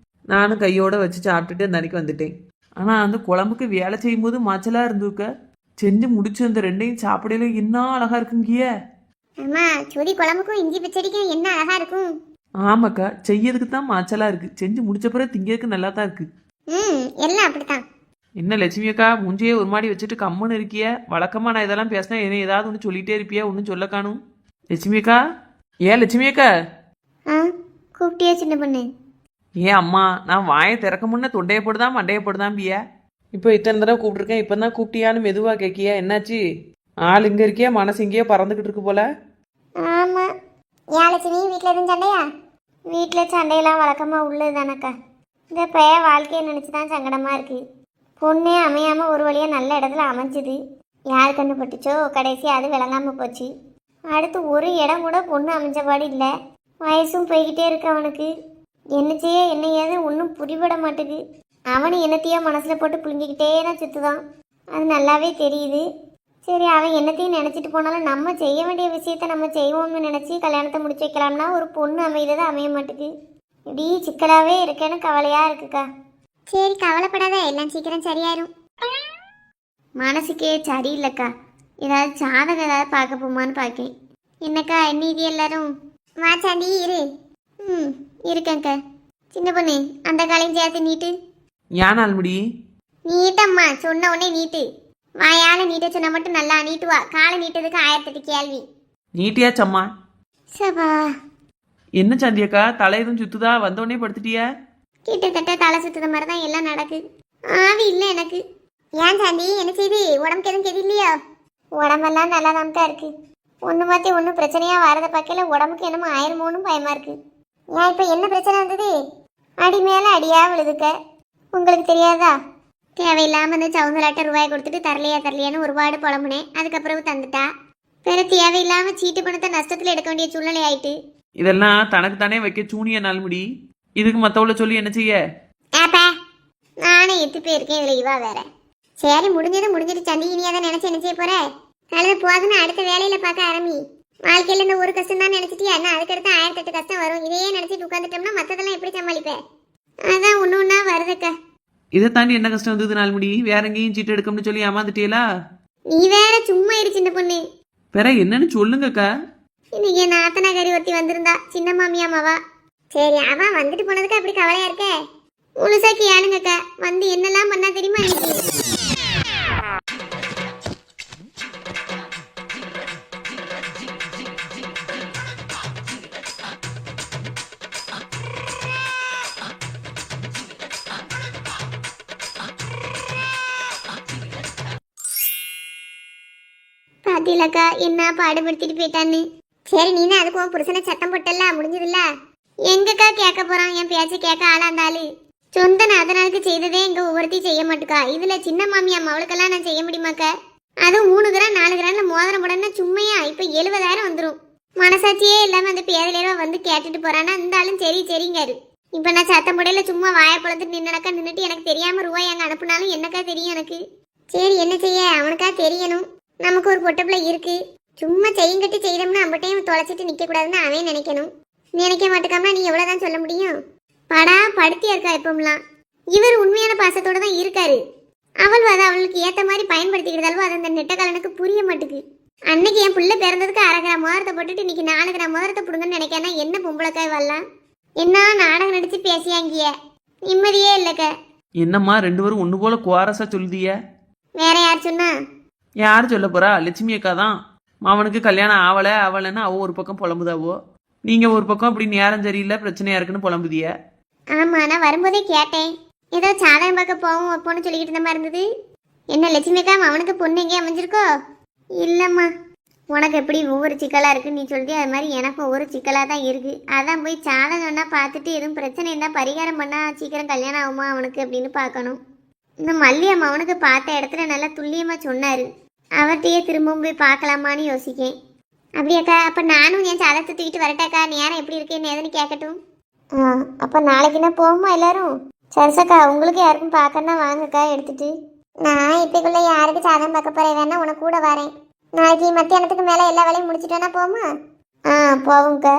நானும் கையோட வச்சு சாப்பிட்டுட்டு அந்த அன்னைக்கு வந்துட்டேன். ஆனா அந்த குழம்புக்கு வேலை செய்யும் போது மாச்சலா இருந்துக்க, செஞ்சு முடிச்சு அந்த ரெண்டையும் சாப்பிடல என்ன அழகா இருக்குங்கிய. ஆமா, சுதி குழம்புக்கும் இஞ்சி பச்சடிக்கும் என்ன அழகா இருக்கும். ஆமாக்கா, செய்யறதுக்கு தான் மாச்சலா இருக்கு, செஞ்சு முடிச்ச பிறகு திங்கிறதுக்கு நல்லா தான் இருக்கு. எல்லாம் அப்படித்தான். என்ன லட்சுமி அக்கா மூஞ்சியே ஒரு மாடி வச்சுட்டு கம்முன்னு இருக்கிய? வழக்கமா நான் இதெல்லாம் பேசினா என்ன ஏதாவது ஒன்று சொல்லிட்டே இருப்பியா, ஒன்றும் சொல்ல காணும். லட்சுமி அக்கா, ஏன் லட்சுமி அக்கா? கூப்பிட்டியா சின்ன பொண்ணு? ஏன் அம்மா, நான் வாயை திறக்க முன்ன தொண்டையை போடுதான் மண்டையை போடுதான் பியா. இப்போ இத்தனை தடவை கூப்பிட்டுருக்கேன், இப்போ தான் கூப்பிட்டியான்னு மெதுவாக கேட்கியா? என்னாச்சு? ஆள் இங்கே இருக்கியா, மனசு இங்கேயே பறந்துக்கிட்டு இருக்கு போல. ஆமா, ஏன் லட்சுமி வீட்டில் எதுவும் சண்டையா? வீட்டில் சண்டையெல்லாம் வழக்கமாக உள்ளது தானக்கா. இந்த பைய வாழ்க்கையை நினச்சி தான் சங்கடமாக இருக்கு. பொண்ணே அமையாமல் ஒரு வழியாக நல்ல இடத்துல அமைஞ்சுது. யார் கண்ணு பட்டுச்சோ கடைசி அது விளங்காமல் போச்சு. அடுத்து ஒரு இடம் கூட பொண்ணு அமைஞ்சபாடு இல்லை. வயசும் போய்கிட்டே இருக்கு அவனுக்கு. என்ன செய்ய என்ன ஏது ஒன்றும் புரிபட மாட்டுது. அவனு என்னத்தையோ மனசில் போட்டு புழுங்கிக்கிட்டே தான் சுற்றுதான். அது நல்லாவே தெரியுது. சரி, அவன் என்னத்தையும் நினச்சிட்டு போனாலும் நம்ம செய்ய வேண்டிய விஷயத்த நம்ம செய்வோம்னு நினச்சி கல்யாணத்தை முடிச்சு வைக்கலாம்னா ஒரு பொண்ணு அமைகிறது அமைய மாட்டுது. இப்படி சிக்கலாகவே இருக்கேன்னு கவலையாக இருக்குக்கா. சரி கவலைப்படாத, எல்லாம் சீக்கிரம் சரியாயிரும். மனசுக்கே சரியில்லைக்கா. ஏதாவது ஜாதகம் ஏதாவது பார்க்க போமான்னு பார்க்கேன். என்னக்கா என்ன இது எல்லாரும்? வா சாந்தி இரு. இருக்கேங்க்கா. சின்ன பொண்ணு அந்த காலையும் சேர்த்து நீட்டு. ஏன் நாள்முடி? நீட்டம்மா, சொன்ன உடனே நீட்டு. வாயால நீட்ட சொன்னா மட்டும் நல்லா நீட்டுவா. காலை நீட்டதுக்கு 1008 கேள்வி. நீட்டியாச்சம்மா. சபா, என்ன சாந்தியக்கா, தலை எதுவும் சுத்துதா? வந்தோடனே படுத்துட்டியா? கிட்டத்தட்ட தலை சுத்துற மாதிரி தான் எல்லாம் நடக்கு. ஆவி இல்லை எனக்கு. ஏன் சாந்தி என்ன செய்து? உடம்புக்கு எதுவும் கெதி இல்லையா? உடம்பெல்லாம் நல்லா தான் இருக்கு. ஒன்று மாற்றி ஒன்றும் பிரச்சனையாக வரதை பார்க்கல. உடம்புக்கு என்னமோ ஆயிருமோன்னு பயமாக இருக்கு. ஏன் இப்போ என்ன பிரச்சனை வந்தது? அடி மேலே அடியாக விழுதுக்க. உங்களுக்கு தெரியாதா? தேவையில்லாமல் இந்த சவுந்தலாட்ட ரூபாய் கொடுத்துட்டு தரலையான்னு ஒருபாடு புலம்புனேன். அதுக்கப்புறம் தந்துட்டா. பிற தேவையில்லாமல் சீட்டு பணத்தை நஷ்டத்தில் எடுக்க வேண்டிய சூழ்நிலை ஆயிட்டு. இதெல்லாம் தனக்கு தானே வைக்க சூனிய நாள்முடி. இதுக்கு மற்றவளை சொல்லி என்ன செய்ய? ஏப்பா, நானே எத்து போயிருக்கேன், இதில் இவா வேற. சரி முடிஞ்சது முடிஞ்சிட்டு சந்தி இனியாதான் நினைச்சு என்ன செய்ய போற? நல்லது போதுன்னு அடுத்த வேலையில பார்க்க ஆரம்பி. வாழ்க்கையில இந்த ஒரு கஷ்டம் தான் நினைச்சிட்டியா என்ன? அதுக்கடுத்து 1008 கஷ்டம் வரும். இதையே நினைச்சிட்டு உட்காந்துட்டோம்னா மத்ததெல்லாம் எப்படி சமாளிப்பேன்? அதான் ஒண்ணு வருதுக்கா. இதை தாண்டி என்ன கஷ்டம் வந்தது நாள்முடி? வேற எங்கேயும் சீட்டு எடுக்கணும்னு சொல்லி ஏமாந்துட்டீங்களா? நீ வேற சும்மா இரு சின்ன பொண்ணு. வேற என்னன்னு சொல்லுங்கக்கா. இன்னைக்கு என் நாத்தனாகரி ஒருத்தி வந்திருந்தா, சின்ன மாமியாமாவா. சரி, அவன் வந்துட்டு போனதுக்கு அப்படி கவலையா இருக்க? முழுசா கேளுங்கக்கா. வந்து என்னெல்லாம் பண்ணா தெரியுமா இன்னைக்கு? பாத்தீங்களக்கா என்ன பாடுபடுத்திட்டு போயிட்டான்னு. சரி, நீனே அதுக்கு உன் புருஷனை சத்தம் போட்டல, முடிஞ்சதில்ல. எங்கக்கா கேட்க போறான்? என் பேச்சு கேட்க ஆளா இருந்தாலும் சொந்த நாதனாருக்கு செய்ததே எங்க ஒவ்வொருத்தையும் செய்ய மாட்டுக்கா. இதுல சின்ன மாமியா அவளுக்கெல்லாம் நான் செய்ய முடியுமாக்கா? அதுவும் 3 கிராம் 4 கிராம்ல மோதிரம் போடனா சும்மையா இப்ப 70,000 வந்துடும். மனசாட்சியே இல்லாம அந்த பேதலேவா வந்து கேட்டுட்டு போறானா, இருந்தாலும் சரி சரிங்காரு. இப்ப நான் சத்தம் போடையில சும்மா வாயை பழந்துட்டு நின்னுட்டு எனக்கு தெரியாம ரூபாய் அங்க அனுப்புனாலும் என்னக்கா தெரியும் எனக்கு? சரி, என்ன செய்ய, அவனுக்கா தெரியணும். நமக்கு ஒரு பொட்ட பிள்ளை இருக்கு. சும்மா செய்யுங்கட்டி செய்தோம்னா அம்பட்டையும் தொலைச்சிட்டு நிக்க கூடாதுன்னு அவன் நினைக்கணும். நினைக்க மாட்டேக்காம நீ எவ்வளவுதான் சொல்ல முடியும்? படா படுத்தியா இருக்கா எப்பமெல்லாம். இவர் உண்மையான பாசத்தோட தான் இருக்காரு. அவள் அதை அவளுக்கு ஏத்த மாதிரி பயன்படுத்திக்கிறதாலும் அது அந்த நெட்டக்காலனுக்கு புரிய மாட்டுக்கு. அன்னைக்கு என் பிள்ளை பிறந்ததுக்கு 1/2 கிராம் மோதிரத்தை போட்டுட்டு இன்னைக்கு 4 கிராம் மோதிரத்தை புடுங்கன்னு நினைக்கானா என்ன பொம்பளைக்காய் வரலாம்? என்ன நாடகம் நடிச்சு பேசியாங்கிய நிம்மதியே இல்லக்க. என்னம்மா 2 பேரும் ஒண்ணு போல குவாரஸா சொல்லுதிய? வேற யார் சொன்னா? யார் சொல்ல போறா? லட்சுமி அக்கா தான். மாவனுக்கு கல்யாணம் அவளைன்னு அவ ஒரு பக்கம் புலம்புதாவோ, நீங்க ஒரு பக்கம் அப்படி நேரம் சரியில்லை பிரச்சனையா இருக்குன்னு புலம்புதிய. ஆமா, நான் வரும்போதே கேட்டேன். ஏதோ சாதகம் பார்க்க போவோம் வைப்போன்னு சொல்லிக்கிட்டு இருந்த மாதிரி இருந்தது. என்ன லட்சுமிக்கா அவனுக்கு பொண்ணு எங்கேயும் அமைஞ்சிருக்கோ? இல்லம்மா, உனக்கு எப்படி ஒவ்வொரு சிக்கலா இருக்கு நீ சொல்லிட்டு அது மாதிரி எனக்கு ஒவ்வொரு சிக்கலா தான் இருக்கு. அதான் போய் சாதகம்னா பார்த்துட்டு எதுவும் பிரச்சனை இருந்தால் பரிகாரம் பண்ணா சீக்கிரம் கல்யாணம் ஆகுமா அவனுக்கு அப்படின்னு பார்க்கணும். இந்த மல்லியம்மா அவனுக்கு பார்த்த இடத்துல நல்லா துல்லியமா சொன்னாரு. அவர்கிட்டயே திரும்பவும் போய் பார்க்கலாமான்னு யோசிக்கேன். அப்படியாக்கா, அப்ப நானும் என் சாதத்தை தூக்கிட்டு வரட்டாக்கா? நேரம் எப்படி இருக்கேன்னு எதுன்னு கேட்கட்டும். அப்ப நாளைக்குன்னா போகுமா எல்லாரும்? சரிசக்கா, உங்களுக்கு யாருக்கும் பார்க்கணும்னா வாங்கக்கா எடுத்துட்டு. நான் இப்பக்குள்ள யாருக்கு சாதம் பார்க்க போறேன், வேணா உனக்கு கூட வரேன். நாளைக்கு மத்தியானத்துக்கு மேல எல்லா வேலையும் முடிச்சுட்டோன்னா போமா? போவோம்க்கா.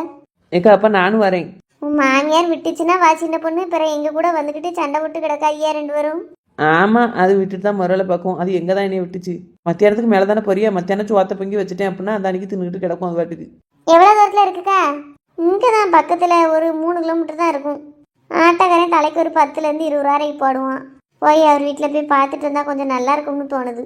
ஏக்கா அப்ப நானும் வரேன். உன் மாமியார் விட்டுச்சுன்னா வா சின்ன பொண்ணு, பிறகு எங்க கூட வந்துக்கிட்டு சண்டை விட்டு கிடக்கா ஐயா 2 பேரும். ஆமா, அது விட்டுட்டு தான் முறையில பார்க்கும். அது எங்க தான் என்னைய விட்டுச்சு? மத்தியானத்துக்கு மேல தானே பொரியா. மத்தியானம் சோத்த பொங்கி வச்சுட்டேன் அப்படின்னா அந்த அன்னைக்கு தின்னுக்கிட்டு கிடக்கும் அது பாட்டுக்கு. எவ்வளவு தூரத்துல இருக்குக்கா? இங்கதான் பக்கத்துல ஒரு 3 கிலோமீட்டர் தான் இருக்கும். ஆட்டக்காரன் தலைக்கு ஒரு 10லேருந்து 20 ரூபாய் போடுவான். போய் அவர் வீட்டில் போய் பார்த்துட்டு இருந்தா கொஞ்சம் நல்லா இருக்கும்னு தோணுது.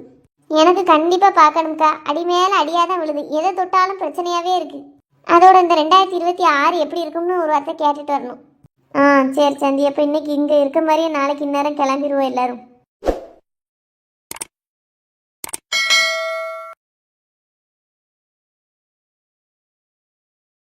எனக்கு கண்டிப்பா பார்க்கணும்க்கா. அடி மேல அடியாதான் விழுது. எதை தொட்டாலும் பிரச்சனையாவே இருக்கு. அதோட இந்த 2026 எப்படி இருக்கும்னு ஒரு வார்த்தை கேட்டுட்டு வரணும். சரி சந்தி, அப்போ இன்னைக்கு இங்கே இருக்க மாதிரியே நாளைக்கு இந்நேரம் கிளம்பிடுவோம் எல்லாரும்.